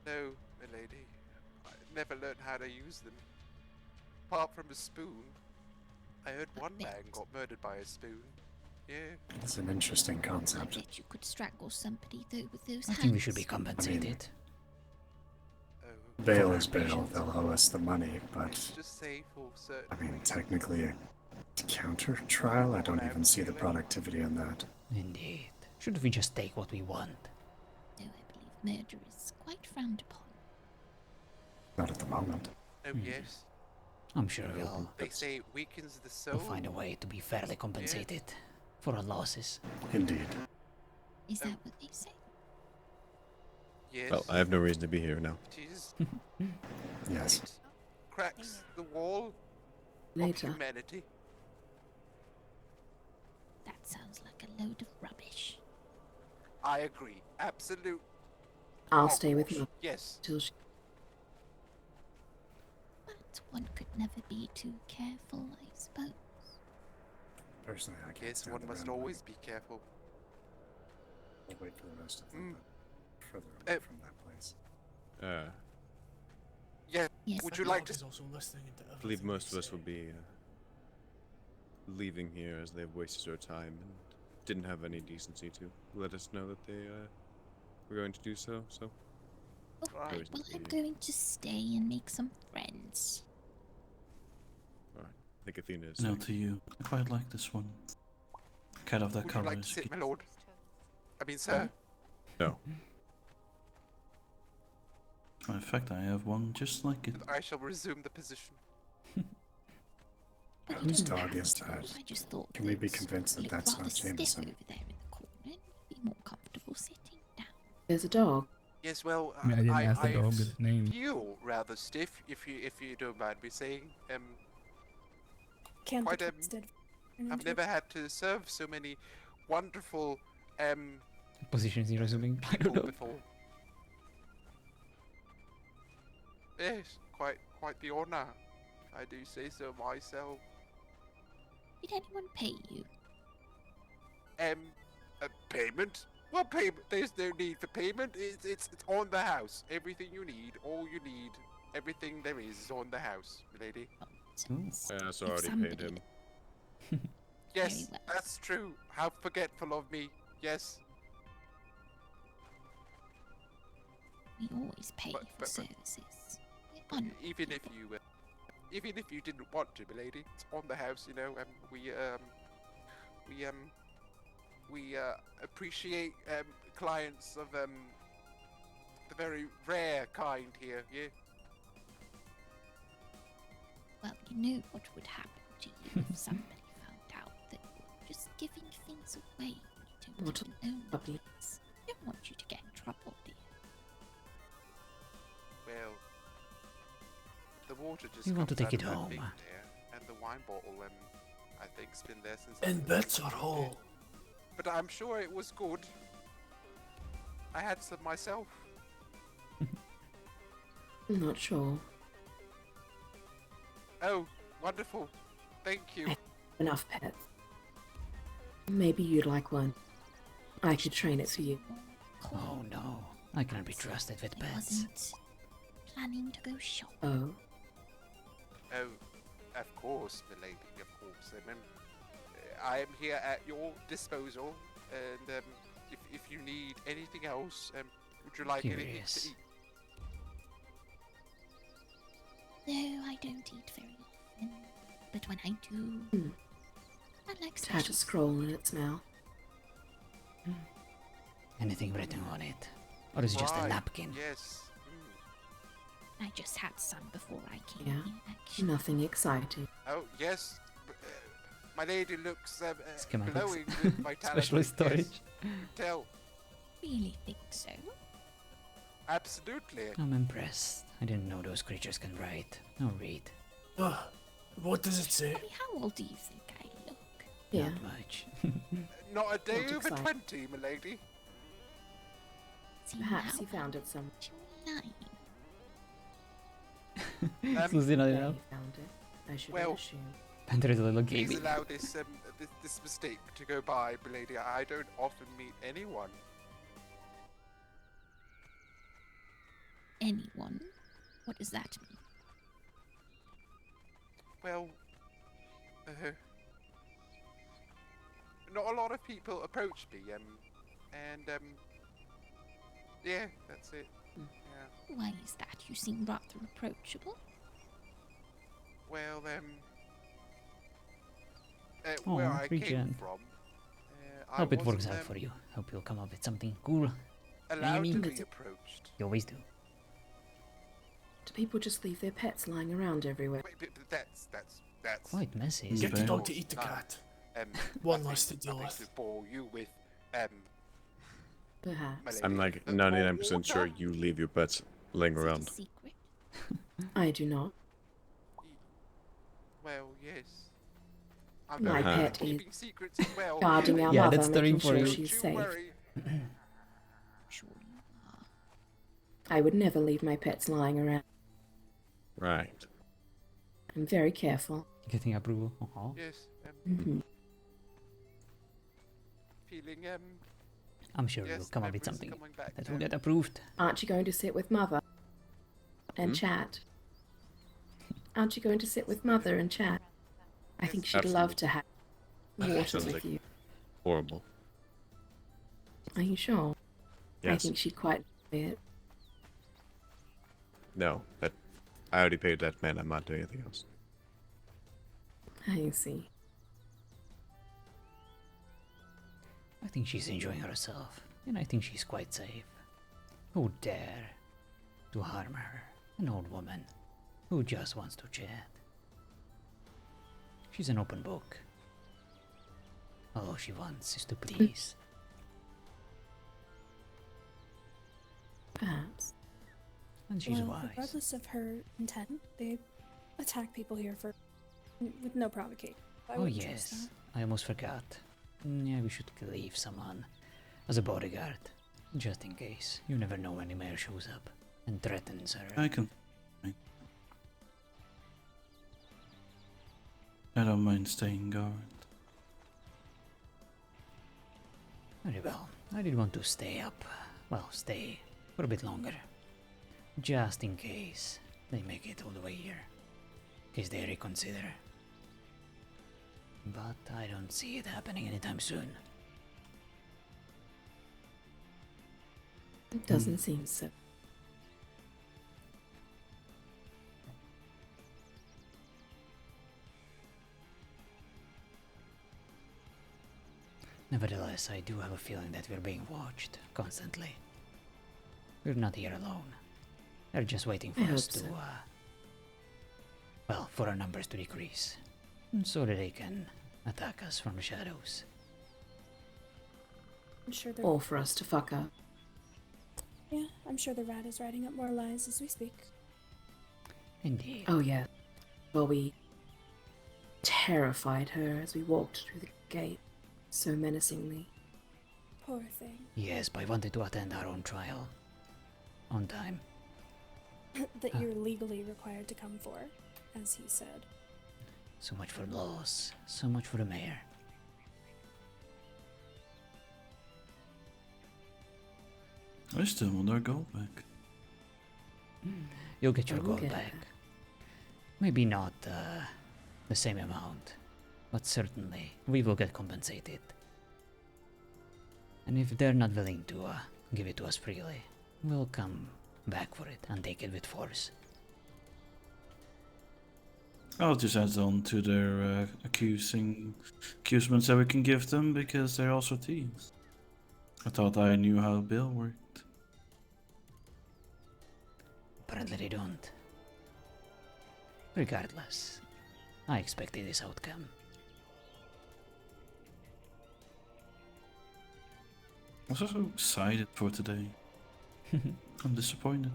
No, milady. I never learned how to use them. Apart from a spoon. I heard one man got murdered by a spoon. Yeah. It's an interesting concept. I bet you could strangle somebody though with those I hands. think we should be compensated. Bail is bail. They'll owe us the money, but Just say for certain. I mean, technically a counter trial? I don't even see the productivity in that. Indeed. Shouldn't we just take what we want? Though I believe murder is quite frowned upon. Not at the moment. Oh, yes. I'm sure They say it weakens the soul. we'll find a way to be fairly compensated for our losses. Indeed. Is that what they say? Yes. Well, I have no reason to be here now. Jesus. Yes. Cracks the wall Later. of humanity. That sounds like a load of rubbish. I agree. Absolute. I'll stay with hogwash. you Yes. till she... But one could never be too careful, I suppose. Personally, I can't Yes, stand one the must round always be careful. I'll wait for the rest of them, but further away from that place. Yeah. Yes. Would you like to? Is also listening into I believe everything most we of us say. will be leaving here as they've wasted our time and didn't have any decency to let us know that they were going to do so. So, Alright, Alright, well, I'm yeah. going to stay and make some friends. all right. I think Athena is. No next. to you. I quite like this one. Cat of that Would you color like to is sit, my lord? I mean, sir. No. In fact, I have one just like it. I shall resume the position. Whose dog is that? I just thought Can we be that convinced that looked that's rather not stiff Jameson? over there in the corner and be more comfortable sitting down. There's a dog. Yes, well, I mean, I didn't ask the dog its name. feel rather stiff, if you don't mind me saying. Can't Quite, be twisted. I've never had to serve so many wonderful Positions you're assuming? I don't people know. before. Yes, quite the honor. I do say so myself. Did anyone pay you? A payment? What payment? There's no need for payment. It's on the house. Everything you need, all you need, everything there is on the house, lady. Yeah, so I If already somebody- paid him. Yes, well. that's true. How forgetful of me. Yes. We always pay But- for but- services. We're honest Even if people. even if you didn't want to, milady, it's on the house. You know, we appreciate clients of the very rare kind here. Yeah. Well, you know what would happen to you if somebody found out that you're just giving things away when you What don't a even own puppy. things. I don't want you to get in trouble, dear. Well, the water just We want to comes take out it of my home. bin there, and the wine bottle, I think's been there since. And bets are whole. But I'm sure it was good. I had some myself. I'm not sure. Oh, wonderful. Thank you. Enough pets. Maybe you'd like one. I could train it for you. Oh no, I cannot be trusted with I pets. wasn't planning to go shopping. Oh, Oh, of course, milady, of course. I am here at your disposal, and if you need anything else, would you like anything Curious. to eat? No, I don't eat very often. But when I do, I like it had special. a scroll in its mouth. Anything written on it? Or is it just a Right, napkin? Yes. I just had some before I came Yeah. here, actually. Nothing exciting. Oh, yes. My lady looks Schematics. glowing with vitality. Specialist storage. Yes. Tell. Really think so? Absolutely. I'm impressed. I didn't know those creatures can write or read. What does it say? I mean, how old do you think I look? Yeah. Not much. Not a day Not over exciting. 20, milady. See, Perhaps now you found it some. I'm 9. Susie, There enough. you found it. I should Well, have assumed. Panther is a little please gamey. allow this mistake to go by, milady. I don't often meet anyone. Anyone? What does that mean? Well, not a lot of people approach me, yeah, that's it. Yeah. Why is that? You seem rather approachable. Well, Oh, where I came regen. from, Hope I it works wasn't, out for you. Hope you'll come up with something cool. allowed to Unique. be approached. You always do. Do people just leave their pets lying around everywhere? Wait, but that's Quite messy. Get Isn't the it? dog to eat the cat. One less to deal with. To bore you with, Perhaps. I'm like 99% sure you leave your pets laying around. I do not. well, yes. My very pet good at is keeping secrets as well. guarding our Yeah, mother, that's the ring making for sure you. she's Don't safe. worry. I would never leave my pets lying around. Right. I'm very careful. Getting approval. Uh-huh. Yes. Mhm. Feeling I'm sure yes, you'll come up with memories something coming back that will now. get approved. Aren't you going to sit with mother and Hmm? chat? Aren't you going to sit with mother and chat? I think she'd love to have water Sounds with like you. horrible. Are you sure? I Yes. think she'd quite enjoy it. No, but I already paid that man. I'm not doing anything else. I see. I think she's enjoying herself, and I think she's quite safe. Who dare to harm her? An old woman who just wants to chat. She's an open book. All she wants is to please. Perhaps. And she's well, wise. regardless of her intent, they attack people here with no provocation. I Oh wouldn't trust yes, that. I almost forgot. Yeah, we should leave someone as a bodyguard, just in case. You never know when the mayor shows up and threatens her. I can. I don't mind staying guard. Very well. I did want to stay up. Well, stay for a bit longer. Just in case they make it all the way here. In case they reconsider. But I don't see it happening anytime soon. It doesn't seem so. Nevertheless, I do have a feeling that we're being watched constantly. We're not here alone. They're just waiting for I us hope to, so. well, for our numbers to decrease. So that they can attack us from the shadows. I'm sure they're. Or for us to fuck up. Yeah, I'm sure the rat is writing up more lies as we speak. Indeed. Oh yeah. Well, we terrified her as we walked through the gate so menacingly. Poor thing. Yes, but I wanted to attend our own trial. On time. That you're legally required to come for, as he said. So much for laws, so much for the mayor. I still want our gold back. You'll get your I will gold get back. Maybe not the same amount, but certainly we will get compensated. And if they're not willing to give it to us freely, we'll come back for it and take it with force. I'll just add on to their accusments that we can give them because they're also thieves. I thought I knew how Bill worked. Apparently they don't. Regardless, I expected this outcome. I'm so excited for today. I'm disappointed.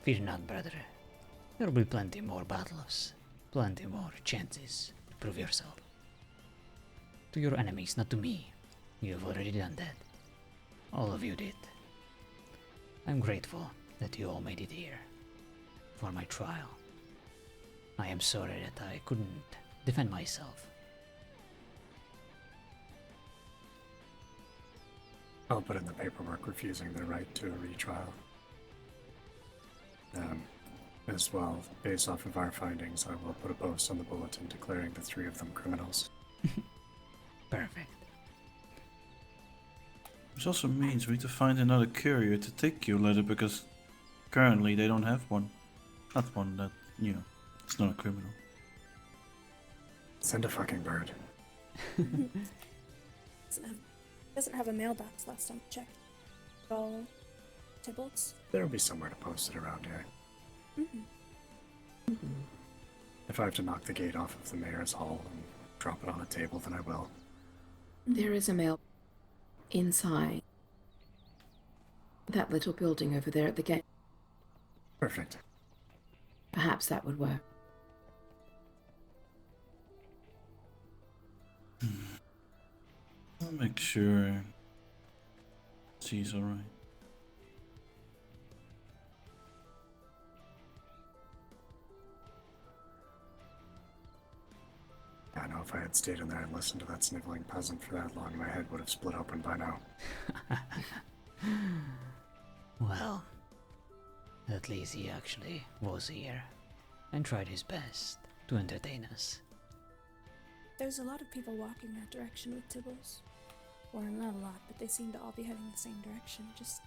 Fear not, brother. There will be plenty more battles, plenty more chances to prove yourself. To your enemies, not to me. You have already done that. All of you did. I'm grateful that you all made it here for my trial. I am sorry that I couldn't defend myself. I'll put in the paperwork refusing their right to a retrial. As well, based off of our findings, I will put a post on the bulletin declaring the 3 of them criminals. Perfect. Which also means we need to find another courier to take your letter because currently they don't have one. Not one that, you know, it's not a criminal. Send a fucking bird. Doesn't have a mailbox last time I checked. All Tybbalt's. There'll be somewhere to post it around here. If I have to knock the gate off of the mayor's hall and drop it on a table, then I will. There is a mail inside that little building over there at the gate. Perfect. Perhaps that would work. I'll make sure she's alright. I know if I had stayed in there and listened to that sniveling peasant for that long, my head would have split open by now. Well, at least he actually was here and tried his best to entertain us. There's a lot of people walking that direction with Tybbalt's. Or not a lot, but they seem to all be heading the same direction. Just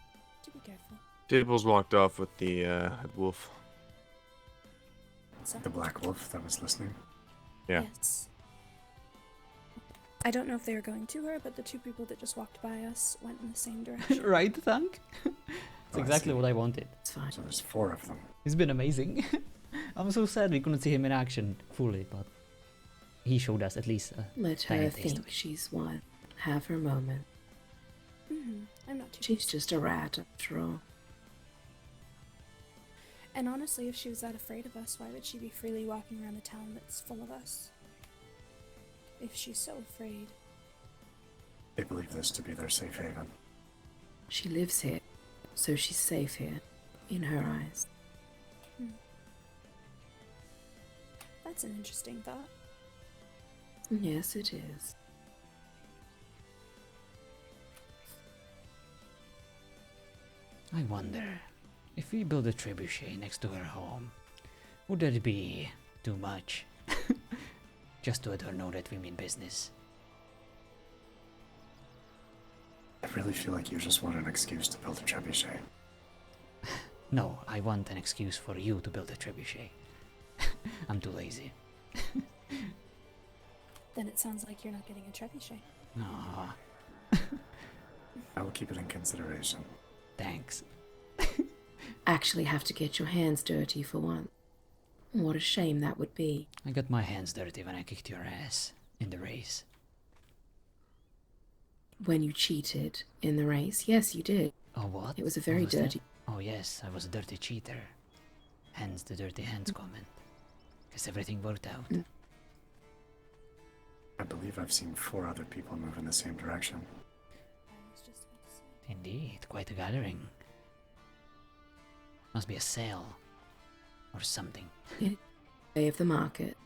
to be careful. Tibbles walked off with the wolf. The black wolf that was listening? Yeah. Yes. I don't know if they were going to her, but the 2 people that just walked by us went in the same direction. Right, Thunk? That's exactly what I wanted. It's fine. So there's 4 of them. He's been amazing. I'm so sad we couldn't see him in action fully, but he showed us at least a Let tiny her taste of think it. she's one. Have her moment. I'm not too. She's just a rat after all. And honestly, if she was that afraid of us, why would she be freely walking around a town that's full of us? If she's so afraid. They believe this to be their safe haven. She lives here, so she's safe here, in her eyes. That's an interesting thought. Yes, it is. I wonder, if we build a trebuchet next to her home, would that be too much? Just to let her know that we mean business. I really feel like you just want an excuse to build a trebuchet. No, I want an excuse for you to build a trebuchet. I'm too lazy. Then it sounds like you're not getting a trebuchet. Aw, I will keep it in consideration. thanks. Actually have to get your hands dirty for once. What a shame that would be. I got my hands dirty when I kicked your ass in the race. When you cheated in the race. Yes, you did. Oh, what? It was a What very was that? dirty... Oh yes, I was a dirty cheater. Hence the dirty hands comment. Guess everything worked out. I believe I've seen 4 other people move in the same direction. Indeed, quite a gathering. Must be a sale. Or something. Day of the market.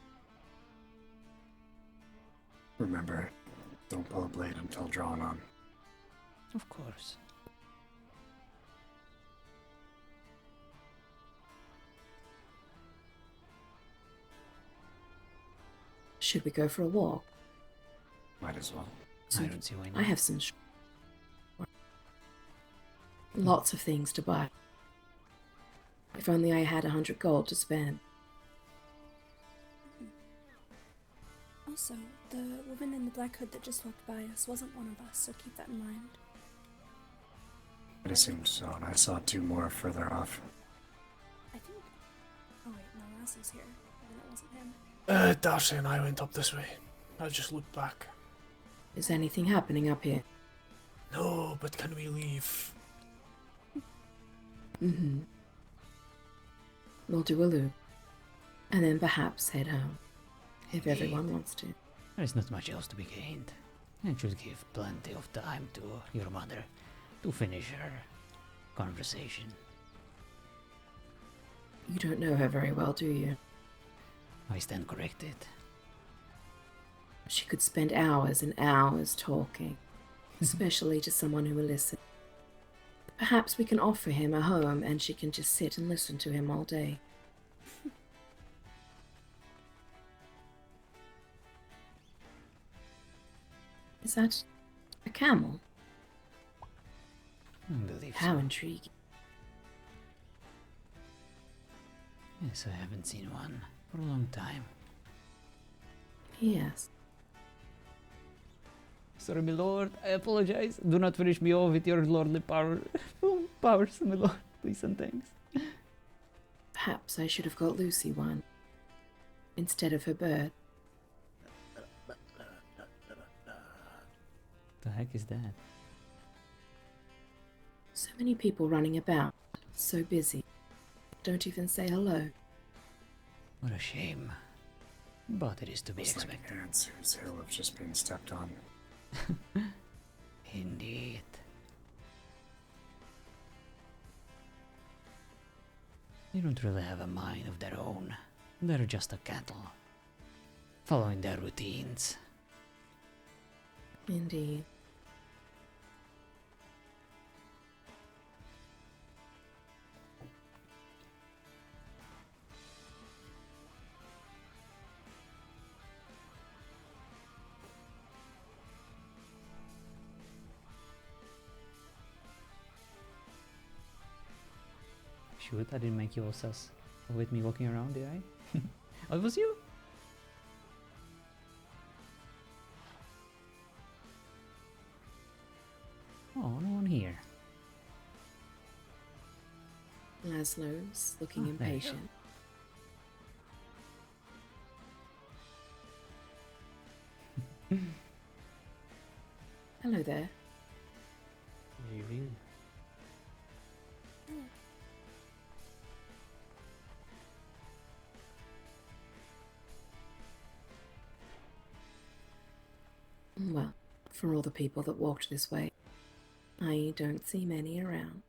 Remember, don't pull a blade until drawn on. Of course. Should we go for a walk? Might as well. I don't see why not. I have some... Lots of things to buy. If only I had 100 gold to spend. Also, the woman in the black hood that just walked by us wasn't one of us, so keep that in mind. It assumed so, and I saw 2 more further off. I think... Oh wait, no, Lasso's here. And it wasn't him. Darcy and I went up this way. I just looked back. Is anything happening up here? No, but can we leave? Mm-hmm. We'll do a loop. And then perhaps head home. If everyone wants to. There's not much else to be gained. It should give plenty of time to your mother to finish her conversation. You don't know her very well, do you? I stand corrected. She could spend hours and hours talking, especially to someone who will listen. Perhaps we can offer him a home and she can just sit and listen to him all day. Is that a camel? I believe How so. intriguing. Yes, I haven't seen one for a long time. Yes. Sorry, my lord, I apologize. Do not finish me off with your lordly powers, my lord. Please and thanks. Perhaps I should have got Lucy one instead of her bird. The heck is that? So many people running about, so busy. Don't even say hello. What a shame. But it is to be It's expected. like ants whose hill have just been stepped on. Indeed. They don't really have a mind of their own. They're just a cattle, following their routines. Indeed. Shoot, I didn't make you all sus with me walking around, did I? Oh, it was you? Oh, no one here. Laszlo's looking Oh, there you go. impatient. Hello there. Evening. Well, for all the people that walked this way, I don't see many around.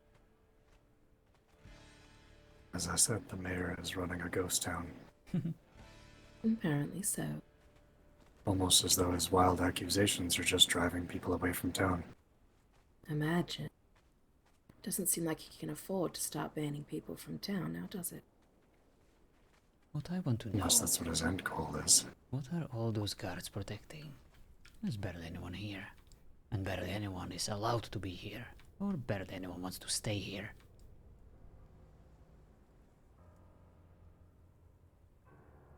As I said, the mayor is running a ghost town. Apparently so. Almost as though his wild accusations are just driving people away from town. Imagine. Doesn't seem like he can afford to start banning people from town now, does it? What I want to know, Unless that's what his end goal is. what are all those guards protecting? There's barely anyone here. And barely anyone is allowed to be here. Or barely anyone wants to stay here.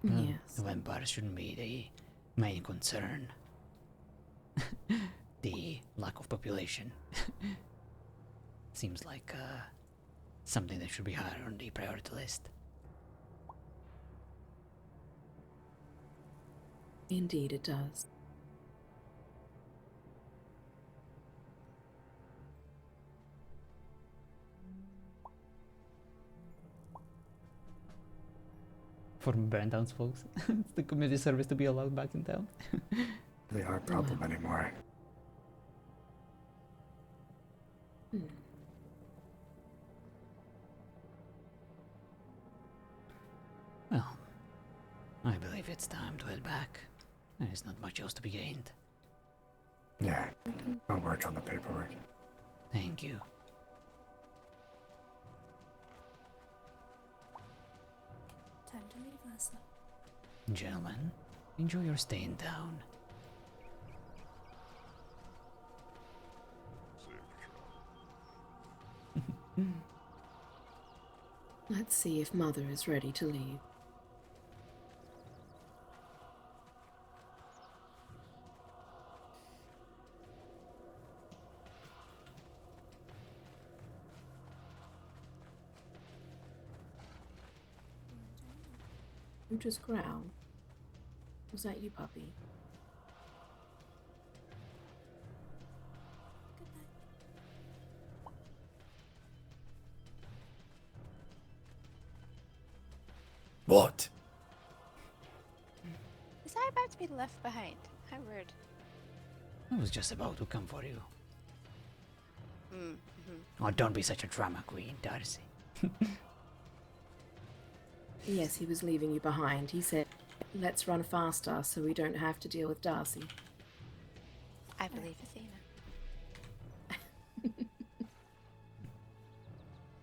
Well, Yes. the vampires shouldn't be the main concern. The lack of population. Seems like something that should be higher on the priority list. Indeed it does. For burn downs, folks. It's the community service to be allowed back in town. They aren't a problem anymore. Well, I believe it's time to head back. There's not much else to be gained. Yeah, I'll work on the paperwork. Thank you. Time to leave, Laszlo. Gentlemen, enjoy your stay in town. Let's see if Mother is ready to leave. Who just growled? Was that you, puppy? What? Was I about to be left behind? How rude. I was just about to come for you. Mm-hmm. Oh, don't be such a drama queen, Darcy. Yes, he was leaving you behind. He said, let's run faster so we don't have to deal with Darcy. I believe Athena.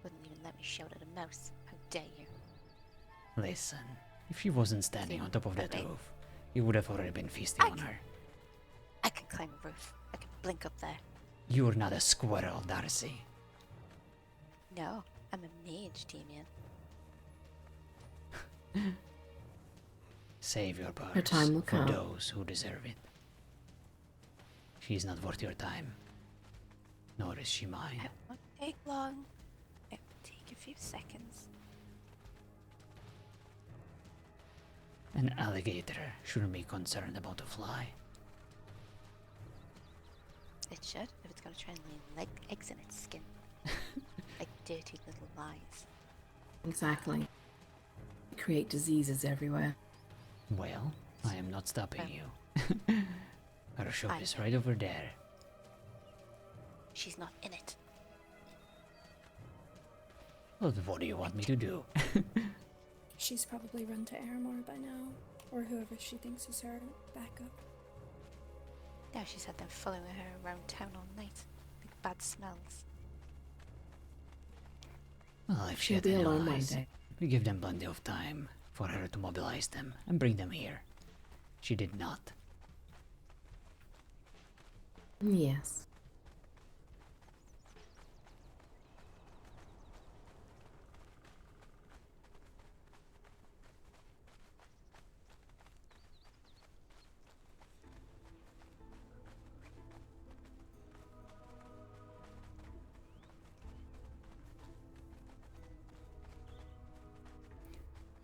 Wouldn't even let me shout at a mouse. How dare you? Listen, if she wasn't standing on top of that roof, you would have already been feasting on her. I can climb a roof. I can blink up there. You're not a squirrel, Darcy. No, I'm a mage, Damien. Save your Her pearls time will for come. those who deserve it. She's not worth your time, nor is she mine. It won't take long. It will take a few seconds. An alligator shouldn't be concerned about a fly. It should, if it's gonna try and lay eggs in its skin. Like dirty little lies. Exactly. Create diseases everywhere. Well, I am not stopping you. Our shop is right over there. She's not in it. Well, what do you want me to do? She's probably run to Aramore by now, or whoever she thinks is her backup. Now she's had them following her around town all night. Like bad smells. Well, if she She'll had be any alone one allies, day. we give them plenty of time for her to mobilize them and bring them here. She did not. Yes.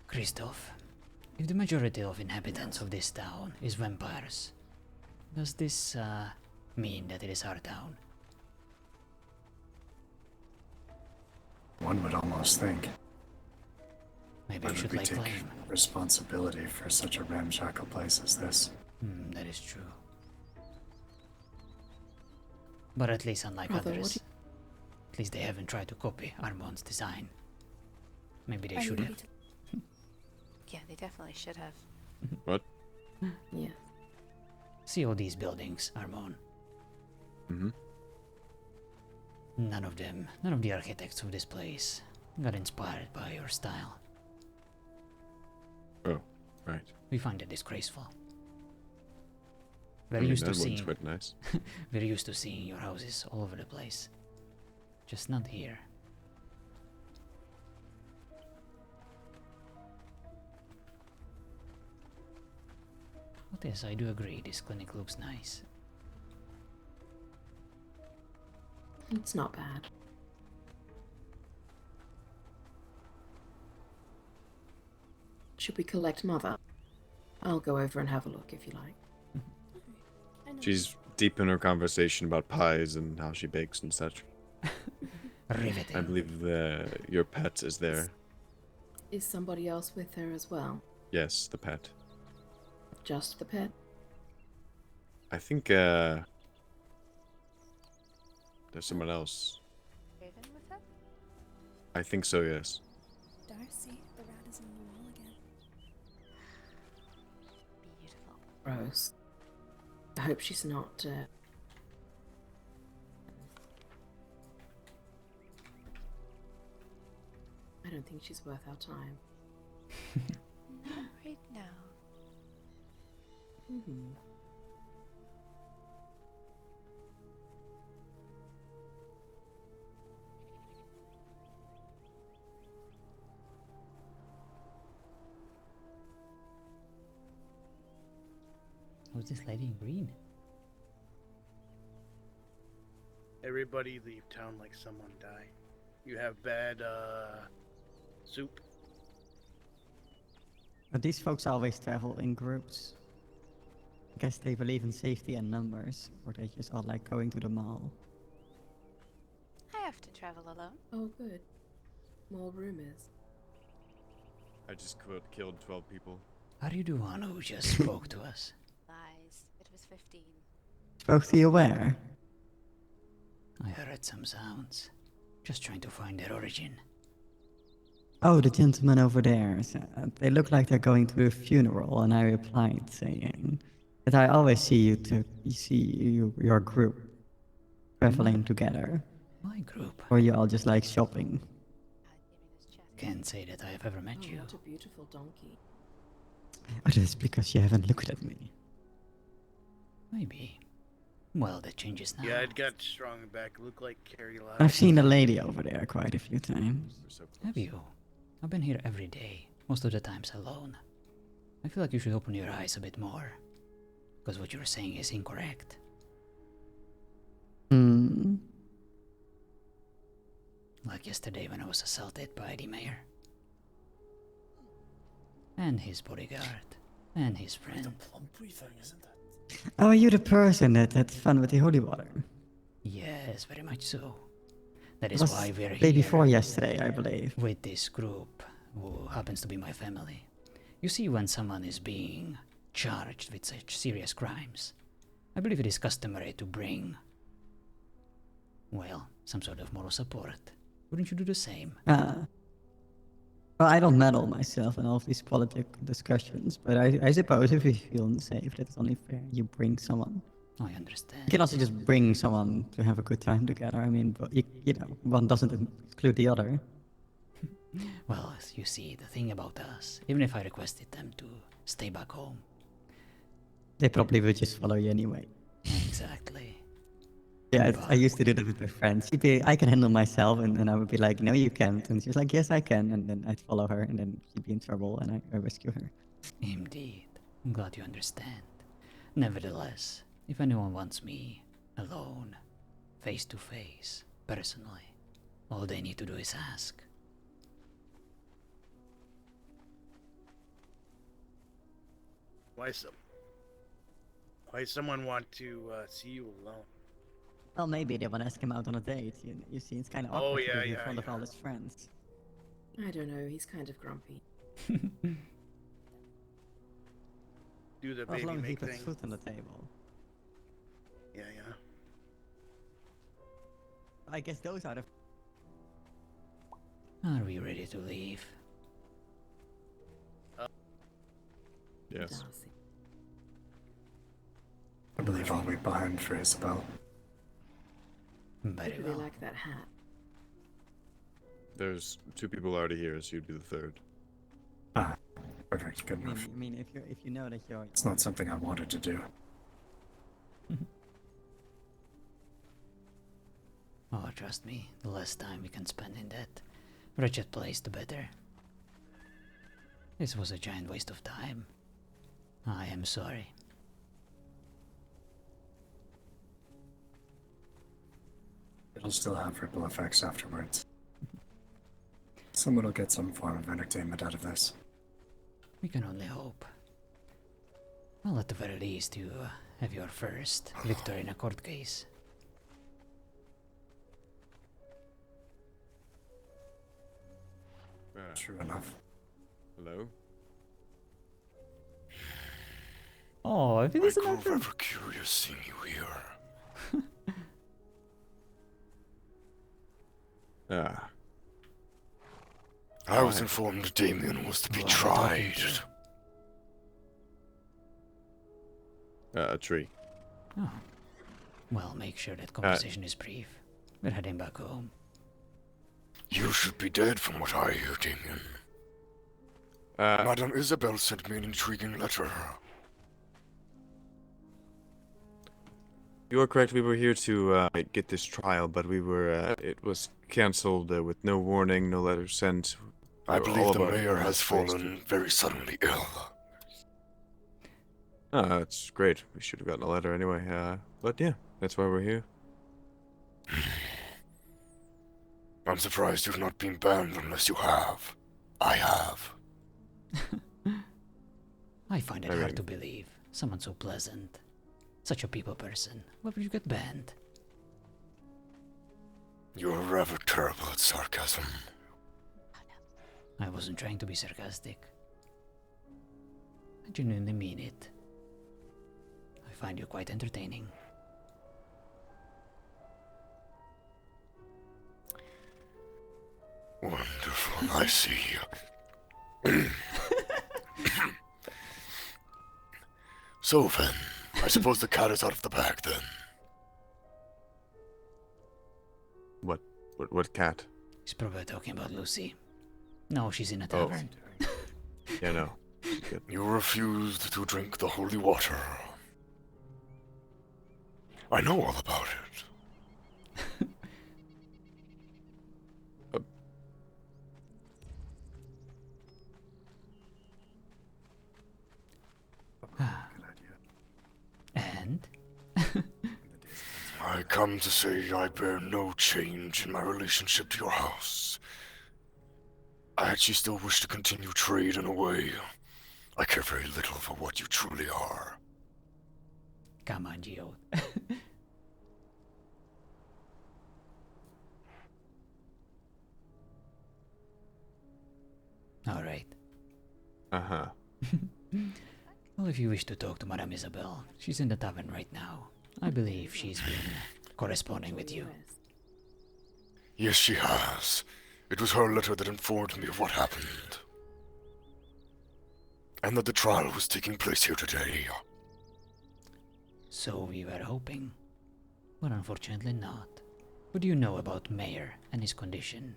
Christoph, if the majority of inhabitants of this town is vampires, does this mean that it is our town? One would almost think. Maybe Why you should would we lay take claim. responsibility for such a ramshackle place as this? That is true. But at least unlike Brother, what others, do at least they haven't tried to copy Armand's design. Maybe they Are you should ready have. Yeah, they definitely should have. What? Yeah. See all these buildings, Armand. Mm-hmm. None of the architects of this place got inspired by your style. Oh, right. We find it disgraceful. I We're mean, used to that one's seeing quite nice. we're used to seeing your houses all over the place. Just not here. But yes, I do agree, this clinic looks nice. It's not bad. Should we collect Mother? I'll go over and have a look if you like. She's deep in her conversation about pies and how she bakes and such. Riveting. I believe your pet is there. Is somebody else with her as well? Yes, the pet. Just the pet? I think there's someone else. Raven with her? I think so, yes. Darcy, the rat is on the wall again. Beautiful. Gross. I hope she's not. I don't think she's worth our time. Not right now. Mm-hmm. Who's this lady in green? Everybody leave town like someone died. You have bad, soup. But these folks always travel in groups. I guess they believe in safety and numbers, or they just all like going to the mall. I have to travel alone. Oh, good. More rumors. I just killed 12 people. Are you the one who just spoke to us? Lies. It was 15. Spoke to you where? I heard some sounds. Just trying to find their origin. Oh, the gentleman over there. They look like they're going to a funeral, and I replied saying that I always see your group traveling together. My group? Or you all just like shopping. Can't say that I have ever met you. What a beautiful donkey. But it's because you haven't looked at me. Maybe. Well, that changes now. Yeah, it got strong back. Looked like Carrie Love. I've seen a lady over there quite a few times. Have you? I've been here every day, most of the times alone. I feel like you should open your eyes a bit more. Because what you're saying is incorrect. Hmm. Like yesterday when I was assaulted by the mayor. And his bodyguard. And his friend. Oh, are you the person that had fun with the holy water? Yes, very much so. That is Was why we're day here. before yesterday, I believe. With this group, who happens to be my family. You see, when someone is being charged with such serious crimes, I believe it is customary to bring, well, some sort of moral support. Wouldn't you do the same? Well, I don't meddle myself in all of these political discussions, but I suppose if you feel unsafe, that's only fair. You bring someone. I understand. You can also just bring someone to have a good time together. I mean, but you know, one doesn't exclude the other. Well, you see, the thing about us, even if I requested them to stay back home. They probably would just follow you anyway. Exactly. Yeah, I used to do that with my friends. She'd be, I can handle myself, and I would be like, no, you can't. And she's like, yes, I can. And then I'd follow her, and then she'd be in trouble, and I rescue her. Indeed. I'm glad you understand. Nevertheless, if anyone wants me alone, face to face, personally, all they need to do is ask. Why someone want to see you alone? Well, maybe they want to ask him out on a date. You see, it's kind of Oh, awkward to yeah, be in yeah, front of yeah. all his friends. I don't know, he's kind of grumpy. Do the Well, as baby long as he make puts thing. food on the table. Yeah, yeah. I guess those are the... Are we ready to leave? Yes. I believe I'll wait behind for Isabel. I Very really well. like that hat. There's 2 people already here, so you'd be the 3rd. Ah, perfect, good enough. I mean, if you know that you're... It's not something I wanted to do. Oh, trust me, the less time we can spend in that wretched place, the better. This was a giant waste of time. I am sorry. It'll still have ripple effects afterwards. Someone will get some form of entertainment out of this. We can only hope. Well, at the very least, you have your first victory in a court case. True enough. Hello? Oh, if it isn't I grew ever curious seeing you here. Ah. I was informed that Damien was to be tried. A tree. Oh. Well, make sure that conversation is brief. We're heading back home. You should be dead from what I hear, Damien. Madame Isabel sent me an intriguing letter. You are correct, we were here to get this trial, but we were, it was cancelled with no warning, no letter sent. I All believe of the our mayor plans has fallen very suddenly ill. Oh, that's great. We should have gotten a letter anyway. But yeah, that's why we're here. I'm surprised you've not been banned unless you have. I have. I find it hard to believe. Someone so pleasant. Such a people person. Why would you get banned? You're rather terrible at sarcasm. I wasn't trying to be sarcastic. I genuinely mean it. I find you quite entertaining. Wonderful, I see. So then, I suppose the cat is out of the bag then. What cat? He's probably talking about Lucy. No, she's in a tavern. Yeah, no. You refused to drink the holy water. I know all about it. And? I come to say I bear no change in my relationship to your house. I actually still wish to continue trade in a way. I care very little for what you truly are. Come on, Gio. All right. Uh-huh. Well, if you wish to talk to Madame Isabel, she's in the tavern right now. I believe she's been corresponding with you. Yes, she has. It was her letter that informed me of what happened. And that the trial was taking place here today. So we were hoping. But unfortunately not. What do you know about Mayor and his condition?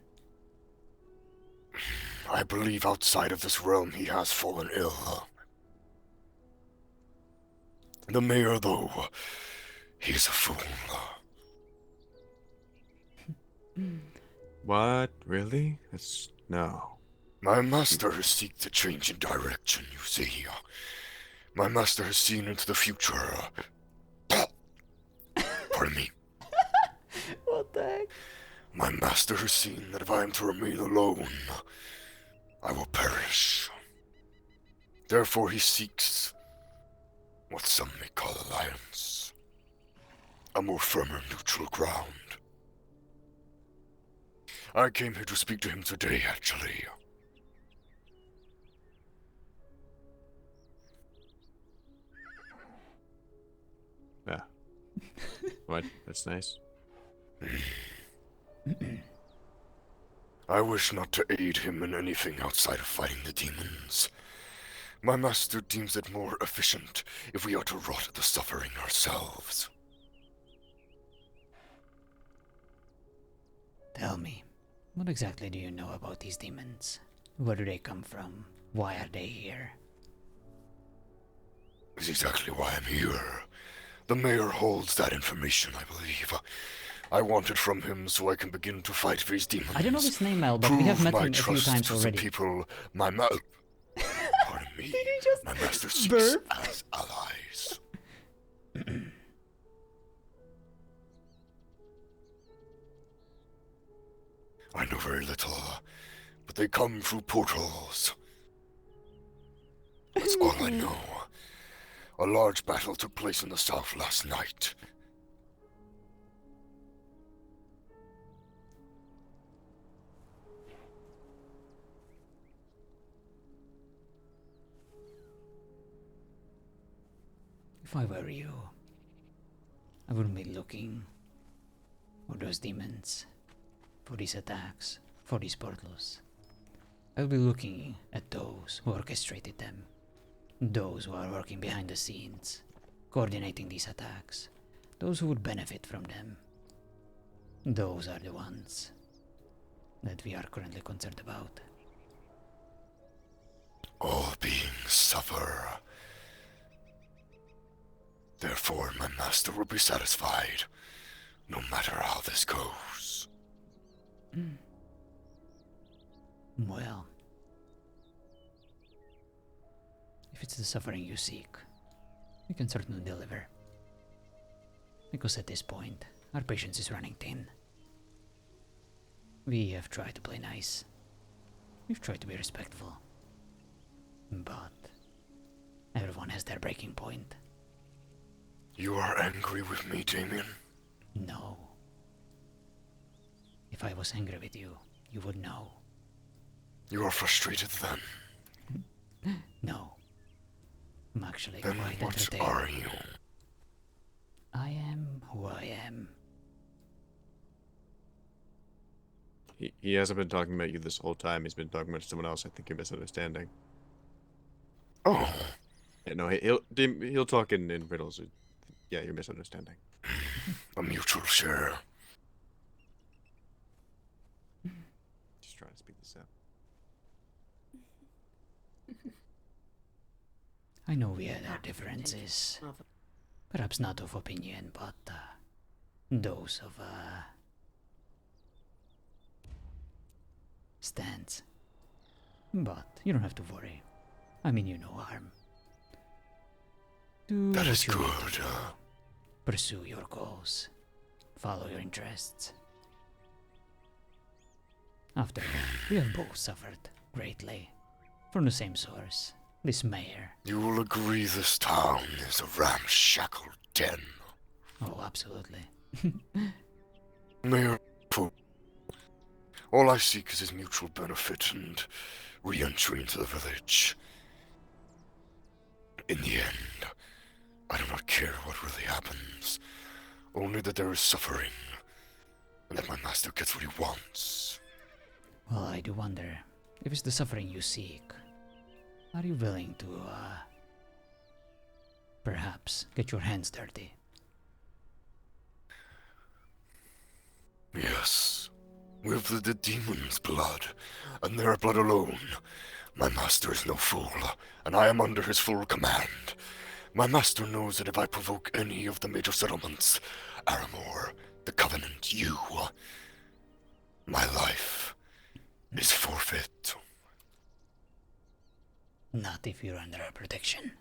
I believe outside of this realm he has fallen ill. The mayor, though, he's a fool. What? Really? No. My master has sought a change in direction, you see. My master has seen into the future. Pardon me. What the heck? My master has seen that if I am to remain alone, I will perish. Therefore he seeks what some may call alliance. A more firmer neutral ground. I came here to speak to him today, actually. Yeah. What? That's nice. I wish not to aid him in anything outside of fighting the demons. My master deems it more efficient if we are to rot the suffering ourselves. Tell me, what exactly do you know about these demons? Where do they come from? Why are they here? Is exactly why I'm here. The mayor holds that information, I believe. I want it from him so I can begin to fight these demons. I don't know his name, Mel, but we have met him a few times already. People, pardon me, my master seeks as allies. I know very little, but they come through portals. That's all I know. A large battle took place in the south last night. If I were you, I wouldn't be looking for those demons, for these attacks, for these portals. I would be looking at those who orchestrated them, those who are working behind the scenes, coordinating these attacks, those who would benefit from them. Those are the ones that we are currently concerned about. All beings suffer. Therefore, my master will be satisfied, no matter how this goes. Well, if it's the suffering you seek, we can certainly deliver. Because at this point, our patience is running thin. We have tried to play nice. We've tried to be respectful. But everyone has their breaking point. You are angry with me, Damien? No. If I was angry with you, you would know. You are frustrated then? No. I'm actually then quite what entertained. are you? I am who I am. He hasn't been talking about you this whole time. He's been talking about someone else. I think you're misunderstanding. Oh. Yeah, no, he'll talk in riddles. Yeah, you're misunderstanding. A mutual share. Just trying to speak this out. I know we had our differences. Perhaps not of opinion, but those of stance. But you don't have to worry. I mean you no harm. Do That what is you need good. to do. Pursue your goals. Follow your interests. After all, we have both suffered greatly from the same source. This mayor. You will agree this town is a ramshackle den. Oh, absolutely. Mayor, all I seek is his mutual benefit and re-entry into the village. In the end, I do not care what really happens, only that there is suffering, and that my master gets what he wants. Well, I do wonder, if it's the suffering you seek, are you willing to, perhaps get your hands dirty? Yes, with the demon's blood, and their blood alone. My master is no fool, and I am under his full command. My master knows that if I provoke any of the major settlements, Aramor, the Covenant, you, my life is forfeit. Not if you're under our protection.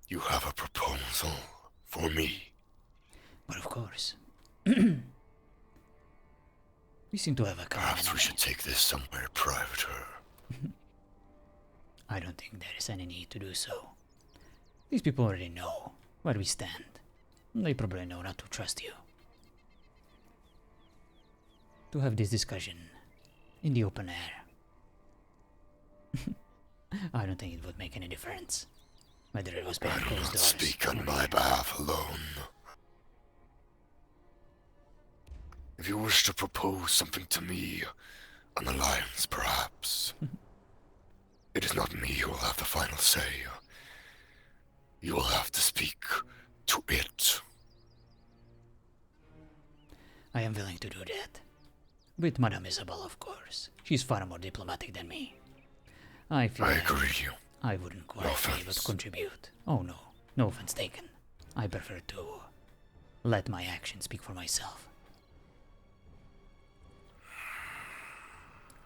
You have a proposal for me? But of course. We seem to have a common Perhaps we should take this somewhere privater. I don't think there is any need to do so. These people already know where we stand. They probably know not to trust you. To have this discussion in the open air. I don't think it would make any difference. Whether it was behind closed doors. Speak on my behalf alone. If you wish to propose something to me, an alliance perhaps, it is not me who will have the final say. You will have to speak to it. I am willing to do that. With Madame Isabel, of course. She's far more diplomatic than me. I feel like agree. I wouldn't quite be able to contribute. Oh no, no offense taken. I prefer to let my actions speak for myself.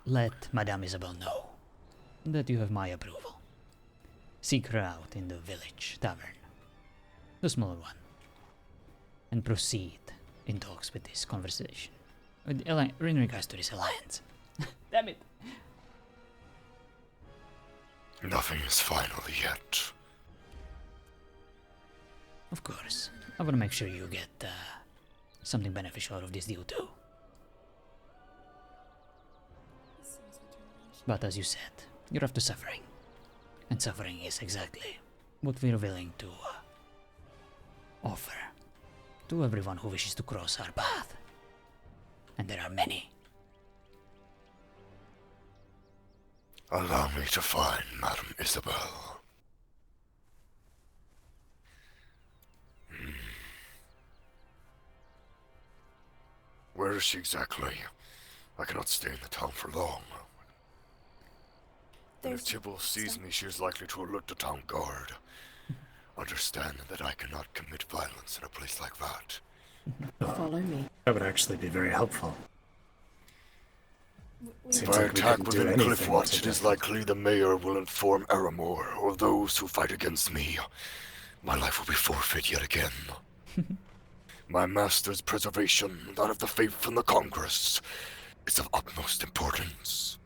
Let Madame Isabel know that you have my approval. Seek her out in the village tavern, the smaller one, and proceed in talks with this conversation. In regards to this alliance. Damn it! Nothing is final yet. Of course. I want to make sure you get something beneficial out of this deal too. But as you said, you're after suffering. And suffering is exactly what we're willing to offer to everyone who wishes to cross our path. And there are many. Allow me to find Madame Isabel. Where is she exactly? I cannot stay in the town for long. And if Tibble sees me, she is likely to alert the town guard. Understand that I cannot commit violence in a place like that. Follow me. That would actually be very helpful. If I attack within Cliffwatch, it is likely the mayor will inform Aramor or those who fight against me. My life will be forfeit yet again. My master's preservation, that of the faith and the Congress, is of utmost importance.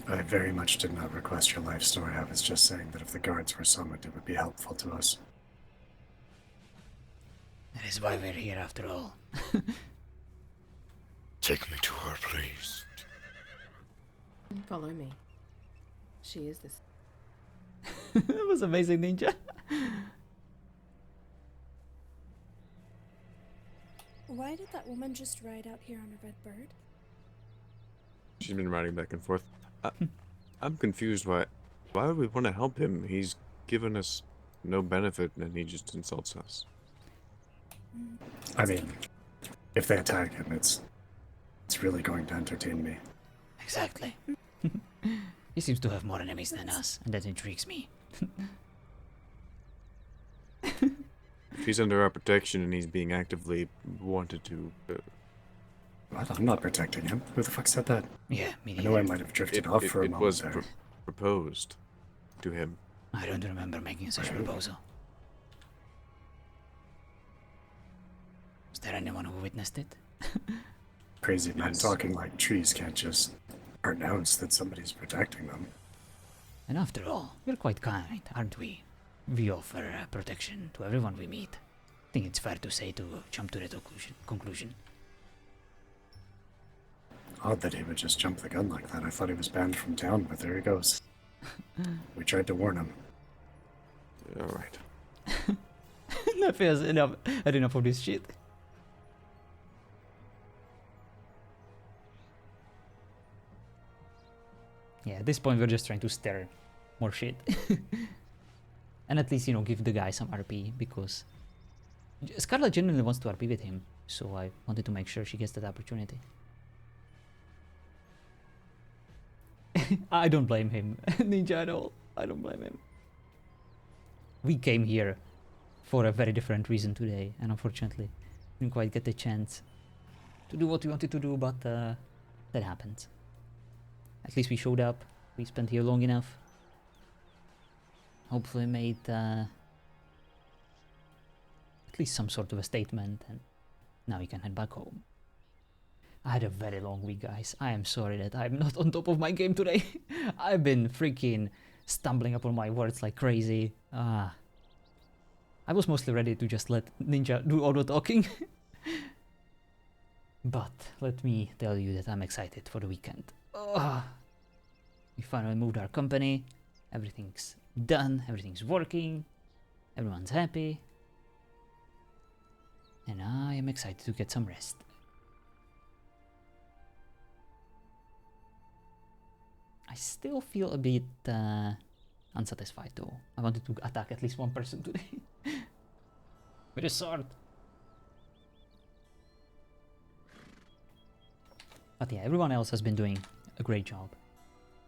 I very much did not request your life story. I was just saying that if the guards were summoned, it would be helpful to us. That is why we're here after all. Take me to her, please. Follow me. She is this. That was amazing, Ninja. Why did that woman just ride out here on a red bird? She's been riding back and forth. I'm confused. Why would we want to help him? He's given us no benefit, and he just insults us. I mean, if they attack him, it's really going to entertain me. Exactly. He seems to have more enemies than us, and that intrigues me. If he's under our protection and he's being actively wanted to... What? I'm not protecting him. Who the fuck said that? Yeah, me I know I might have drifted off for a it moment was there. proposed to him. I don't remember making such a proposal. Was there anyone who witnessed it? Crazy men talking like trees can't just pronounce that somebody's protecting them. And after all, we're quite kind, aren't we? We offer protection to everyone we meet. I think it's fair to say to jump to that conclusion. Odd that he would just jump the gun like that. I thought he was banned from town, but there he goes. We tried to warn him. Alright. That feels enough. Had enough of this shit. Yeah, at this point we're just trying to stir more shit. And at least, give the guy some RP, because Scarlet genuinely wants to RP with him, so I wanted to make sure she gets that opportunity. I don't blame him, Ninja, at all. I don't blame him. We came here for a very different reason today, and unfortunately didn't quite get the chance to do what we wanted to do, but that happened. At least we showed up, we spent here long enough. Hopefully made at least some sort of a statement, and now we can head back home. I had a very long week, guys. I am sorry that I'm not on top of my game today. I've been freaking stumbling upon my words like crazy. I was mostly ready to just let Ninja do all the talking. But let me tell you that I'm excited for the weekend. We finally moved our company. Everything's done, everything's working, everyone's happy, and I am excited to get some rest. I still feel a bit unsatisfied though. I wanted to attack at least one person today with a sword. But yeah, everyone else has been doing a great job.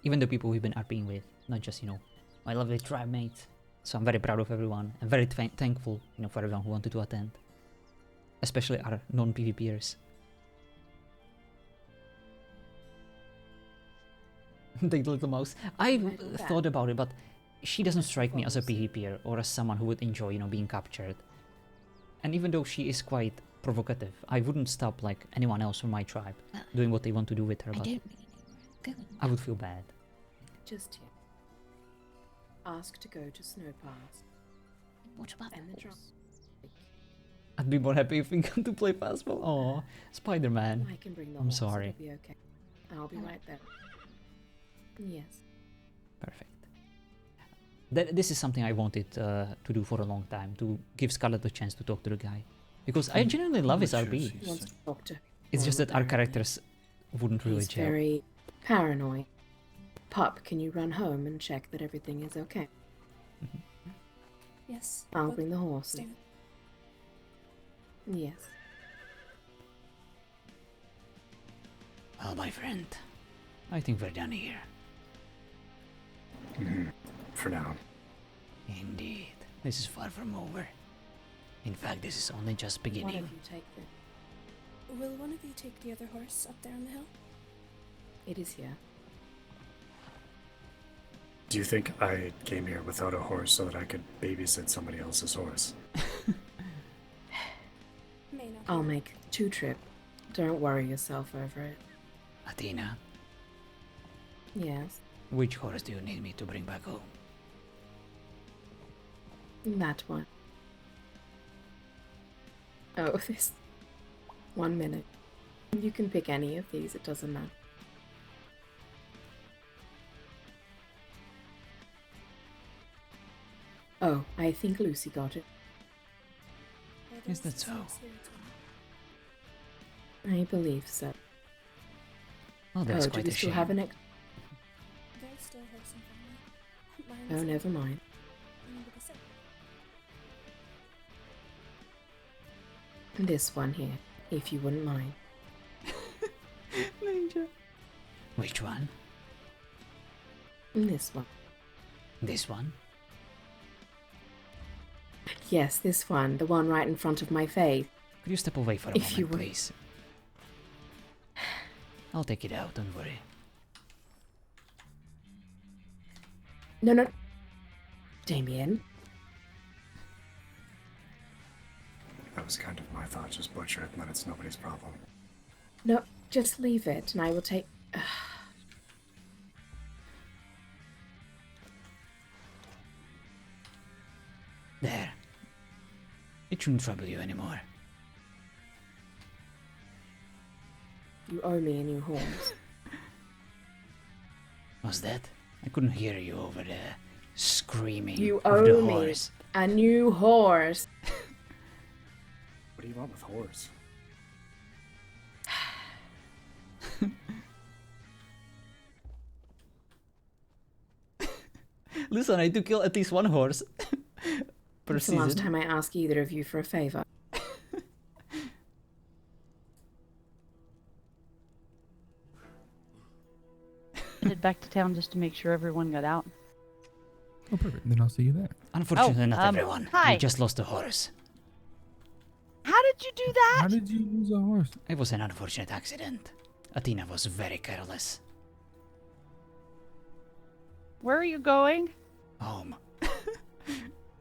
Even the people we've been RPing with, not just, my lovely tribe mates. So I'm very proud of everyone. I'm very thankful, for everyone who wanted to attend. Especially our non-PvPers. Take the little mouse. I've thought about it, but she doesn't strike me as a PvPer or as someone who would enjoy, being captured. And even though she is quite provocative, I wouldn't stop like anyone else from my tribe doing what they want to do with her, but I would feel bad. Just here. Ask to go to Snowpass. What about and the drop? I'd be more happy if we got to play fastball. Aw, Spider-Man. I can bring the I'm horse, sorry. It'll be okay. I'll be right there. Yes. Perfect. This is something I wanted to do for a long time, to give Scarlet a chance to talk to the guy. Because I genuinely love his RP. He wants to talk to It's just that our characters wouldn't really He's gel. very paranoid. Pup, can you run home and check that everything is okay? Yes. I'll but bring the horses. stay with- Yes. Well, my friend, I think we're done here. For now. Indeed. This is far from over. In fact, this is only just One of beginning. you take them. Will one of you take the other horse up there on the hill? It is here. Do you think I came here without a horse so that I could babysit somebody else's horse? May not I'll be. make 2 trips. Don't worry yourself over it. Athena, Yes. which horse do you need me to bring back home? That one. Oh, this. 1 minute. You can pick any of these, it doesn't matter. Oh, I think Lucy got it. Well, Is there's that so? some here too. I believe so. Oh, that's do quite we a still shame. have an They're still Harrison family. Oh, never mind. This one here, if you wouldn't mind. Ninja. Which one? This one. This one? Yes, this one. The one right in front of my face. Could you step away for a If you moment, would. please? I'll take it out, don't worry. No. Damien. That was kind of my thought. Just butcher it and then it's nobody's problem. No, just leave it and I will take... There. It shouldn't trouble you anymore. You owe me a new horse. Was that? I couldn't hear you over there screaming You of the owe me horse. a new horse. What do you want with horse? Listen, I do kill at least one horse per It's the season. last time I ask either of you for a favor. Headed back to town just to make sure everyone got out. Oh, perfect. Then I'll see you there. Unfortunately, not everyone. Hi. We just lost a horse. How did you do that? How did you lose a horse? It was an unfortunate accident. Athena was very careless. Where are you going? Home.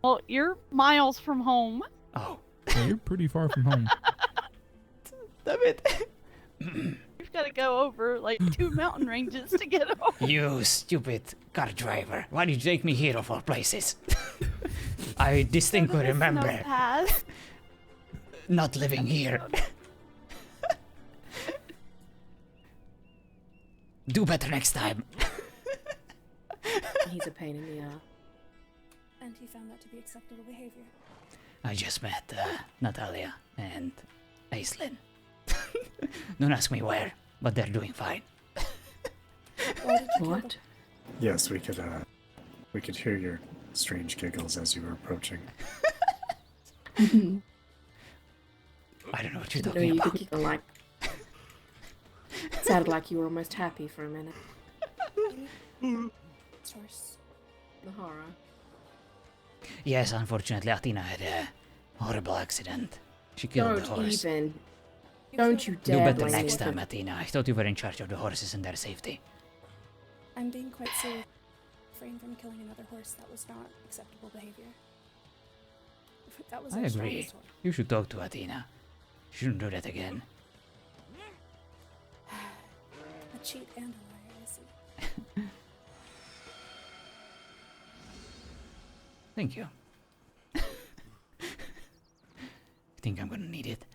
Well, you're miles from home. Oh. Yeah, you're pretty far from home. Damn it. You've got to go over like 2 mountain ranges to get home. You stupid car driver. Why did you take me here of all places? I distinctly remember No pass. not living here. Do better next time. He's a pain in the ass. And he found that to be acceptable behavior. I just met Natalia and Aislinn. Don't ask me where, but they're doing fine. What? Yes, we could hear your strange giggles as you were approaching. I don't know what you're Didn't know talking you about. could giggle like... It sounded like you were almost happy for a minute. Source. The horror. Yes, unfortunately, Athena had a horrible accident. She killed the horse. Don't you Do dare better blame next me for- time, Athena. I thought you were in charge of the horses and their safety. I'm being quite silly. Refrain from killing another horse. That was not acceptable behavior. That was I our agree. strongest horse. You should talk to Athena. She shouldn't do that again. A cheat and a liar, I see. Thank you. I think I'm gonna need it.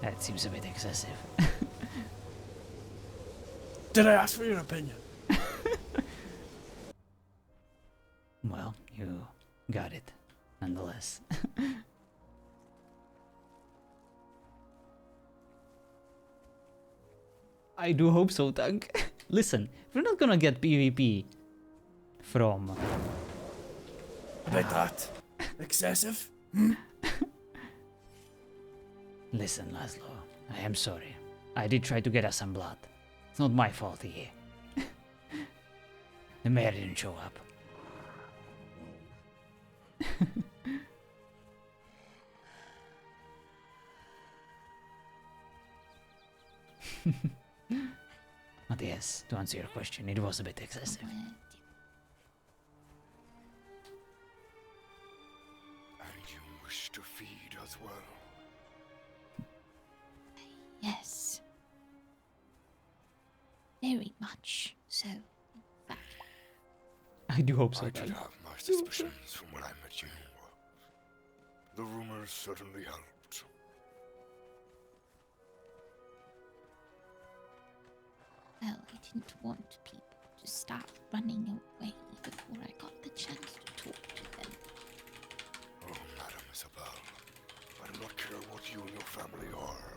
That seems a bit excessive. Did I ask for your opinion? Well, you got it, nonetheless. I do hope so, Tank. Listen, if we're not gonna get PvP from... About that? Excessive? Hmm? Listen, Laszlo, I am sorry. I did try to get us some blood. It's not my fault here. The mayor didn't show up. But yes, to answer your question, it was a bit excessive. And you wish to feed as well? Yes. Very much so. I do hope so. I did have my suspicions from when I met you. The rumors certainly helped. Well, I didn't want people to start running away before I got the chance to talk to them. Oh, Madam Isabel, I do not care what you and your family are.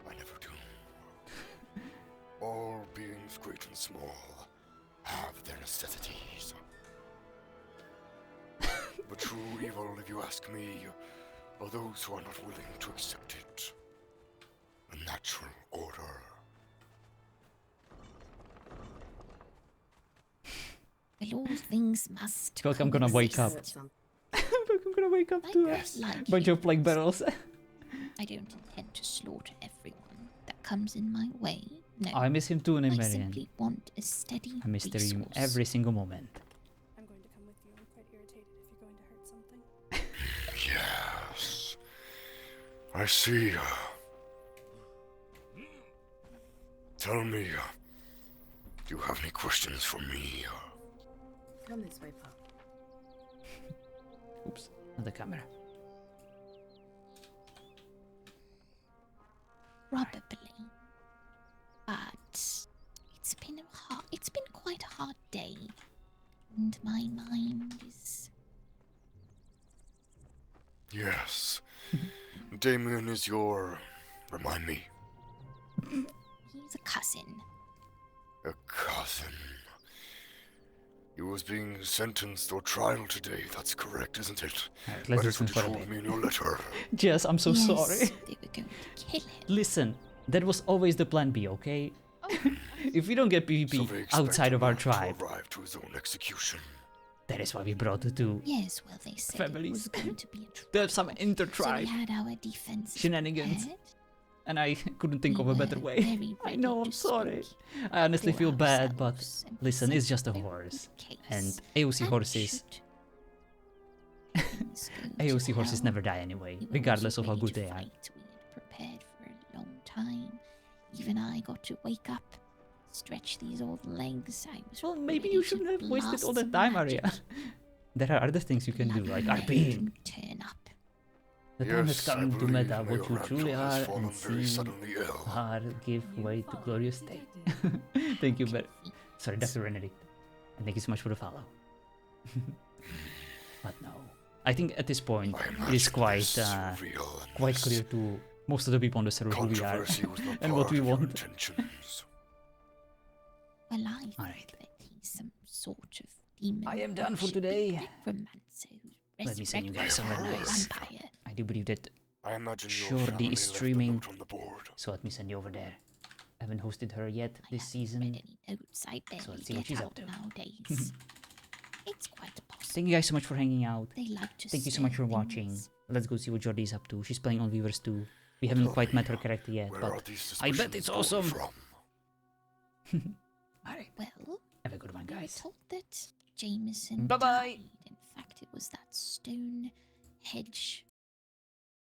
I never do. All beings, great and small, have their necessities. But true evil, if you ask me, are those who are not willing to accept it. A natural order. Well, all things must. I feel like I'm gonna wake up. I feel like I'm gonna wake up to a bunch of plague barrels. I don't intend to slaughter everyone that comes in my way. No. I miss him too, I Marian. simply want a steady I miss resource. him every single moment. I'm going to come with you. I'm quite irritated if you're going to hurt something. Yes. I see. Tell me, do you have any questions for me? Come this way, Pop. Oops, not the camera. Probably. But it's been quite a hard day. And my mind is Yes. Damien is your... remind me. he's a cousin. A cousin. He was being sentenced or trial today, that's correct, isn't it? Alright, That let's is what listen you for a told bit. me in your letter. Jess, I'm so Yes, sorry. They were going to kill him. Listen, that was always the plan B, okay? If we don't get So they PvP expect outside of our him to tribe, arrive to his own execution. that is why we brought the two Yes, well, they said it families. was going to be a trial. There's some So we inter-tribe had our defenses shenanigans. prepared. And I couldn't think We of a better were way. very I ready know, I'm to sorry. speak I honestly for feel bad, but ourselves and listen, it's present just a our horse. case. And AOC And horses. things go AOC to horses hell, never die anyway, we were regardless of how ready good to they are. fight. We had prepared for a long time. Even I got to wake up, stretch these old legs. I was Well, maybe ready you to shouldn't have wasted blast all that some time, magic. Arya. There are other things you can do, like RPing. Turn up. The time has Yes, I come to believe meta Mayor what you Randall truly has are fallen and very see suddenly ill. are give way to glorious state. Thank you, sorry, Dr. Renedict. And thank you so much for the follow. But no. I think at this point it is quite quite clear to most of the people on the server who we are Controversy was not and what part we of your want. intentions. Well, I think Alright. that he's some sort of demon. I am done for worshipping today. necromancer who Let me send you guys resurrected somewhere a nice. vampire. I do believe that I imagine your Shorty family is left a streaming, note on the board. so let me send you over there. I haven't hosted her yet this Read season, any notes. I barely so let's see get what she's out up to. nowadays. It's quite possible. Thank you guys so much for hanging out. They like to Thank you so stir much for watching. things. Let's go see what Jordy's up to. She's playing on Weavers too. We haven't quite met her character yet, Where are but these I bet suspicions it's born awesome. from? Alright, Well, have a good one, we were guys. told that Jameson Bye-bye. died. In fact, it was that stone hedge